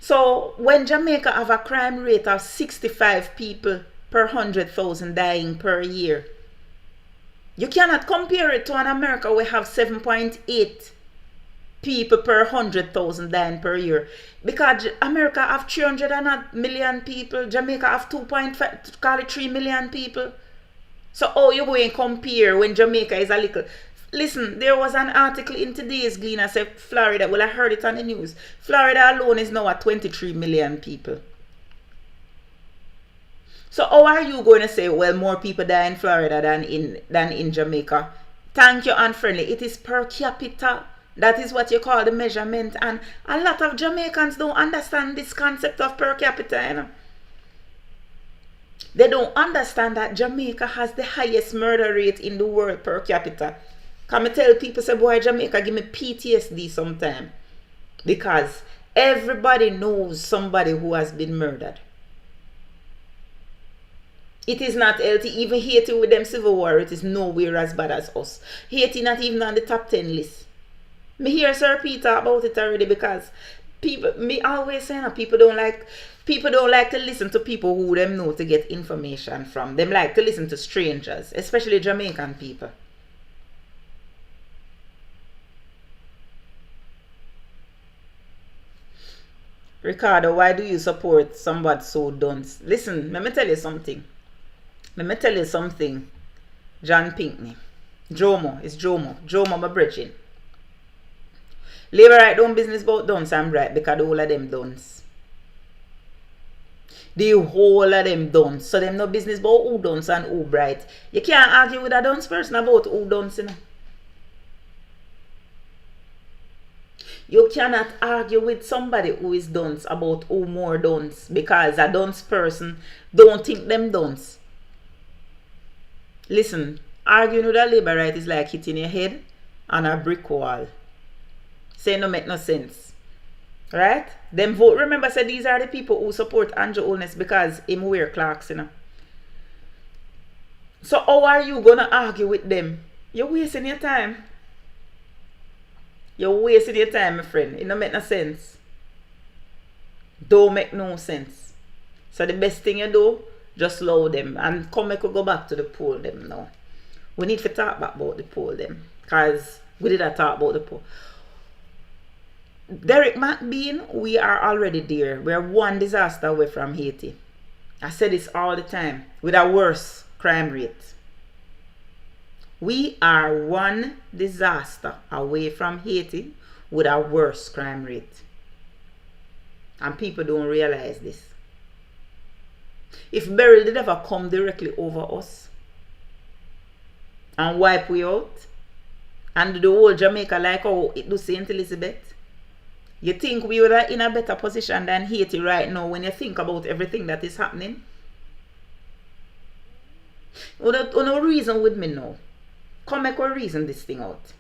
So when Jamaica have a crime rate of 65 people per 100,000 dying per year, you cannot compare it to an America where we have 7.8 people per 100,000 dying per year. Because America have 300 million people, Jamaica have 2.5, call it 3 million people. So how you going to compare when Jamaica is a little... Listen, there was an article in today's Gleaner said Florida, well I heard it on the news, Florida alone is now at 23 million people. So how are you going to say, well, more people die in Florida than in Jamaica? Thank you, unfriendly. It is per capita. That is what you call the measurement. And a lot of Jamaicans don't understand this concept of per capita, you know. They don't understand that Jamaica has the highest murder rate in the world per capita. Come and tell people, say, boy, Jamaica give me PTSD sometime. Because everybody knows somebody who has been murdered. It is not healthy. Even Haiti with them civil war, it is nowhere as bad as us. Haiti not even on the top 10 list. Me hear Sir Peter about it already, because people, me always saying that people don't like to listen to people who them know to get information from. Them like to listen to strangers, especially Jamaican people. Ricardo, why do you support somebody so dunce? Listen, let me tell you something. Let me tell you something. John Pinkney. Jomo, it's Jomo. Jomo, my brethren. Labor right down business about dunce and bright because the whole of them dunce. The whole of them dunce. So them no business about who dunce and who bright. You can't argue with a dunce person about who dunce, you know. You cannot argue with somebody who is dunce about who more dunce because a dunce person don't think them dunce. Listen, arguing with a labor right is like hitting your head on a brick wall. Say no make no sense. Right? Them vote. Remember, say these are the people who support ANJU Oldness because him wear Clarks, you know. So how are you gonna argue with them? You're wasting your time. You're wasting your time, my friend. It don't make no sense. Don't make no sense. So the best thing you do, just slow them. And come we could go back to the poll them now. We need to talk about the poll them. Because we did not talk about the poll. Derek McBean, we are already there. We are one disaster away from Haiti. I say this all the time. With a worse crime rate. We are one disaster away from Haiti with a worse crime rate. And people don't realize this. If BERYL did ever come directly over us and wipe we out and the whole Jamaica like how it do St. Elizabeth, you think we would in a better position than Haiti right now when you think about everything that is happening? No reason with me now. Come make a reason this thing out.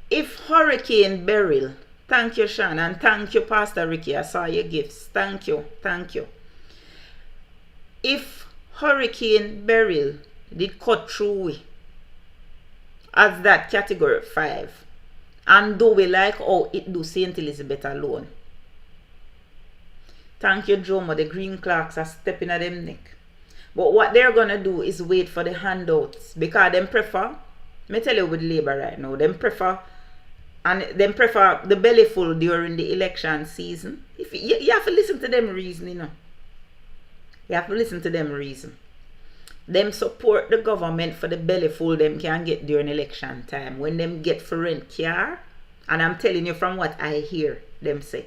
If Hurricane BERYL, thank you Sean and thank you Pastor Ricky, I saw your gifts. Thank you. If Hurricane BERYL did cut through we as that category 5 and do we like how it do St. Elizabeth alone. Thank you Jomo, the green clerks are stepping at them neck. But what they're gonna do is wait for the handouts because them prefer, me tell you with Labour right now, them prefer the belly full during the election season. If you have to listen to them reason, you know. You have to listen to them reason. Them support the government for the belly full them can get during election time. When them get for rent car, and I'm telling you from what I hear them say.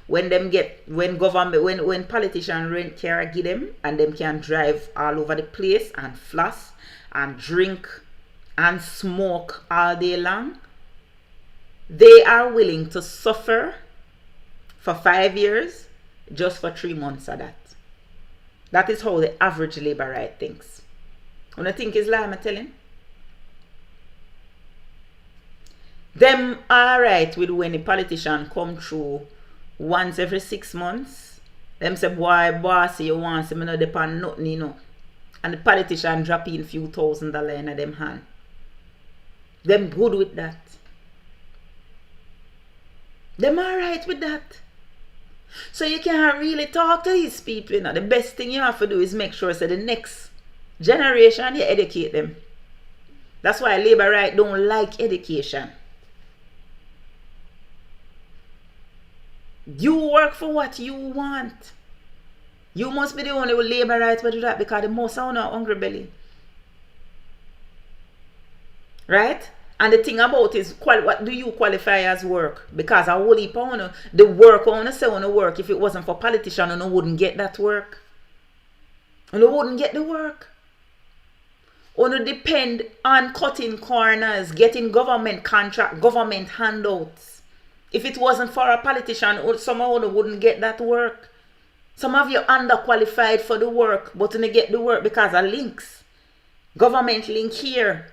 When politicians rent car give them and them can drive all over the place and floss and drink and smoke all day long, they are willing to suffer for 5 years just for 3 months of that. That is how the average labor right thinks. When I think is lie, I'm telling. Them alright with when the politician come through once every 6 months. Them say, boy, bossy, you want to not depend nothing, you know. And the politician drop in few $1,000 in them hand. Them good with that. Them alright with that. So you can't really talk to these people, you know. The best thing you have to do is make sure that the next generation you educate them. That's why labor right don't like education. You work for what you want. You must be the only labor rights to do that because the most are hungry belly. Right? And the thing about is, what do you qualify as work? Because a whole heap of the work on say on the work, if it wasn't for politicians, you wouldn't get that work. You wouldn't get the work. You depend on cutting corners, getting government contract, government handouts. If it wasn't for a politician, some of you wouldn't get that work. Some of you underqualified for the work, but you get the work because of links. Government link here.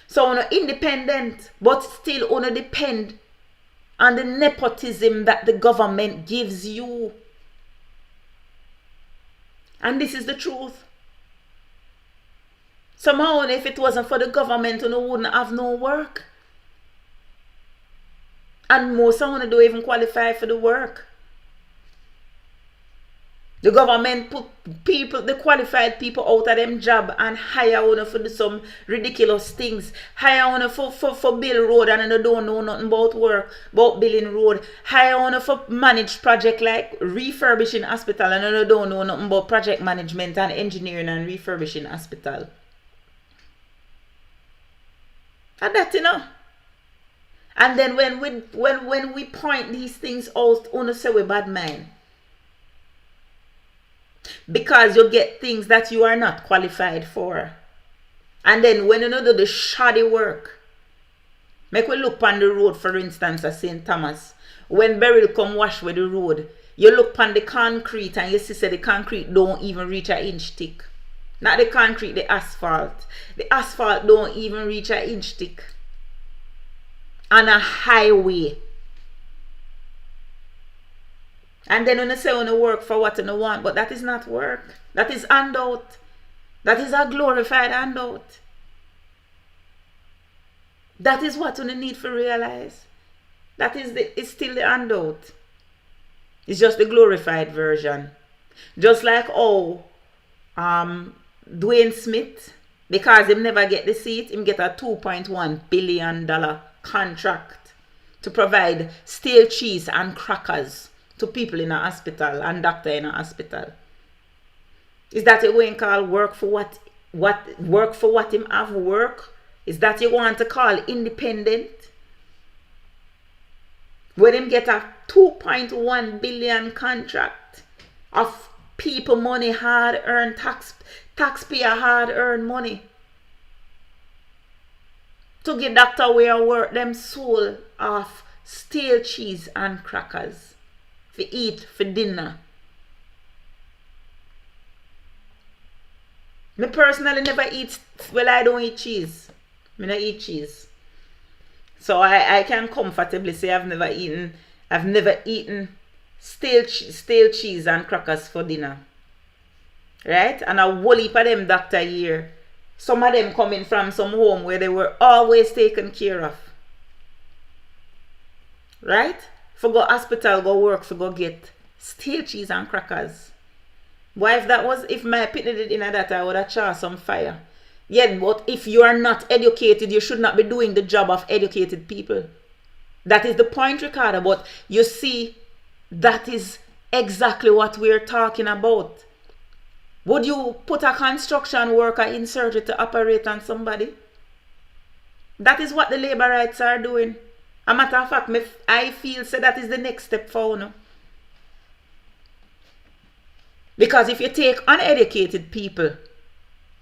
So you're independent, but still you depend on the nepotism that the government gives you. And this is the truth. Somehow, if it wasn't for the government, you wouldn't have no work. And most of you don't even qualify for the work. The government put people, the qualified people out of them job and hire owner for do some ridiculous things. Hire owner for build road and they don't know nothing about work, about building road. Hire owner for manage project like refurbishing hospital and they don't know nothing about project management and engineering and refurbishing hospital. And that, you know. And then when we point these things out, owner say we bad mind. Because you get things that you are not qualified for. And then when you do the shoddy work, make we look on the road, for instance, at St. Thomas. When BERYL come wash with the road, you look on the concrete and you see say the concrete don't even reach an inch thick. Not the concrete, the asphalt. The asphalt don't even reach an inch thick. On a highway. And then when you say when you work for what you want, but that is not work. That is handout. That is a glorified handout. That is what you need to realize. That is it's still the handout. It's just the glorified version. Just like Dwayne Smith, because him never get the seat, him get a $2.1 billion contract to provide stale cheese and crackers to people in a hospital and doctor in a hospital. Is that you going to call work for what work for what him have work? Is that you want to call independent? When him get a 2.1 billion contract of people money, hard earned taxpayer hard earned money to give doctor where work them soul of stale cheese and crackers for eat for dinner. Me personally never eat, well, I don't eat cheese. Me not eat cheese. So I can comfortably say I've never eaten stale cheese and crackers for dinner. Right? And a whole heap of them doctor here. Some of them coming from some home where they were always taken care of. Right? For go hospital, go work, for go get stale cheese and crackers. Why if my pitney did in that, I would have charged some fire. Yet, but if you are not educated, you should not be doing the job of educated people. That is the point, Ricardo. But you see, that is exactly what we're talking about. Would you put a construction worker in surgery to operate on somebody? That is what the labor rights are doing. A matter of fact, I feel that is the next step forward. Because if you take uneducated people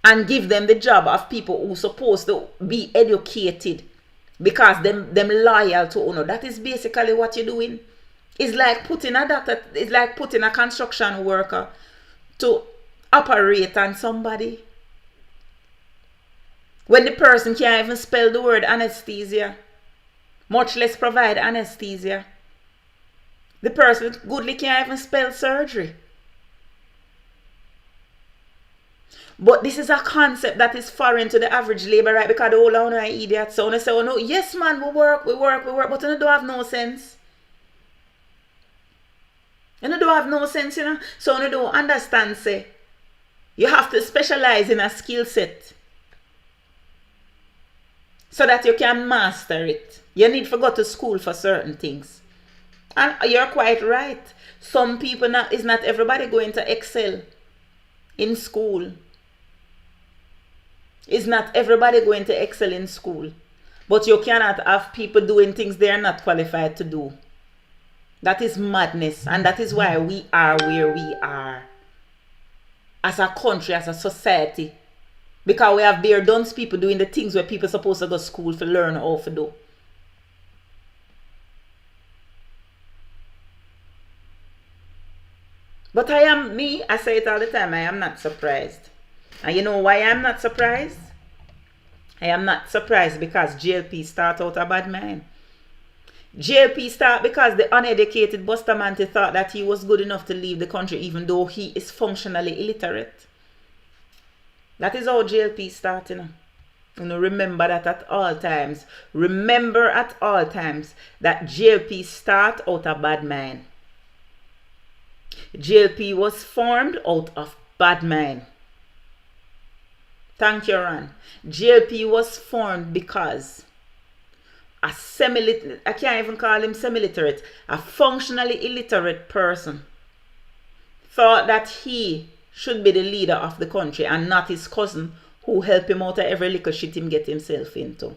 and give them the job of people who are supposed to be educated because them loyal to owner, that is basically what you're doing. It's like putting a doctor, it's like putting a construction worker to operate on somebody when the person can't even spell the word anesthesia, much less provide anesthesia. The person goodly can't even spell surgery. But this is a concept that is foreign to the average labor, right? Because the whole lot of idiots. So they say, oh no, yes man, we work, but you don't have no sense. You don't have no sense, you know. So you don't understand, say, you have to specialize in a skill set so that you can master it. You need to go to school for certain things. And you're quite right. Some people, is not everybody going to excel in school. Is not everybody going to excel in school. But you cannot have people doing things they are not qualified to do. That is madness. And that is why we are where we are. As a country, as a society. Because we have bare dunce people doing the things where people are supposed to go to school to learn how to do. But I say it all the time, I am not surprised. And you know why I'm not surprised? I am not surprised because JLP start out a bad man. JLP start because the uneducated Bustamante thought that he was good enough to leave the country even though he is functionally illiterate. That is how JLP started. You know, remember that at all times. Remember at all times that JLP start out a bad man. JLP was formed out of bad mind. Thank you, Ron. JLP was formed because I can't even call him semi-literate, a functionally illiterate person thought that he should be the leader of the country and not his cousin who helped him out of every little shit him get himself into.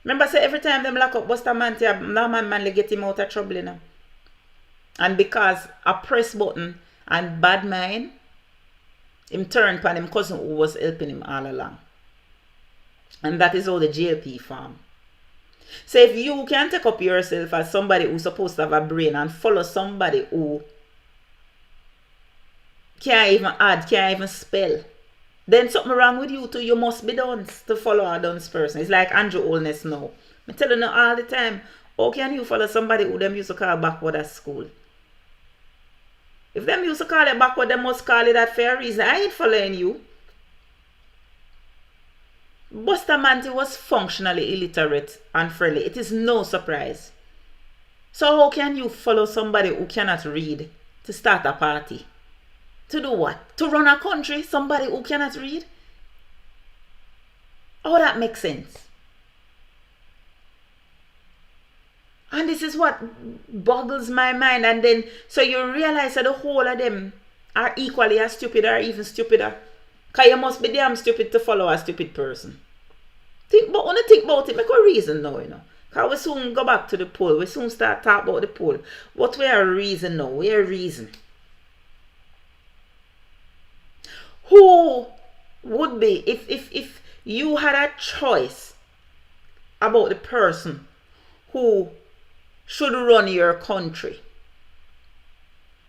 Remember, say every time them lock up Bustamante, no man get him out of trouble, you know. And because a press button and bad mind, him turned upon him cousin who was helping him all along. And that is how the JLP formed. So if you can take up yourself as somebody who's supposed to have a brain and follow somebody who can't even add, can't even spell, then something wrong with you too. You must be done to follow a dunce person. It's like ANJU Oldness now. I tell you all the time, how can you follow somebody who them used to call backward at school? If them used to call it backward, they must call it that for a reason. I ain't following you. Bustamante was functionally illiterate and friendly. It is no surprise. So how can you follow somebody who cannot read to start a party? To do what? To run a country? Somebody who cannot read? How that makes sense? And this is what boggles my mind. And then, so you realize that the whole of them are equally as stupid or even stupider. Because you must be damn stupid to follow a stupid person. When you think about it, make a reason now, you know. Because we soon go back to the poll. We soon start talking about the poll. But we are reason now. We are reason. Who would be, if you had a choice about the person who should run your country,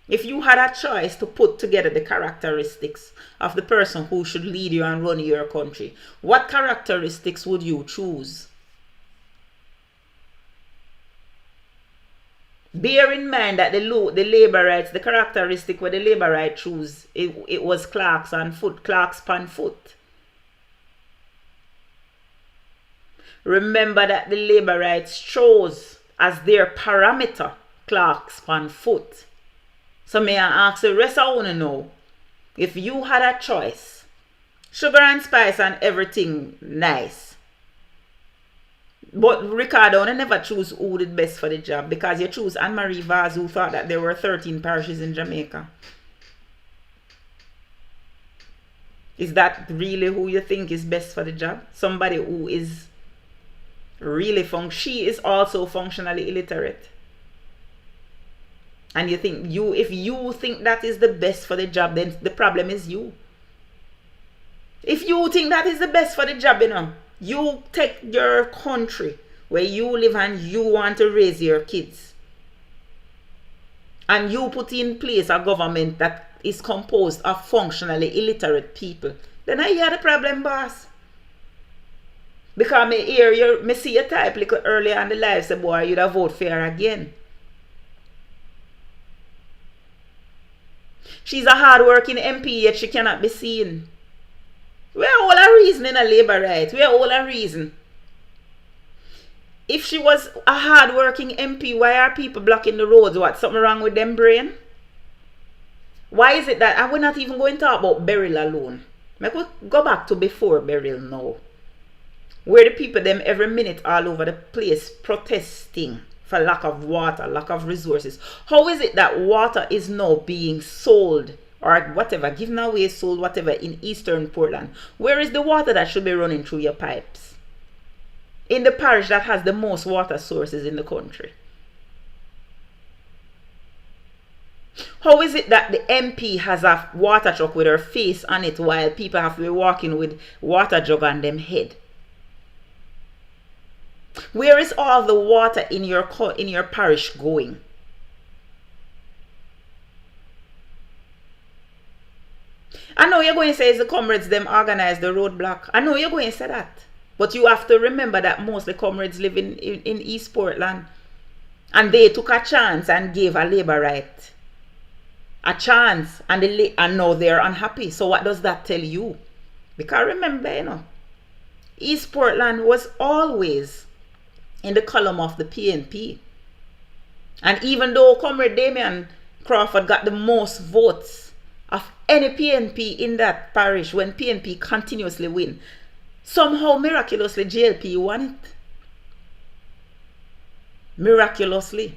if you had a choice to put together the characteristics of the person who should lead you and run your country, what characteristics would you choose? Bear in mind that the laborites, the characteristic where the laborite choose, it was clerks on foot, clerks pan foot. Remember that the laborites chose as their parameter clerks pan foot. So may I ask the rest, I want to know, if you had a choice, sugar and spice and everything nice, but Ricardo, I never choose who did best for the job, because you choose Anne-Marie Vaz, who thought that there were 13 parishes in Jamaica. Is that really who you think is best for the job? Somebody who is really she is also functionally illiterate. And you think if you think that is the best for the job, then the problem is you. If you think that is the best for the job, you know, you take your country where you live and you want to raise your kids, and you put in place a government that is composed of functionally illiterate people, then I hear the problem, boss. Because me see your type like earlier in the life, say, boy, you'd have vote for her again. She's a hard-working MP, yet she cannot be seen. We are all a reason in a labor right. We are all a reason. If she was a hard-working MP, why are people blocking the roads? What? Something wrong with them brain? Why is it that, and we're not even going to talk about BERYL alone. Make we go back to before BERYL now. Where the people them every minute all over the place protesting for lack of water, lack of resources. How is it that water is now being sold or whatever, given away, sold, whatever, in Eastern Portland? Where is the water that should be running through your pipes? In the parish that has the most water sources in the country. How is it that the MP has a water truck with her face on it while people have to be walking with water jug on them head? Where is all the water in your parish going? I know you're going to say it's the comrades them organize the roadblock. I know you're going to say that. But you have to remember that most of the comrades live in East Portland. And they took a chance and gave a laborite a chance. And now they're unhappy. So what does that tell you? Because remember, you know, East Portland was always in the column of the PNP. And even though Comrade Damien Crawford got the most votes of any PNP in that parish when PNP continuously win. Somehow, miraculously, JLP won it. Miraculously.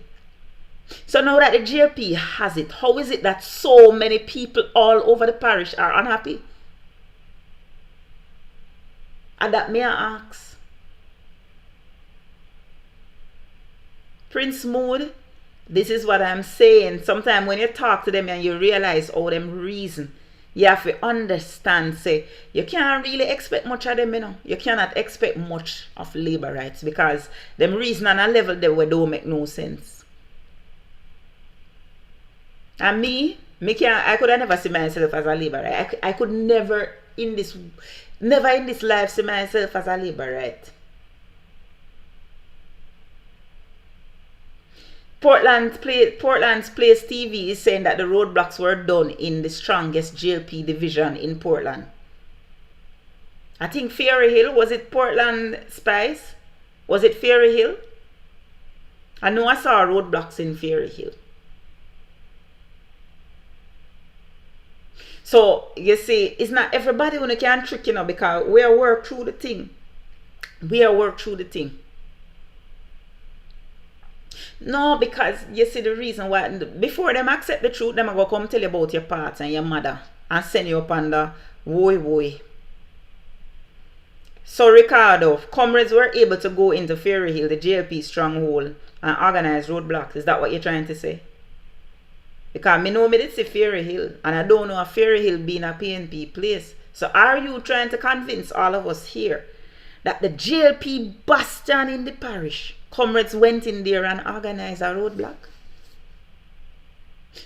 So now that the JLP has it, how is it that so many people all over the parish are unhappy? And that may I ask. Prince Mood, this is what I'm saying. Sometimes when you talk to them and you realize all them reason, you have to understand, say, you can't really expect much of them, you know. You cannot expect much of labor rights because them reason on a level that don't make no sense. And I could have never see myself as a labor right. I could never in this life see myself as a labor right. Portland's Place TV is saying that the roadblocks were done in the strongest JLP division in Portland. I think Fairy Hill, was it Portland Spice? Was it Fairy Hill? I know I saw roadblocks in Fairy Hill. So, you see, it's not everybody who can trick, you know, because we are work through the thing. No, because you see the reason why, before them accept the truth, them are going to come tell you about your parts and your mother and send you up under woy. So, Ricardo, comrades were able to go into Fairy Hill, the JLP stronghold, and organize roadblocks. Is that what you're trying to say? Because me know me did see Fairy Hill, and I don't know a Fairy Hill being a PNP place. So are you trying to convince all of us here that the JLP bastion in the parish, comrades went in there and organized a roadblock?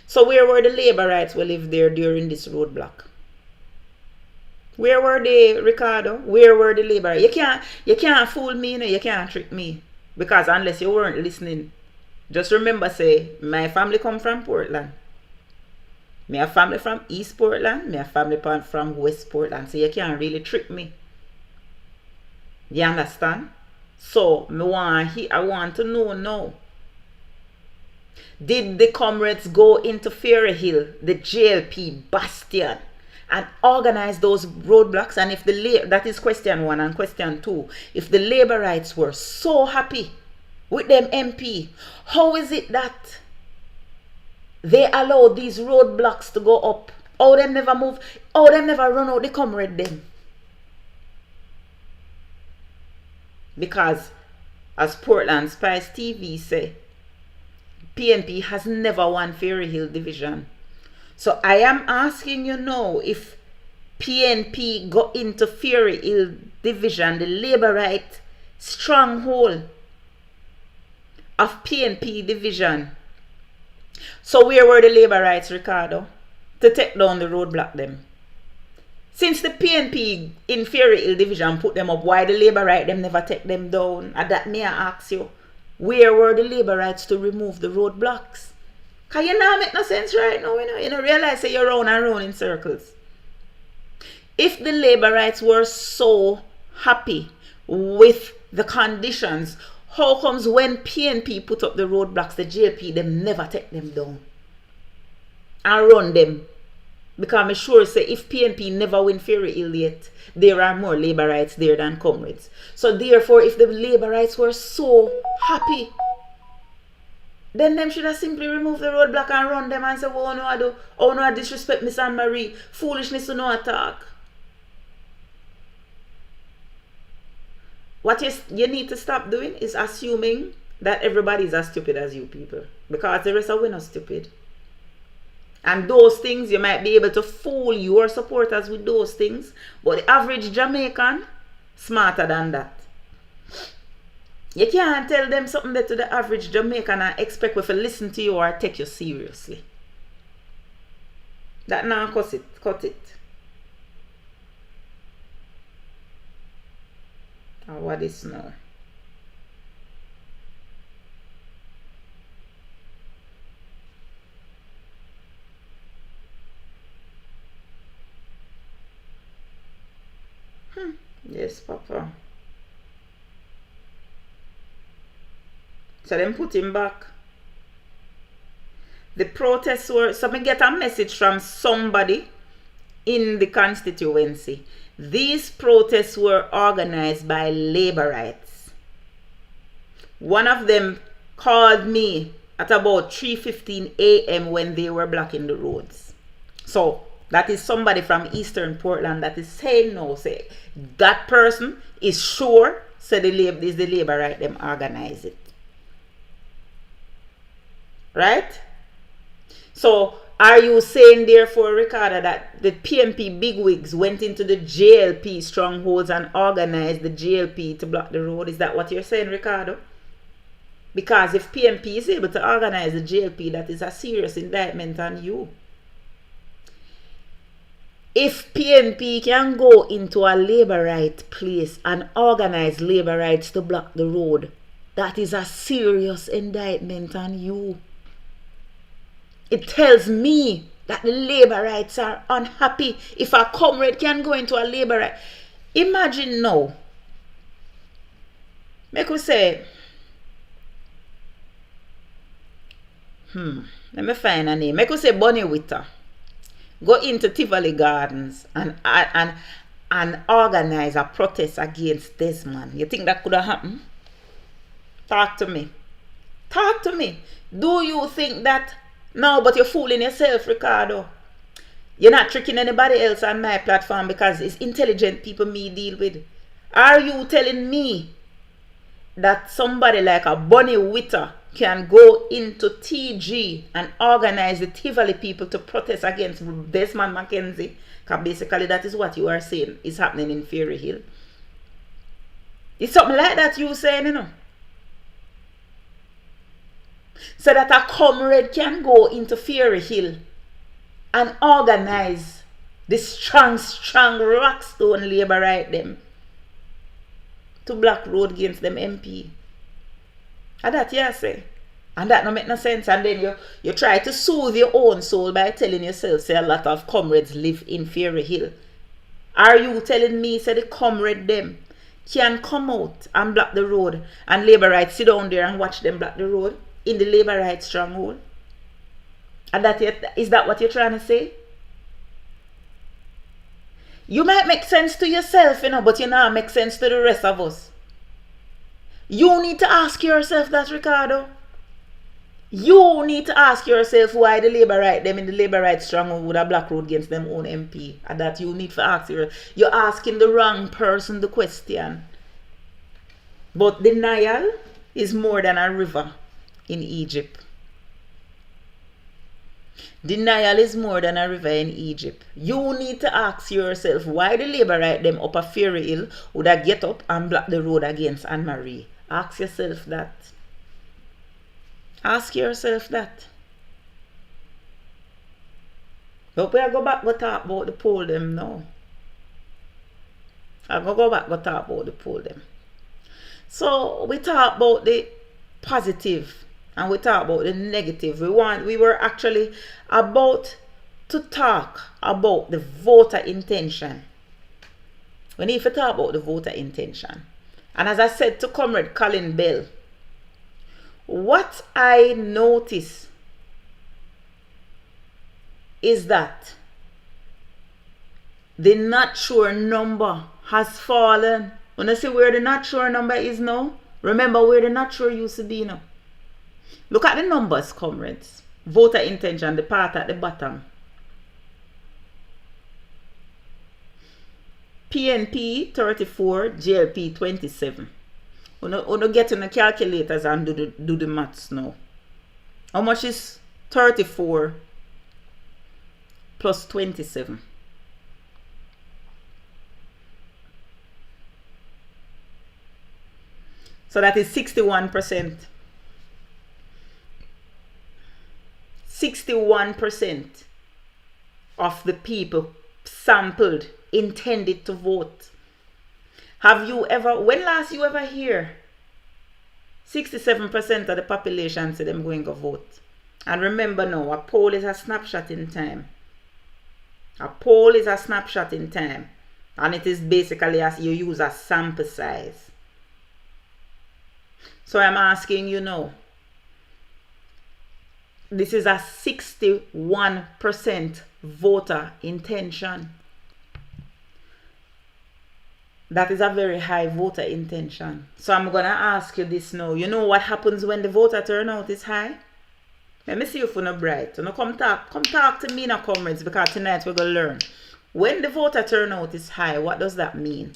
So where were the labor rights who lived there during this roadblock? Where were they, Ricardo? Where were the labor rights? You can't fool me, you know, you can't trick me. Because unless you weren't listening, just remember, say, my family come from Portland. Me have family from East Portland. Me have family from West Portland. So you can't really trick me. You understand? So, I want to know now. Did the comrades go into Fairy Hill, the JLP bastion, and organize those roadblocks? And if that is question 1, and question 2. If the labor rights were so happy with them MP, how is it that they allowed these roadblocks to go up? How them never move? How them never run out the comrade them? Because as Portland Spice TV say, PNP has never won Fairy Hill division. So I am asking you now, if PNP got into Fairy Hill division, the labor right stronghold of PNP division. So where were the labor rights, Ricardo, to take down the roadblock them? Since the PNP in Fairy Hill division put them up, why the labor right them never take them down? And that may I ask you, where were the labor rights to remove the roadblocks? Because you now make no sense right now, you know realize that you're round and round in circles. If the labor rights were so happy with the conditions, how comes when PNP put up the roadblocks, the JLP, them never take them down and run them? Because I'm sure say if PNP never win Fairy Hill yet, there are more labor rights there than comrades. So therefore, if the labor rights were so happy, then them should have simply removed the roadblock and run them and say, well, no, I do. Oh no, I disrespect Miss Anne Marie. Foolishness to no attack. What you need to stop doing is assuming that everybody is as stupid as you people. Because the rest of we not stupid. And those things, you might be able to fool your supporters with those things. But the average Jamaican, smarter than that. You can't tell them something that to the average Jamaican and expect them to listen to you or take you seriously. That now cut it. And what is now? Yes, Papa. So then put him back. The protests were, so me get a message from somebody in the constituency. These protests were organized by laborites. One of them called me at about 3:15 a.m. when they were blocking the roads. So that is somebody from Eastern Portland that is saying no, say that person is sure, so the laborite them organize it. Right? So are you saying therefore, Ricardo, that the PMP bigwigs went into the JLP strongholds and organized the JLP to block the road? Is that what you're saying, Ricardo? Because if PMP is able to organize the JLP, that is a serious indictment on you. If PMP can go into a laborite place and organize laborites to block the road, that is a serious indictment on you. It tells me that the laborites are unhappy. If a comrade can go into a laborite, imagine now, make we say, let me find a name. Make we say Bonnie Witter go into Tivoli Gardens and organize a protest against Desmond. You think that could have happened? Talk to me. Talk to me. Do you think that? No, but you're fooling yourself, Ricardo. You're not tricking anybody else on my platform because it's intelligent people me deal with. Are you telling me that somebody like a Bonnie Witter can go into TG and organize the Tivoli people to protest against Desmond McKenzie? Because basically that is what you are saying is happening in Fairy Hill. It's something like that you saying, you know. So that a comrade can go into Fairy Hill and organize the strong Rockstone laborite them to block road against them MP. And that you say. And that no make no sense. And then you try to soothe your own soul by telling yourself, say a lot of comrades live in Fairy Hill. Are you telling me, say the comrade them can come out and block the road and laborites sit down there and watch them block the road in the laborite stronghold? And is that what you're trying to say? You might make sense to yourself, you know, but you not make sense to the rest of us. You need to ask yourself that, Ricardo. You need to ask yourself why the laborite them in the laborite stronghold would have block road against them own MP. And that you need to ask yourself. You're asking the wrong person the question. But the Nile is more than a river in Egypt. Denial is more than a river in Egypt. You need to ask yourself why the laborite them up a Fairy Hill would have get up and block the road against Anne-Marie. Ask yourself that. Ask yourself that. But we go back and talk about the poll them now. I'm going to go back and talk about the poll them. So we talk about the positive and we talk about the negative. We were actually about to talk about the voter intention. We need to talk about the voter intention. And as I said to Comrade Colin Bell, what I notice is that the not sure number has fallen. When I see where the not sure number is now, remember where the not sure used to be now. Look at the numbers, comrades. Voter intention, the part at the bottom. PNP 34, JLP 27. We'll get in the calculators and do the maths now. How much is 34 plus 27? So that is 61%. 61% of the people sampled intended to vote. Have you ever, when last you ever hear 67% of the population say them going to vote? And remember now, a poll is a snapshot in time. A poll is a snapshot in time. And it is basically as you use a sample size. So I'm asking you now, This is a 61% voter intention. That is a very high voter intention. So I'm going to ask you this now. You know what happens when the voter turnout is high? Let me see if you're not bright. So now come talk to me now, comrades, because tonight we're going to learn. When the voter turnout is high, what does that mean?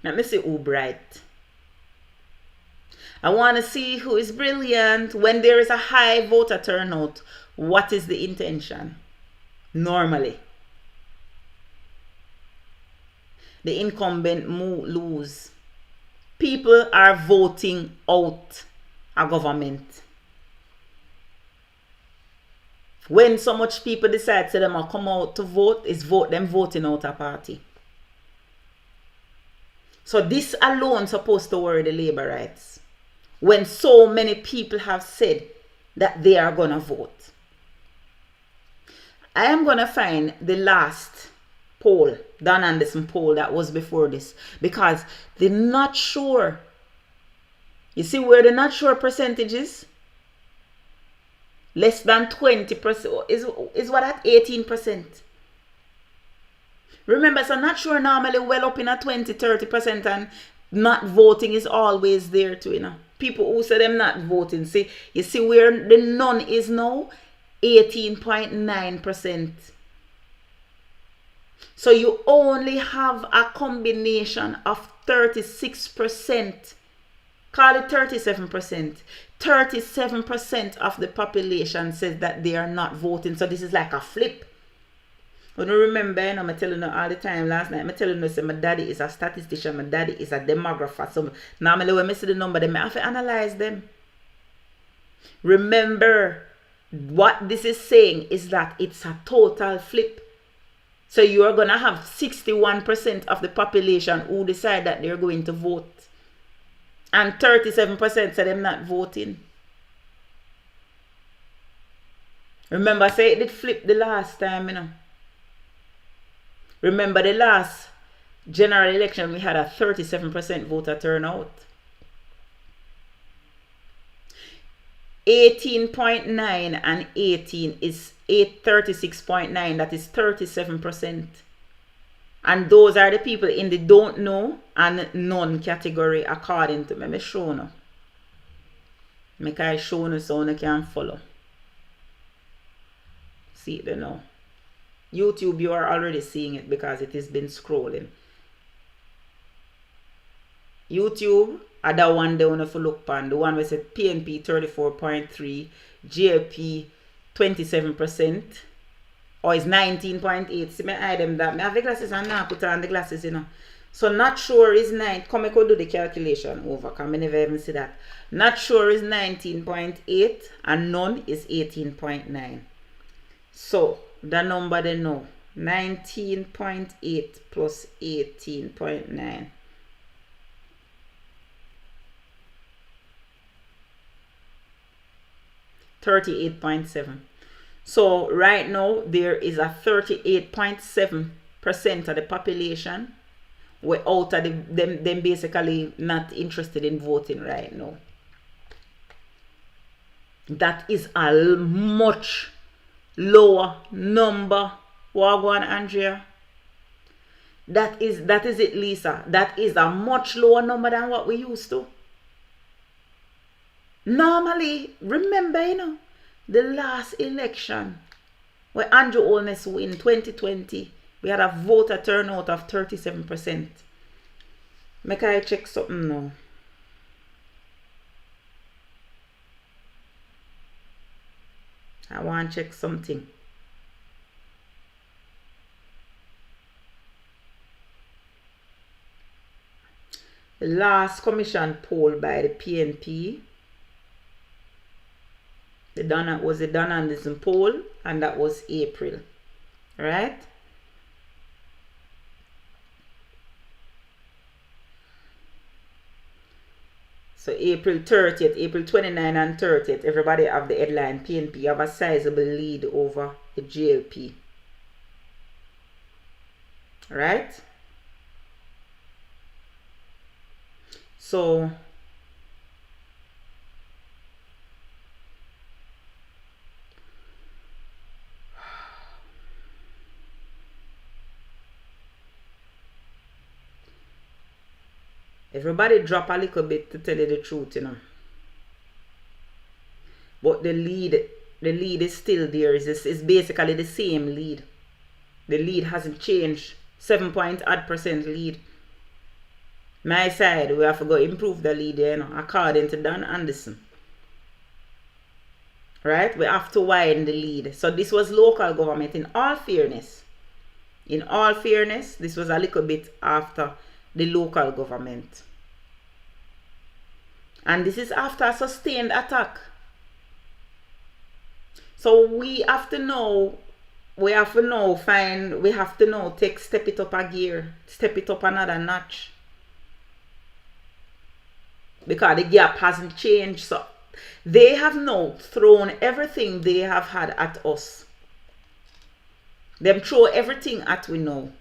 Let me see who bright. I want to see who is brilliant. When there is a high voter turnout, what is the intention? Normally, the incumbent lose. People are voting out a government. When so much people decide to them or come out to vote, is them voting out a party. So this alone supposed to worry the labor rights. When so many people have said that they are going to vote. I am going to find the last poll, Dan Anderson poll that was before this, because they're not sure. You see where the not sure percentage is? Less than 20% is what, at 18%. Remember, so not sure normally well up in a 20-30%, and not voting is always there too, you know. People who say them not voting, see, you see where the none is now? 18.9%. So you only have a combination of 36%. Call it 37%. 37% of the population says that they are not voting. So this is like a flip. When you remember, you know, I'm telling you all the time last night, I'm telling you, say, my daddy is a statistician, my daddy is a demographer. So normally when I see the number, I have to analyze them. Remember, what this is saying is that it's a total flip. So you are going to have 61% of the population who decide that they're going to vote. And 37% say them not voting. Remember, I say it did flip the last time, you know. Remember the last general election, we had a 37% voter turnout. 18.9 and 18 is 36.9, that is 37%. And those are the people in the don't know and none category according to me. Me show you. Make I show you so you can follow. See it there now. YouTube, you are already seeing it because it has been scrolling. YouTube, that one they want to look on. The one where said PNP 34.3, JP 27%, or is 19.8. See me hide them that. I have the glasses and now put on the glasses, you know. So not sure is 9. Come I could do the calculation over. Come I never even see that. Not sure is 19.8 and none is 18.9. So the number they know. 19.8 plus 18.9. 38.7. So right now there is a 38.7% of the population where out of them basically not interested in voting right now. That is a much lower number. Wagwan Andrea. That is it, Lisa. That is a much lower number than what we used to. Normally, remember, you know, the last election where ANJU Holness win 2020, we had a voter turnout of 37%. Make I check something now. I want to check something. The last commission poll by the PNP, was the Dan Anderson poll, and that was April, right? So April 30th, April 29 and 30th, everybody have the headline, PNP have a sizable lead over the GLP, right? So Everybody drop a little bit, to tell you the truth, you know. But the lead is still there. It's basically the same lead. The lead hasn't changed. 7% lead. My side, we have to go improve the lead, you know, according to Dan Anderson. Right? We have to widen the lead. So this was local government. In all fairness, this was a little bit after the local government. And this is after a sustained attack. So we have to know, step it up a gear, step it up another notch. Because the gap hasn't changed. So they have now thrown everything they have had at us. Them throw everything at we know.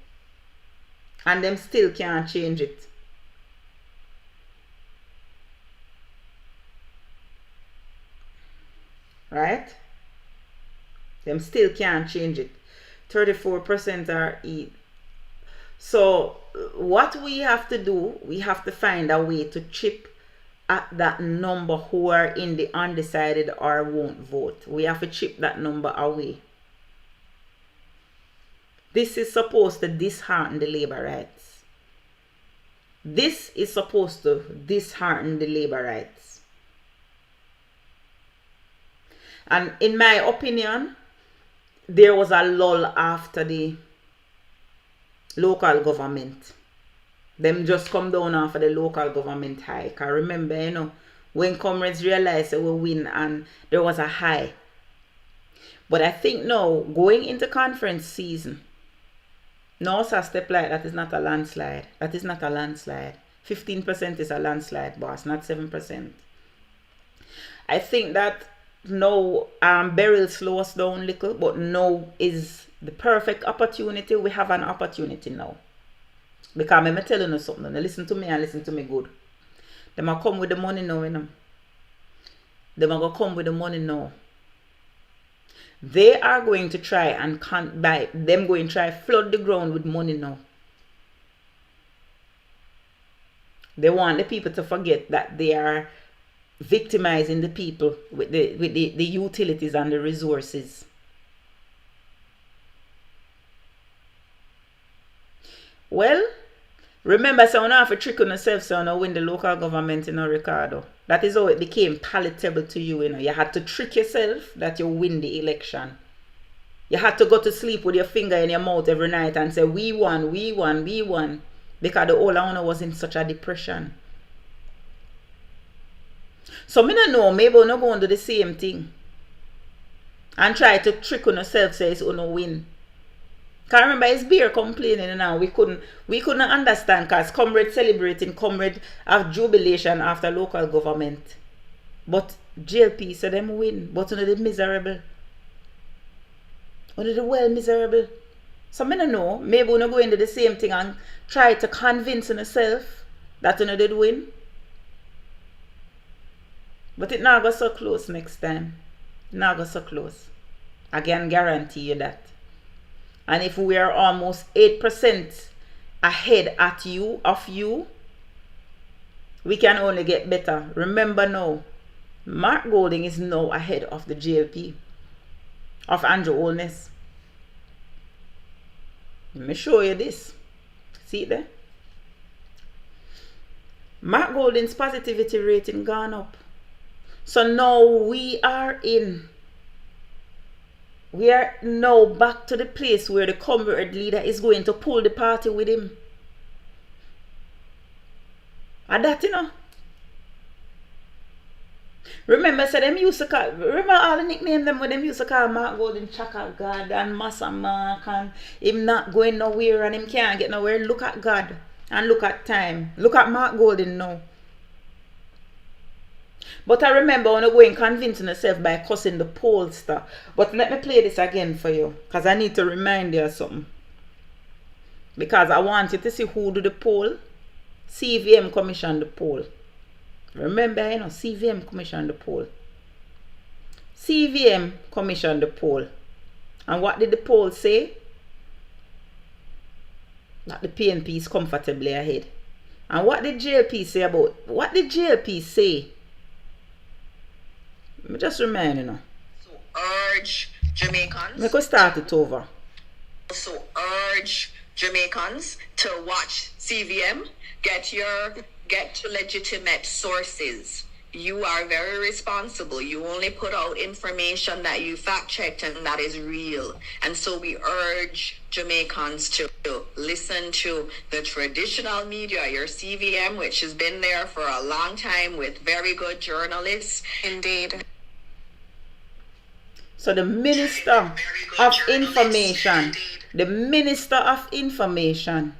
And them still can't change it. Right? Them still can't change it. 34% are E. So what we have to do, we have to find a way to chip at that number who are in the undecided or won't vote. We have to chip that number away. This is supposed to dishearten the labor rights. This is supposed to dishearten the labor rights. And in my opinion, there was a lull after the local government. Them just come down after the local government hike. I remember, you know, when comrades realized they will win and there was a high. But I think now, going into conference season, no such step like that is not a landslide. That is not a landslide. 15% is a landslide, boss, not 7%. I think that now BERYL slow us down a little, but now is the perfect opportunity. We have an opportunity now. Because I'm telling you something. Now listen to me and listen to me good. Them are come with the money now, you know. Them are going to come with the money now. They are going to try and going to try flood the ground with money now. They want the people to forget that they are victimizing the people with the utilities and the resources. Well, remember, so you have to trick on yourself so you win the local government, you know, Ricardo. That is how it became palatable to you, you know. You had to trick yourself that you win the election. You had to go to sleep with your finger in your mouth every night and say, we won, we won, we won. Because the whole owner was in such a depression. So I don't know, maybe we're not going to do the same thing. And try to trick on yourself, say it's going to win. Because remember, it's beer complaining now. We couldn't understand because comrade celebrating, comrade have jubilation after local government. But JLP said them win. But under the miserable. Under the well miserable. So I don't know. Maybe we're not going to do the same thing and try to convince yourself that you did win. But it not go so close next time. It not go so close. I can guarantee you that. And if we are almost 8% ahead of you, we can only get better. Remember now, Mark Golding is now ahead of the JLP, of Andrew Holness. Let me show you this. See it there? Mark Golding's positivity rating gone up. So now we are now back to the place where the comrade leader is going to pull the party with him. And that, you know. Remember, so them used to call, remember all the nicknames them when them used to call Mark Golding Chaka God and Massa Mark and him not going nowhere and him can't get nowhere. Look at God and look at time. Look at Mark Golding now. But I remember when I go and convincing myself by cussing the pollster. But let me play this again for you. Because I need to remind you of something. Because I want you to see who do the poll. CVM commissioned the poll. Remember, you know, CVM commissioned the poll. CVM commissioned the poll. And what did the poll say? That the PNP is comfortably ahead. And what did JLP say about, what did JLP say? Let me just remind you now. So urge Jamaicans. We could start it over. Also urge Jamaicans to watch CVM. Get to legitimate sources. You are very responsible. You only put out information that you fact checked and that is real. And so we urge Jamaicans to listen to the traditional media, your CVM, which has been there for a long time with very good journalists. Indeed. So the Minister of Information, the Minister of Information,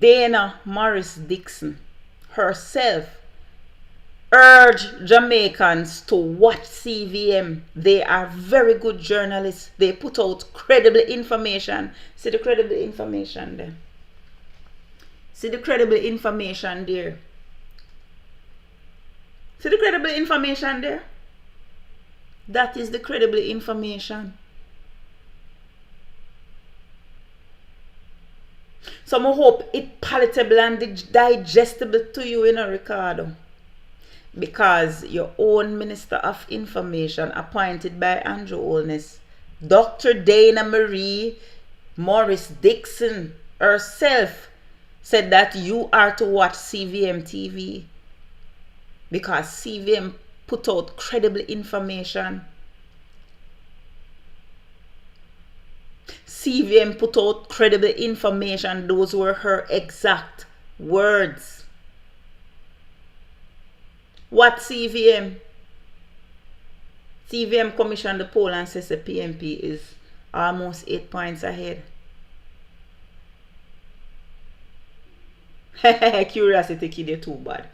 Dana Morris Dixon herself, urge Jamaicans to watch CVM. They are very good journalists. They put out credible information. See the credible information there. See the credible information there. See the credible information there. That is the credible information. So I hope it palatable and digestible to you, Ricardo. Because your own Minister of Information, appointed by ANJU Holness, Dr. Dana Marie Morris Dixon herself, said that you are to watch CVM TV. Because CVM put out credible information. CVM put out credible information. Those were her exact words. What CVM? CVM commissioned the poll and says the PNP is almost 8 points ahead. Curiosity kid, you're too bad.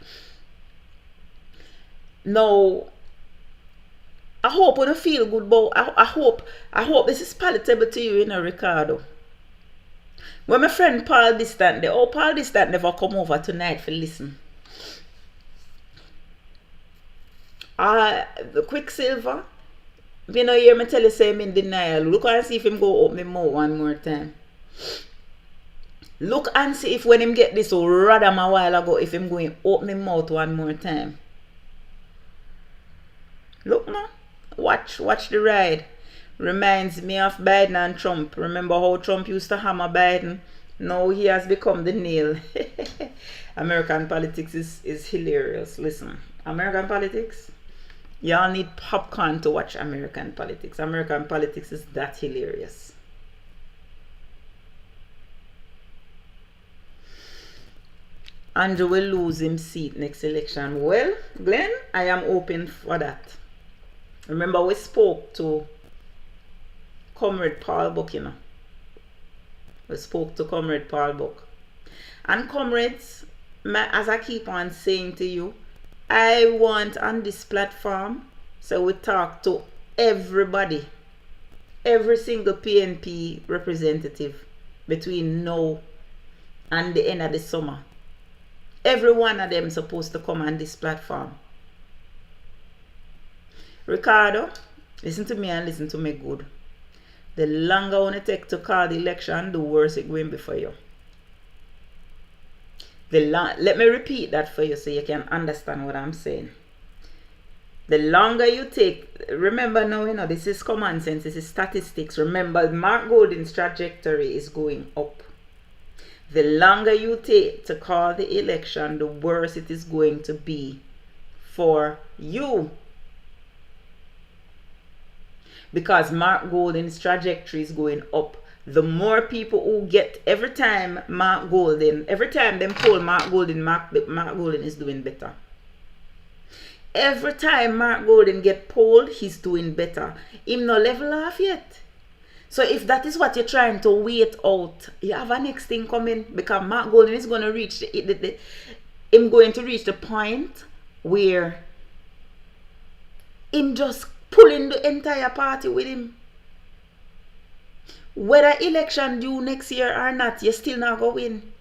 Now, I hope you don't feel good, but I hope this is palatable to you, Ricardo. When my friend Paul Distant, Paul Distant never come over tonight for listen. The Quicksilver, you know, hear me tell you say I'm in denial. Look and see if him go open my mouth one more time. Look and see if when him get this radam a while ago, if him going open my mouth one more time. Look now. Watch the ride. Reminds me of Biden and Trump. Remember how Trump used to hammer Biden? Now he has become the nail. American politics is hilarious. Listen, American politics, y'all need popcorn to watch American politics. American politics is that hilarious. Andrew will lose his seat next election. Well, Glenn, I am open for that. Remember, we spoke to Comrade Paul Buck, We spoke to Comrade Paul Buck. And comrades, as I keep on saying to you, I want on this platform, so we talk to everybody, every single PNP representative between now and the end of the summer. Every one of them supposed to come on this platform. Ricardo, listen to me and listen to me good. The longer I want to take to call the election, the worse it going to be for you. Let me repeat that for you so you can understand what I'm saying. The longer you take, remember now, this is common sense, this is statistics. Remember, Mark Golding's trajectory is going up. The longer you take to call the election, the worse it is going to be for you. Because Mark Golding's trajectory is going up. The more people who get, every time Mark Golding, every time them poll Mark Golding, Mark Golding is doing better. Every time Mark Golding get polled, he's doing better. Him no level off yet. So if that is what you're trying to wait out, you have a next thing coming, because Mark Golding is going to reach him going to reach the point where him just pulling the entire party with him. Whether election due next year or not, you still not going to win.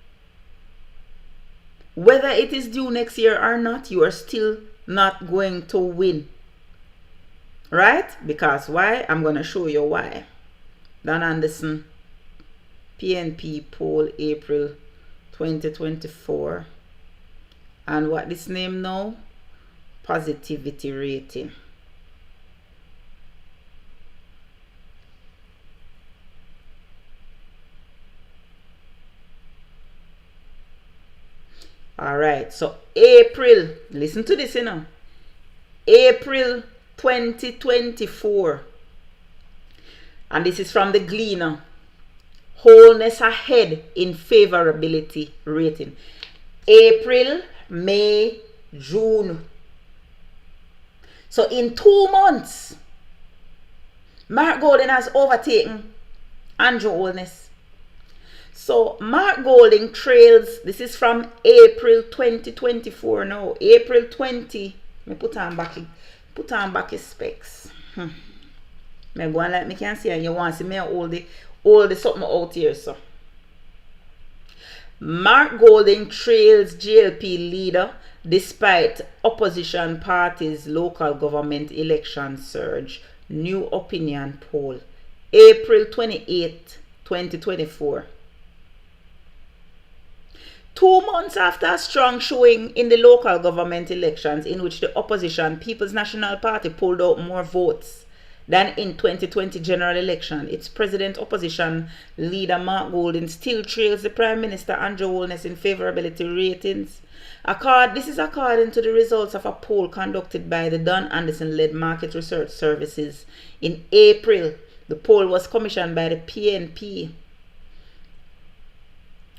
Whether it is due next year or not, you are still not going to win. Right? Because why? I'm going to show you why. Dan Anderson, PNP poll April 2024. And what this name now? Positivity rating. Alright, so April, listen to this, you know. April 2024. And this is from the Gleaner. Wholeness ahead in favorability rating. April, May, June. So in 2 months, Mark Golding has overtaken ANJU Wholeness. So Mark Golding trails, this is from April 2024 now. April 20, me put on back his specs. Me go on like me can see, and you want to see me all the something out here, so. Mark Golding trails JLP leader despite opposition parties' local government election surge. New opinion poll. April 28, 2024. 2 months after a strong showing in the local government elections in which the opposition People's National Party pulled out more votes than in 2020 general election, its president opposition leader Mark Golding still trails the Prime Minister ANJU Wholeness in favorability ratings. This is according to the results of a poll conducted by the Don Anderson-led Market Research Services in April. The poll was commissioned by the PNP.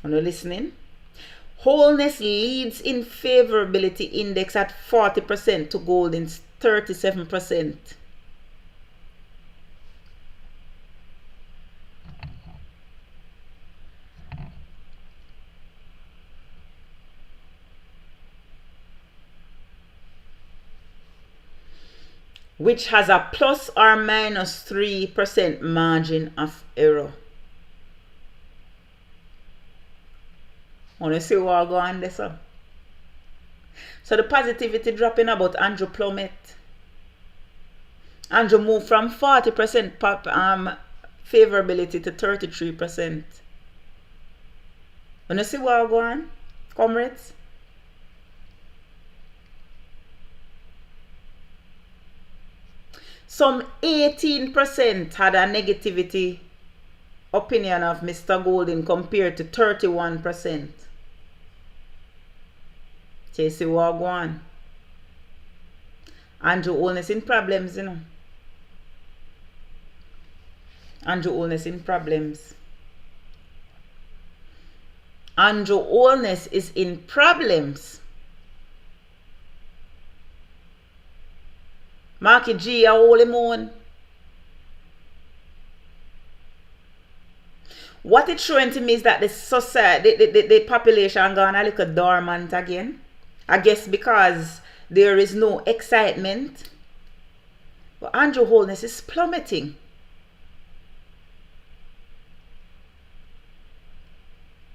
Are you listening? Wholeness leads in favorability index at 40% to Golding's 37%. Which has a plus or minus 3% margin of error. Want to see what I go on this? So the positivity dropping about ANJU plummet. ANJU moved from 40% favorability to 33%. Want to see what I go on, comrades? Some 18% had a negativity opinion of Mr. Golding compared to 31%. So you see what go on. ANJU Wholeness in problems, you know. ANJU Wholeness in problems. ANJU Wholeness is in problems. Marky G, a holy moon. What it's showing to me is that the society, the population gone a little dormant again. I guess because there is no excitement. But ANJU Wholeness is plummeting.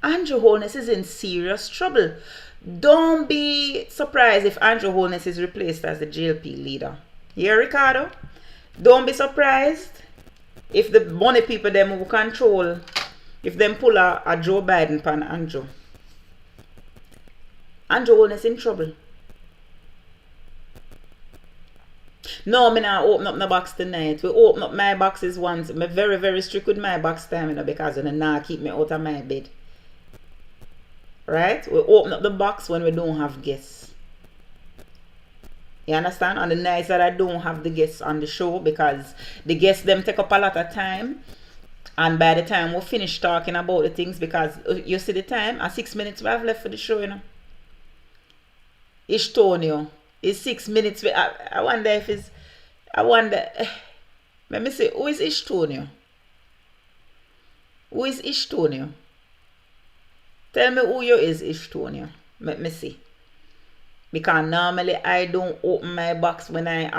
ANJU Wholeness is in serious trouble. Don't be surprised if ANJU Wholeness is replaced as the JLP leader. Yeah, Ricardo? Don't be surprised if the money people them who control, if them pull a Joe Biden pan ANJU. ANJU Wholeness in trouble. No, me not open up my box tonight. We open up my boxes once. I'm very, very strict with my box time, you know, because it now keep me out of my bed. Right? We open up the box when we don't have guests. You understand? On the nights that I don't have the guests on the show, because the guests them take up a lot of time. And by the time we finish talking about the things, because you see the time, 6 minutes we have left for the show, you know. Ishtonio. It's 6 minutes. I wonder if it's, let me see, who is Ishtonio? Who is Ishtonio? Tell me who you is Ishtonio. Let me see. Because normally I don't open my box when I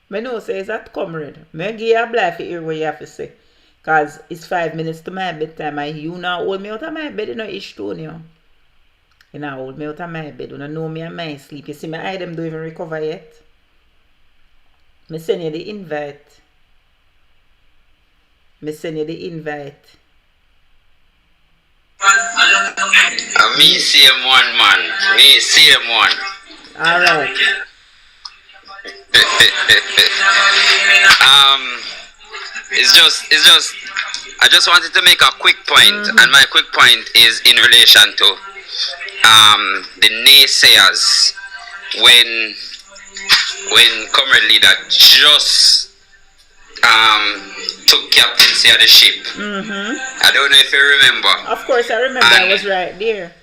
me know say is that comrade. Me give you a blind for hear what you have to say. Cause it's 5 minutes to my bedtime and you now hold me out of my bed, you know, ish tone you. You now hold me out of my bed. You don't know me and my sleep. You see my eye them don't even recover yet. Me send you the invite. Me send you the invite. Me same one, man. Me same one. Alright. It's just I just wanted to make a quick point, and my quick point is in relation to the naysayers when Comrade Leader just took captaincy of the ship. I don't know if you remember. Of course I remember, and I was right there.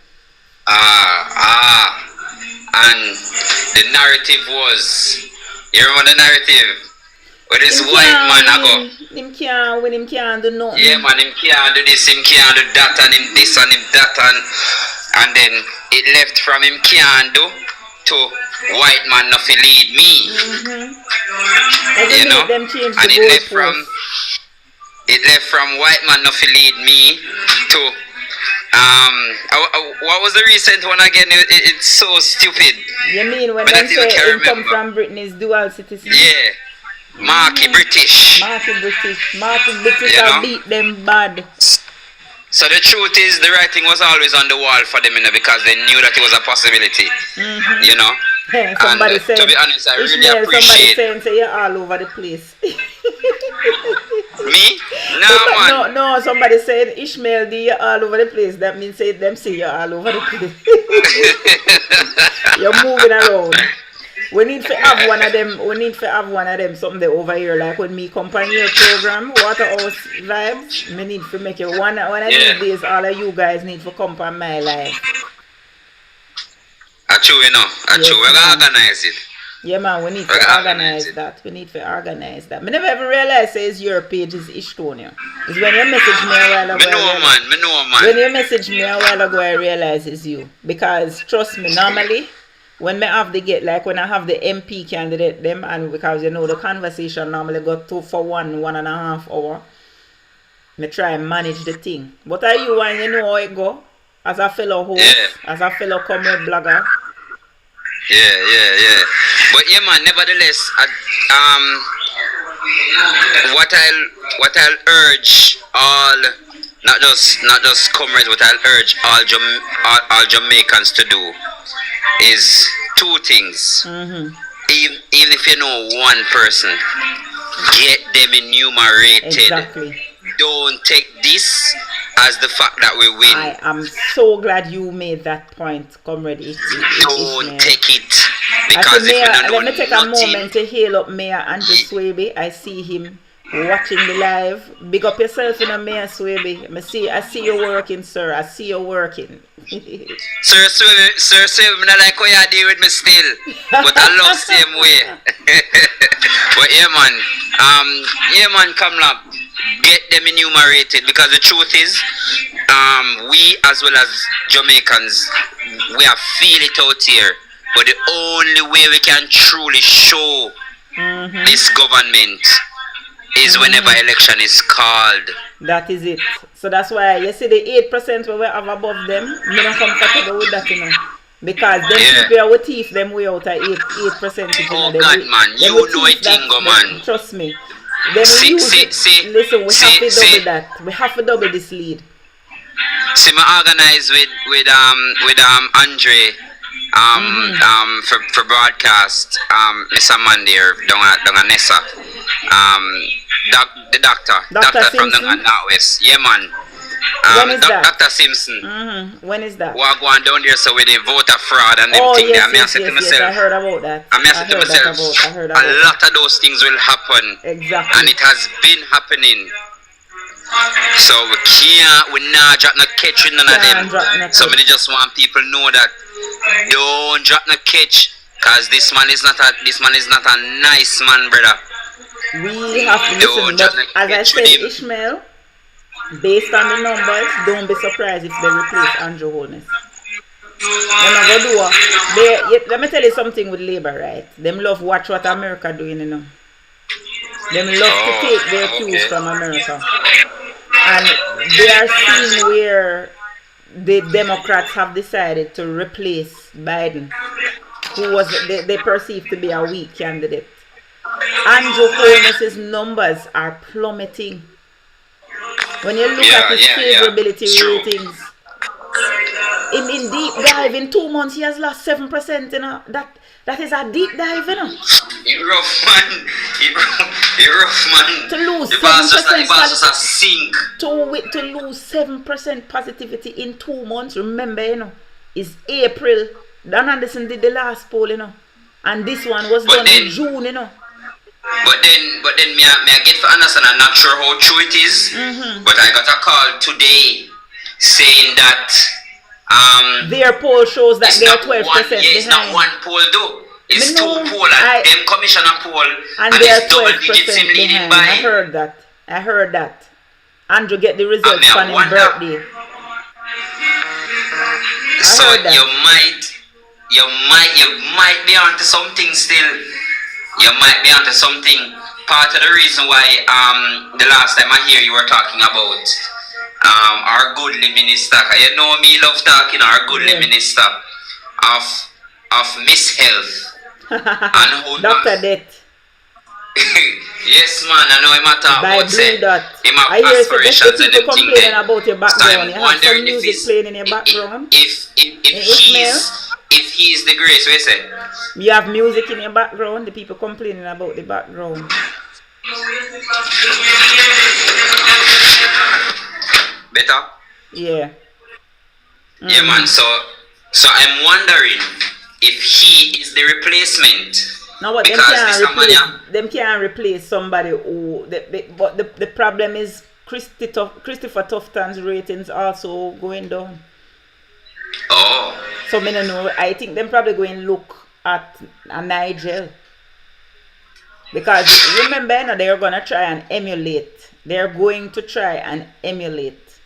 And the narrative was, you remember the narrative? With this white man I go. Him can't win, him can't do nothing. Yeah man, him can't do this, him can't do that, and him this and him that, and then it left from him can't do to white man not to lead me. You know? And it left from white man not to lead me to what was the recent one again? It's so stupid. You mean when they say him come from Britain is dual citizen? Yeah. Marky British. Marky British will beat them bad. So the truth is, the writing was always on the wall for them, you know, because they knew that it was a possibility. You know. Hey, somebody and said, to be honest, I really Ishmael, appreciate. Somebody saying you're all over the place. Me? No, man. No, somebody said Ishmael, you're all over the place. That means say them say you're all over the place. You're moving around. We need to have one of them. We need to have one of them something there over here, like when me come on your program, Waterhouse Vibes. Me need to make it one of these days. All of you guys need to come on my life. True, you know. True. We're gonna organize it. Yeah, man. We need to organize that. We need to organize that. Me never ever realized it's your page is Ishtonia. It's when you message me a while ago. Me know, man. When you message me a while ago, I realize it's you. Because trust me, normally. When I have the get, like when I have the MP candidate them, and because you know the conversation normally go 2 for 1.5 hour, me try and manage the thing. But are you and you know how it go? As a fellow host, as a fellow comrade blogger. Yeah. But yeah man, nevertheless, what I'll urge all not just comrades, but I'll urge all Jamaicans to do is 2 things. Even if you know one person, get them enumerated. Exactly. Don't take this as the fact that we win. I am so glad you made that point, comrade. Don't take it, because if you don't know let me take a moment to hail up Mayor Andrew Swaby. I see him watching the live. Big up yourself, in a Mayor Swaby. I see you working, sir. I see you working. Sir Swaby, I like how you deal with me still, but I love same way. But yeah man, Kamla, get them enumerated, because the truth is, we as well as Jamaicans, we are feel it out here. But the only way we can truly show this government is whenever election is called. That is it. So that's why you see the 8% where we have above them, I'm not comfortable with that, you know. Because them people will thief them way out of 8%. Oh God, man, you know it, Tingo, man. Trust me. Listen, we have to double that. We have to double this lead. See, I organize with Andre for broadcast Mr. Mandir down Nessa. The doctor from the Northwest. Yeah, man. When is that? Dr. Simpson. When is that? We're going down there so with the voter fraud and them things there. Yes, I heard about that. I said to myself, a lot of those things will happen. Exactly. And it has been happening. So we're not drop no catch with none of them. Somebody just want people know that don't drop no catch, cause this man is not a nice man, brother. We have to listen, but as I said, Ishmael, based on the numbers, don't be surprised if they replace Andrew Holness. Let me tell you something with Labour, right? Them love watch what America doing, you know. Them love to take their cues from America. And they are seeing where the Democrats have decided to replace Biden, who was they perceived to be a weak candidate. Andrew Holness's numbers are plummeting. When you look at his favorability ratings, in deep dive in 2 months he has lost 7%. You know that is a deep dive. You know. It rough man. It rough man. To lose 7% sink. To lose 7% positivity in 2 months. Remember, you know, is April. Dan Anderson did the last poll, you know, and this one was done in June, you know. But then me I get for understand. I'm not sure how true it is. But I got a call today saying that their poll shows that they are 12% behind. It's not one poll though. It's two poll and them commissioner poll and they are 12% behind. I heard that. Andrew get the results on his birthday. So you might be onto something still. You might be onto something. Part of the reason why the last time I hear you were talking about our goodly minister, you know me love talking our goodly minister of mishealth and how Dr. Death. Yes man, I know him a talk about say him have I hear aspirations and them thing complaining about your background. You have some music playing in your background. If he's the grace, what you say? You have music in your background, the people complaining about the background. Better? Yeah. Yeah man, so I'm wondering if he is the replacement. No, but them can't replace somebody who but the problem is Christopher Tufton's ratings also going down. Oh. So me don't know. I think them probably going look at a Nigel. Because remember, you know, they're gonna try and emulate. They're going to try and emulate.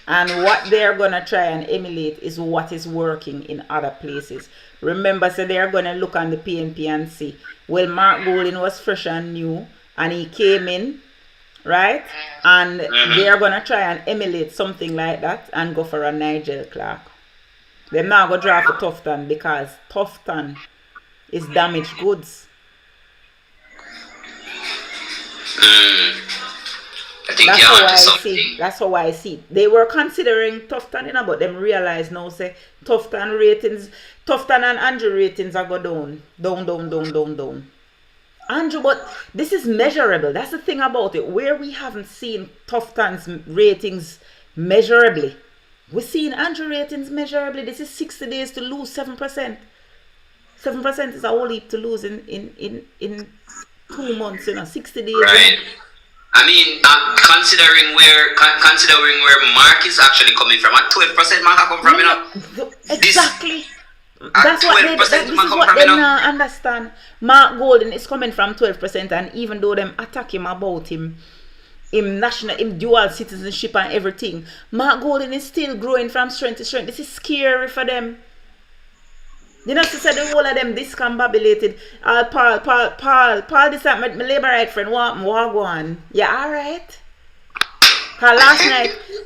And what they're gonna try and emulate is what is working in other places. Remember, so they're gonna look on the PNP and see, well, Mark Golding was fresh and new and he came in, right? And they're gonna try and emulate something like that and go for a Nigel Clark. They're not gonna draw for Tufton because Tufton is damaged goods. That's how I see it. They were considering Tufton, you know, but them realize now say Tufton and Andrew ratings are go down. Andrew, but this is measurable. That's the thing about it. Where we haven't seen Tufton's ratings measurably, we're seeing Andrew ratings measurably. This is 60 days to lose 7%. 7% is a whole heap to lose in 2 months, you know, 60 days. Right. I mean, considering where Mark is actually coming from, at 12% Mark come from, you know. Exactly. This is what they now understand. Mark Golding is coming from 12%, and even though them attack him about him dual citizenship and everything, Mark Golding is still growing from strength to strength. This is scary for them. You know, to say the whole of them discombobulated. Paul, this time my LABOURITE friend want go on. Yeah, alright. Cause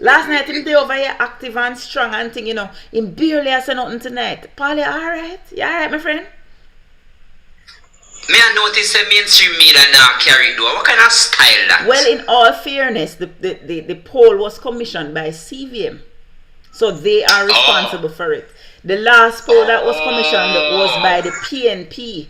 last night him over here active and strong and thing, you know. Him barely has said nothing tonight. Paul, you alright? You alright, my friend? Me I notice the mainstream media now carry do. What kind of style that? Well, in all fairness, the poll was commissioned by CVM. So they are responsible for it. The last poll that was commissioned was by the PNP.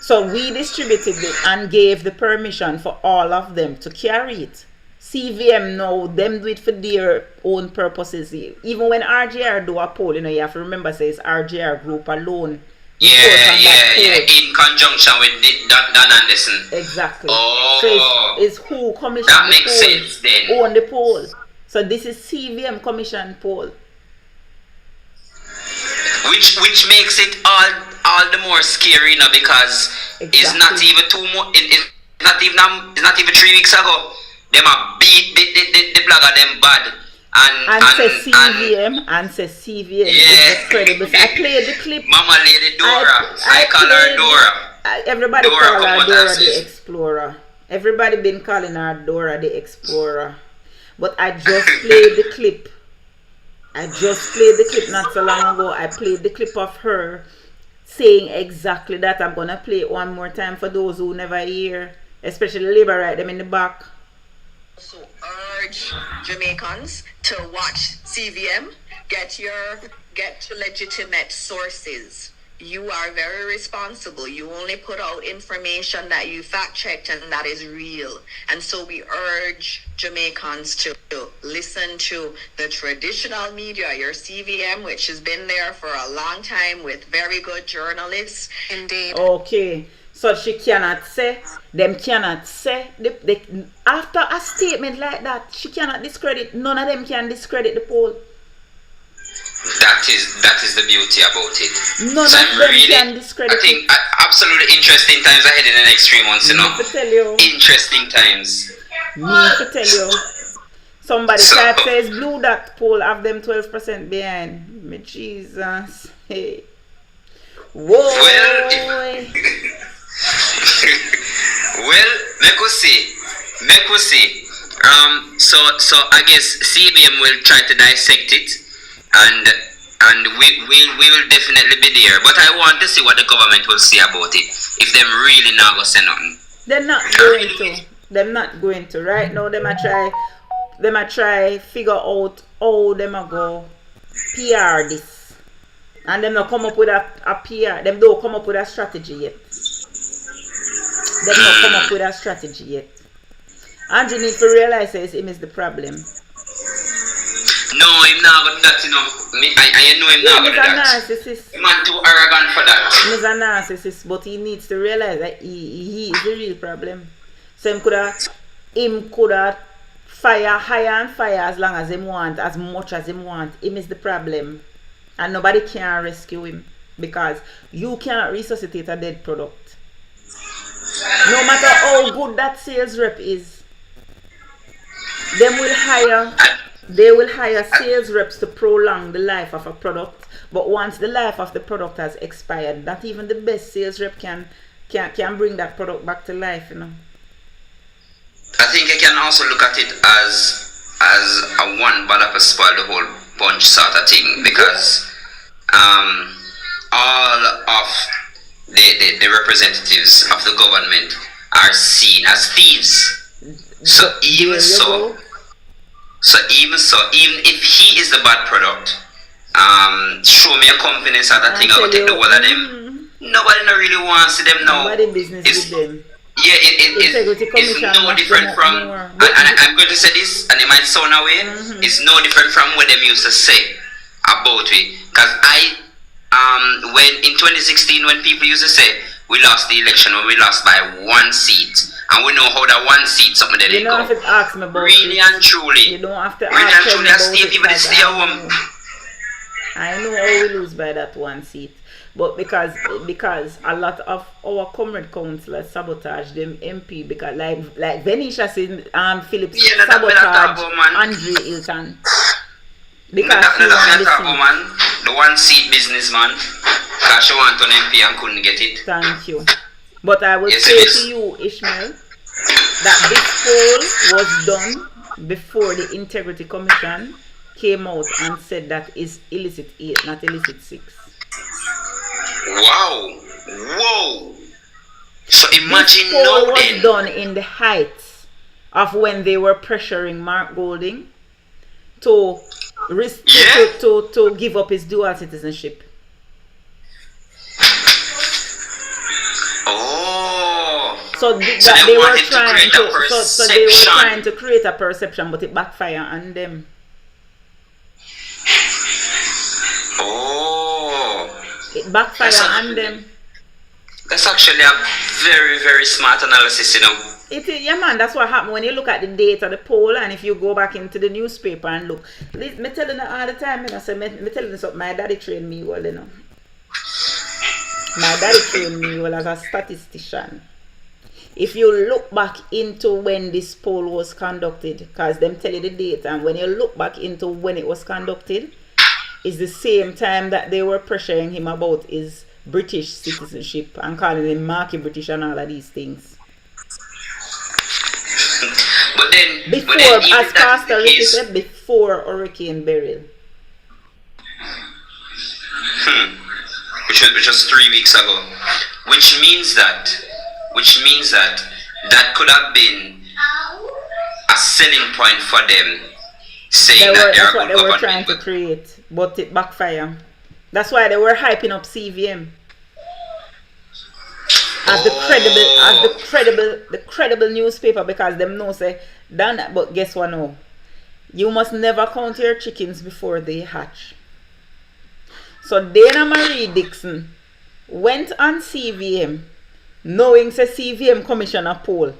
So we distributed it and gave the permission for all of them to carry it. CVM now, them do it for their own purposes. Even when RGR do a poll, you know, you have to remember, say it's RGR group alone. Yeah, in conjunction with Dan Anderson. Exactly. Oh. So it's who commissioned that the makes poll, sense then. own the poll. So this is CVM commissioned poll. Which makes it all the more scary now, because it's not even it's not even 3 weeks ago. Them a beat the blogger them bad. And say CVM is incredible. I played the clip. Mama Lady Dora. I call her Dora. Everybody call her Dora the Explorer. Everybody been calling her Dora the Explorer. But I just played the clip. Not so long ago. I played the clip of her saying exactly that. I'm gonna play it one more time for those who never hear, especially Labour right them in the back. So urge Jamaicans to watch CVM. Get to legitimate sources. You are very responsible. You only put out information that you fact checked and that is real. And so we urge Jamaicans to listen to the traditional media, your CVM, which has been there for a long time with very good journalists. Indeed. Okay. So she cannot say, after a statement like that, she cannot discredit, none of them can discredit the poll. That is the beauty about it. None of them can discredit I think absolutely interesting times ahead in the next 3 months, you know. Tell you. Interesting times. Me to tell you. Somebody type says blue dot poll have them 12% behind. Me Jesus. Hey. Whoa. Well, make us see. So I guess CBM will try to dissect it, and we will definitely be there. But I want to see what the government will say about it. If them really not gonna say nothing. They're not going to. They're not going to. Right now, they might try figure out how they might go PR this, and them not come up with a PR. Them don't come up with a strategy yet. Andrew need to realize that him is the problem. No, him not got that, you know. I know him not got that. Narcissist. Him man too arrogant for that. He's a narcissist, but he needs to realize that he is the real problem. So him coulda fire higher and fire as long as him want, as much as him want. Him is the problem. And nobody can rescue him. Because you cannot resuscitate a dead product. No matter how good that sales rep is. They will hire sales reps to prolong the life of a product. But once the life of the product has expired, not even the best sales rep can bring that product back to life, you know. I think I can also look at it as a one ball up a spoil the whole bunch sort of thing, because all of the representatives of the government are seen as thieves. So even if he is the bad product, show me a company sort of thing, I will take the whole of them. Nobody no really wants to them now. Nobody business with them. Yeah, it's no different from, and I'm going to say this, and it might sound away, it's no different from what them used to say about it. Because when in 2016, when people used to say, we lost the election when we lost by 1 seat, and we know how that 1 seat, something that you don't have to ask me about really it. And truly. You don't have to really ask and me truly, about it. people that stay home. I know how we lose by that 1 seat. But because a lot of our comrade councillors sabotage them MP, because like Venetia said, Phillips sabotage Andre Hilton. Because the 1 seat businessman, because she want an MP and couldn't get it. Thank you. But I will say to you, Ishmael, that this poll was done before the Integrity Commission came out and said that is illicit 8, not illicit 6. Wow! Whoa! So imagine this poll now was done in the heights of when they were pressuring Mark Golding to give up his dual citizenship. Oh! So they were trying to create a perception, but it backfired on them. Oh! It backfired on them. That's actually a very, very smart analysis, you know. It is, yeah, man. That's what happened when you look at the data, the poll, and if you go back into the newspaper and look. Me telling you all the time, you know. So me telling you something. My daddy trained me well, you know. My daddy trained me well as a statistician. If you look back into when this poll was conducted, because them tell you the date, and when you look back into when it was conducted, it's the same time that they were pressuring him about his British citizenship and calling him Marky British and all of these things. But then, Before, even as that's Pastor the Ricky case, said, before Hurricane Beryl. which was 3 weeks ago, which means that that could have been a selling point for them, saying that they That's are what good they were government. trying to create, but it backfired. That's why they were hyping up CVM as the credible newspaper, because them know say done. But guess what? No, you must never count your chickens before they hatch. So Dana Marie Dixon went on CVM, knowing say CVM commission a poll,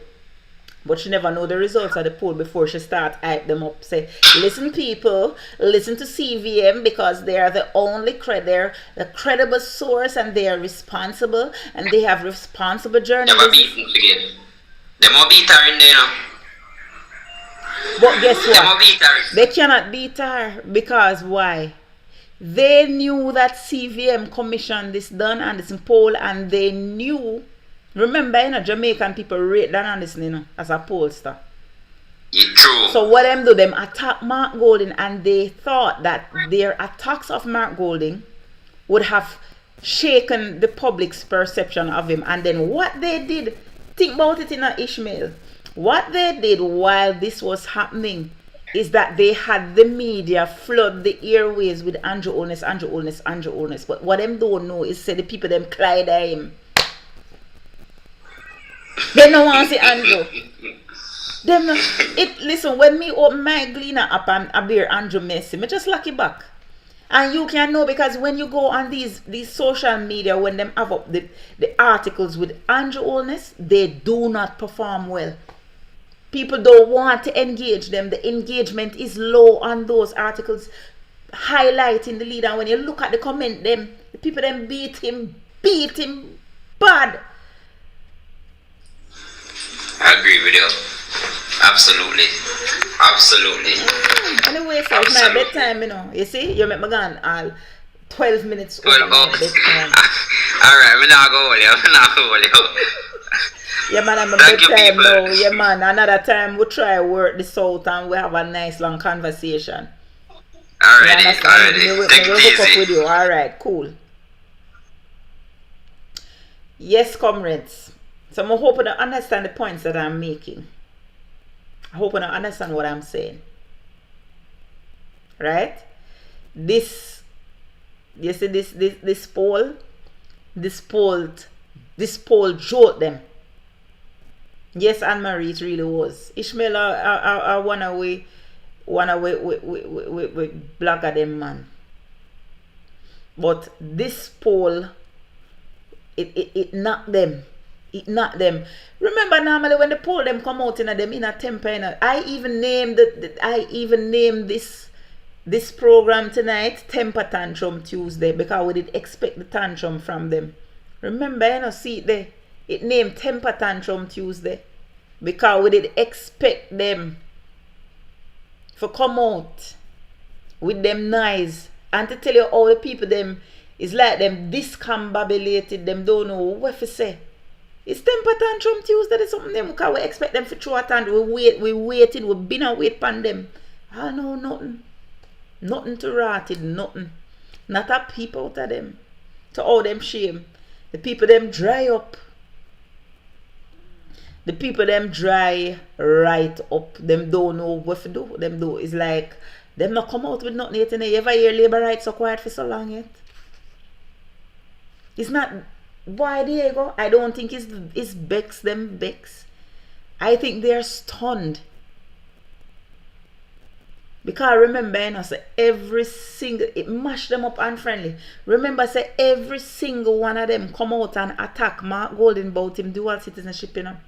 but she never know the results of the poll before she start hype them up. Say, listen people, listen to CVM because they are the only they're the credible source and they are responsible and they have responsible Never journalism. beaten again. They more beat her in there now. But guess They more what? beat her. They cannot beat her because why? They knew that CVM commissioned this done and this poll, and they knew. Remember, you know, Jamaican people rate Dan Anderson, you know, as a pollster. Yeah, true. So what them do? Them attack Mark Golding, and they thought that their attacks of Mark Golding would have shaken the public's perception of him. And then what they did, think about it in a Ishmael. What they did while this was happening is that they had the media flood the airways with Andrew Holness. But what them don't know is say the people them Clyde him. They don't want to see Andrew. Listen, when me open my Gleaner app and I bear Andrew Messi, me just lock it back. And you can know, because when you go on these social media, when them have up the articles with Andrew Holness, they do not perform well. People don't want to engage them. The engagement is low on those articles highlighting the leader. And when you look at the comment, the people them beat him bad. I agree with you. Absolutely. Anyway, so it's my bedtime, you know. You see, you make me gone all 12 minutes over my bedtime. Alright, we now go with you. Yeah, man, I'm a Thank you, bedtime people. now. Yeah, man, another time we try work this out and we have a nice long conversation. Alrighty. Take We'll it hook up easy. with you. Alright, cool. Yes, comrades. So I'm hoping to understand the points that I'm making. I hope you understand what I'm saying. Right? You see this poll joked them. Yes, Anne-Marie, it really was. Ishmael, I wanna we blogger them, man. But this poll, it knocked them. It knocked them. Remember, normally when the poll them come out in them in a temper, I even named this program tonight Temper Tantrum Tuesday, because we did expect the tantrum from them. Remember, see it there. It named Temper Tantrum Tuesday because we did expect them to come out with them nice and to tell you all the people them is like them discombobulated, them don't know what to say. It's Temper Tantrum Tuesday. There's something them because we expect them for throw a hand. We waited, we been and wait upon them. I know nothing. Nothing to rot it, nothing. Not a peep out of them. To all them shame. The people them dry up. The people them dry right up. Them don't know what to do. Them do. It's like them not come out with nothing yet. You ever hear labor rights so quiet for so long yet? It's not. Why, Diego? I don't think it's Bex them Bex. I think they're stunned. Because remember, you know, say every single, it mashed them up unfriendly. Remember, say every single one of them come out and attack Mark Golding about him dual citizenship, you know.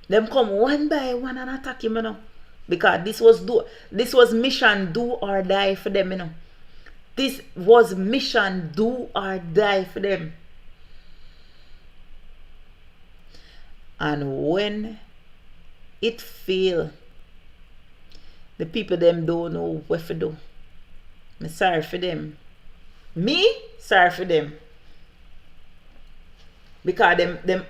Them come one by one and attack him, you know. Because this was mission do or die for them, you know. This was mission do or die for them. And when it failed, the people them don't know what to do. I'm sorry for them. Me? Sorry for them. Because them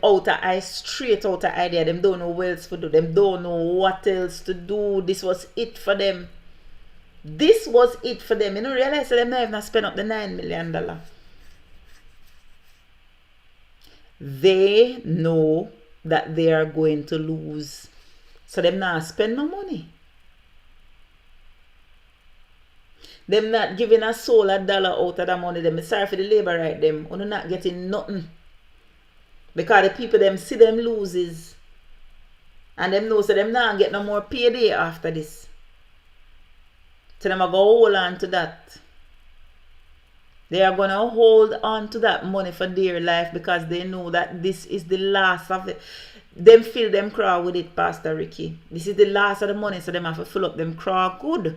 straight out of idea. Them don't know what else to do. Them don't know what else to do. This was it for them. This was it for them. You know, realize that them not even spend up the $9 million. They know that they are going to lose. So them not spend no money. Them not giving a soul $1 out of the money. Them sorry for the labor right them. You're not getting nothing. Because the people them see them loses. And them know so them not get no more payday after this. So them are going to hold on to that. They are going to hold on to that money for dear life because they know that this is the last of it. Them fill them craw with it, Pastor Ricky. This is the last of the money, so them have to fill up them craw good.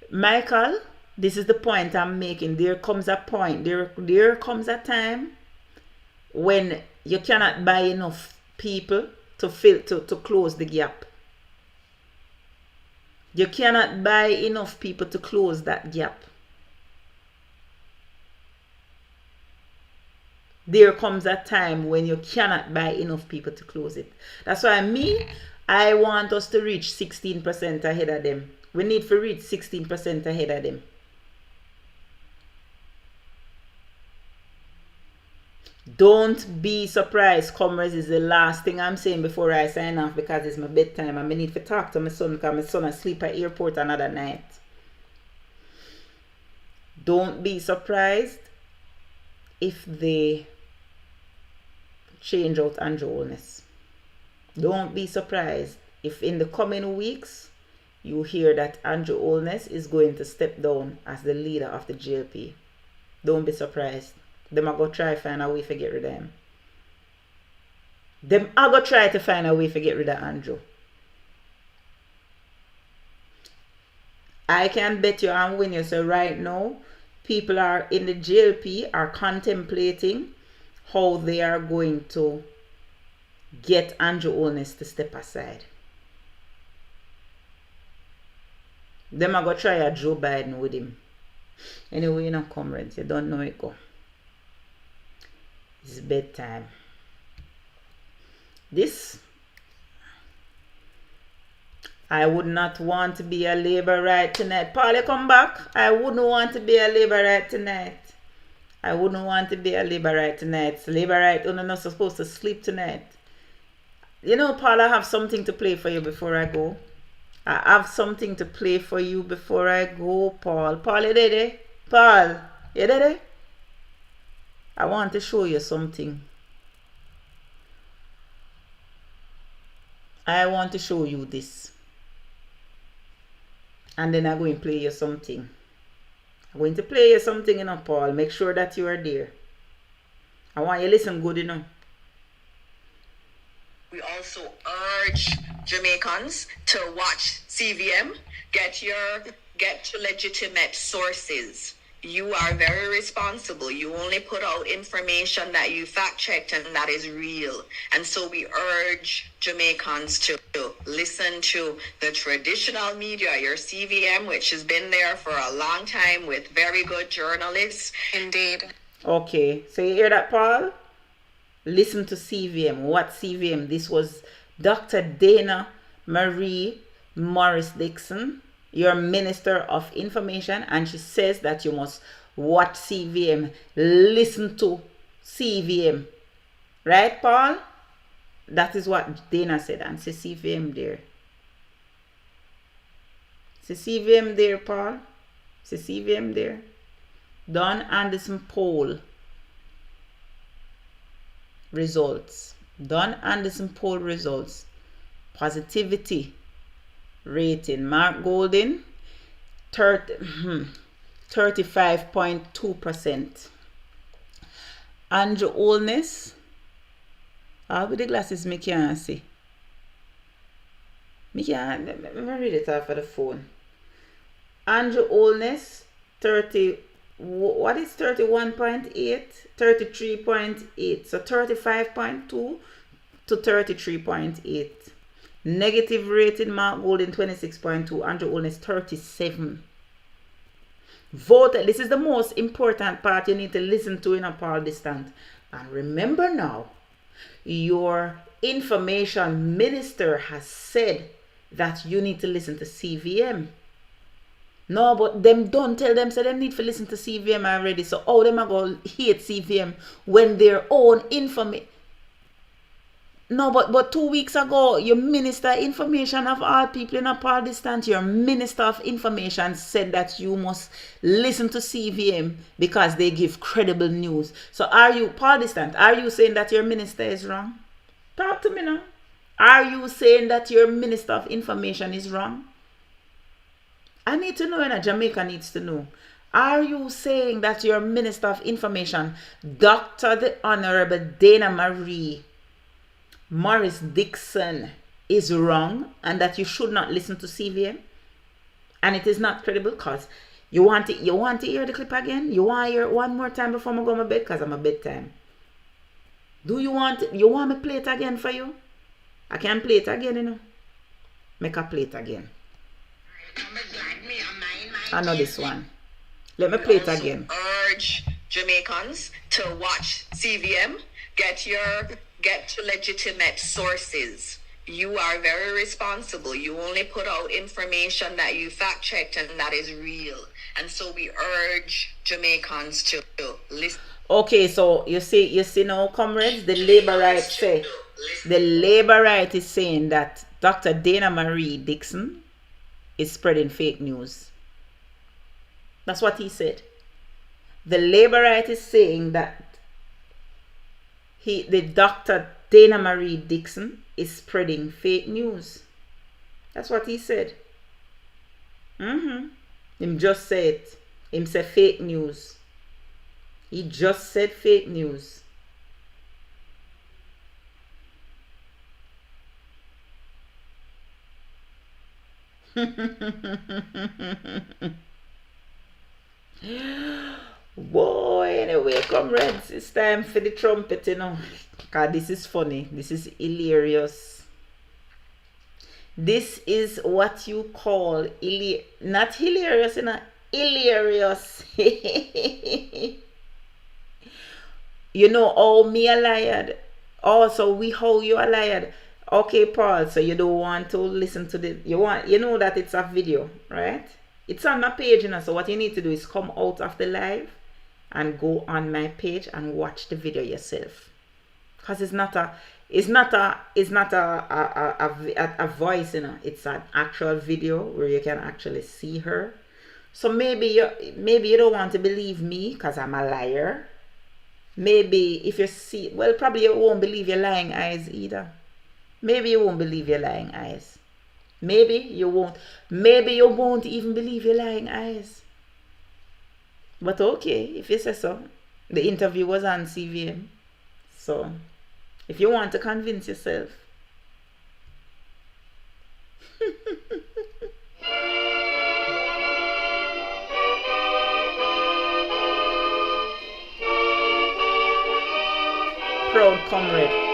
Michael, this is the point I'm making. There comes a point. There comes a time when you cannot buy enough people to close the gap. You cannot buy enough people to close that gap. There comes a time when you cannot buy enough people to close it. That's why I want us to reach 16% ahead of them. We need to reach 16% ahead of them. Don't be surprised. Comrades is the last thing I'm saying before I sign off because it's my bedtime and I need to talk to my son because my son asleep at airport another night. Don't be surprised if they change out ANJU Wellness. Don't be surprised if in the coming weeks you hear that ANJU Wellness is going to step down as the leader of the GLP. Don't be surprised. Them are going to try to find a way to get rid of him. Them are going to try to find a way to get rid of ANJU. I can bet you and win you. So right now, people are in the GLP are contemplating how they are going to get ANJU Wellness to step aside. Them are going to try a Joe Biden with him. Anyway, you know, comrades, you don't know it go. It's bedtime. This, I would not want to be a labor right tonight. Paul, you come back. I wouldn't want to be a labor right tonight. I wouldn't want to be a labor right tonight. So labor right, you're not supposed to sleep tonight. You know, Paul, I have something to play for you before I go. I have something to play for you before I go, Paul. Paul, you there? Paul, you there? I want to show you something. I want to show you this. And then I'm going to play you something. I'm going to play you something, you know, Paul. Make sure that you are there. I want you to listen good, you know. We also urge Jamaicans to watch CVM. Get to legitimate sources. You are very responsible. You only put out information that you fact checked and that is real. And so we urge Jamaicans to listen to the traditional media, your CVM, which has been there for a long time with very good journalists. Indeed. Okay, so you hear that, Paul? Listen to CVM. What CVM? This was Dr. Dana Marie Morris Dixon, your Minister of Information, and she says that you must watch CVM, listen to CVM. Right, Paul? That is what Dana said, and see CVM there. See CVM there, Paul? See CVM there? Don Anderson poll results. Don Anderson poll results. Positivity rating. Mark Golding 35.2%. ANJU Wellness, all with the glasses me can't see. Me can't, let me read it off of the phone. ANJU Wellness 30, what is 31.8? 33.8. So 35.2 to 33.8. Negative rating, Mark Golding 26.2, ANJU Wellness 37. Vote. This is the most important part you need to listen to in a Paul Distant. And remember now, your information minister has said that you need to listen to CVM. No, but them don't tell them, so they need to listen to CVM already. So how them are going to hate CVM when their own information. No, but 2 weeks ago, your minister information of all people in a Paul Distant, your minister of information said that you must listen to CVM because they give credible news. So are you, Paul Distant, are you saying that your minister is wrong? Talk to me now. Are you saying that your minister of information is wrong? I need to know, and Jamaica needs to know. Are you saying that your minister of information, Dr. the Honorable Dana Marie Morris Dixon, is wrong and that you should not listen to CVM? And it is not credible because you want to hear the clip again? You want to hear it one more time before I go to bed because I'm a bedtime? Do you want me to play it again for you? I can play it again, you know. Make a play it again. I know this one. Let me play it again. Urge Jamaicans to watch CVM. Get to legitimate sources. You are very responsible. You only put out information that you fact checked and that is real. And so we urge Jamaicans to listen. Okay, so you see now, comrades, the labor rights say, the labor right is saying that Dr. Dana Marie Dixon is spreading fake news. That's what he said. The labor right is saying that the Dr. Dana Marie Dixon is spreading fake news. That's what he said. Him just said it. Him said fake news. He just said fake news. Boy, anyway, comrades, it's time for the trumpet, you know. God, this is funny. This is hilarious. This is what you call not hilarious, you know, hilarious. You know, oh, me a liar. Also, how you a liar. Okay, Paul, so you don't want to listen to the, you know that it's a video, right? It's on my page, you know, so what you need to do is come out of the live and go on my page and watch the video yourself. Because it's not a voice, you know, it's an actual video where you can actually see her. So maybe you don't want to believe me because I'm a liar. Maybe if you see, well, probably you won't believe your lying eyes either. Maybe you won't believe your lying eyes. Maybe you won't even believe your lying eyes. But okay, if you say so. The interview was on CVM. So, if you want to convince yourself. Proud comrade.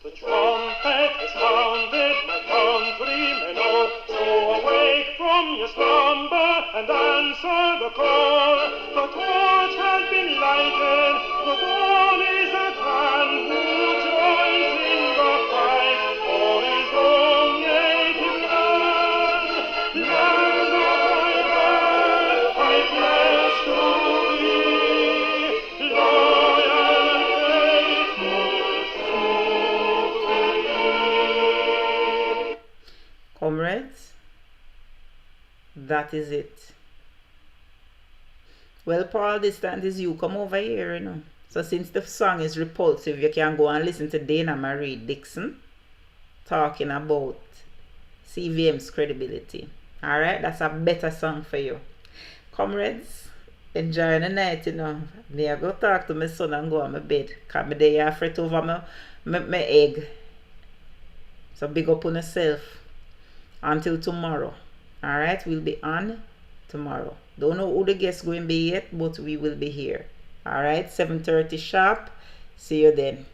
The trumpet has sounded, my countrymen all, so awake from your slumber and answer the call. The torch has been lighted, the dawn is at hand. Who joins in the fight for his own native land? Land of my birth, I pledge to thee, loyal and faithful. Comrades, that is it. Well, Paul, this time is you. Come over here, you know. So since the song is repulsive, you can go and listen to Dana Marie Dixon talking about CVM's credibility. Alright, that's a better song for you. Comrades, enjoy the night, you know. Me I go talk to my son and go on my bed. Because my day I fret over my egg. So big up on yourself. Until tomorrow. Alright, we'll be on tomorrow. Don't know who the guest going to be yet, but we will be here. Alright, 7:30 sharp. See you then.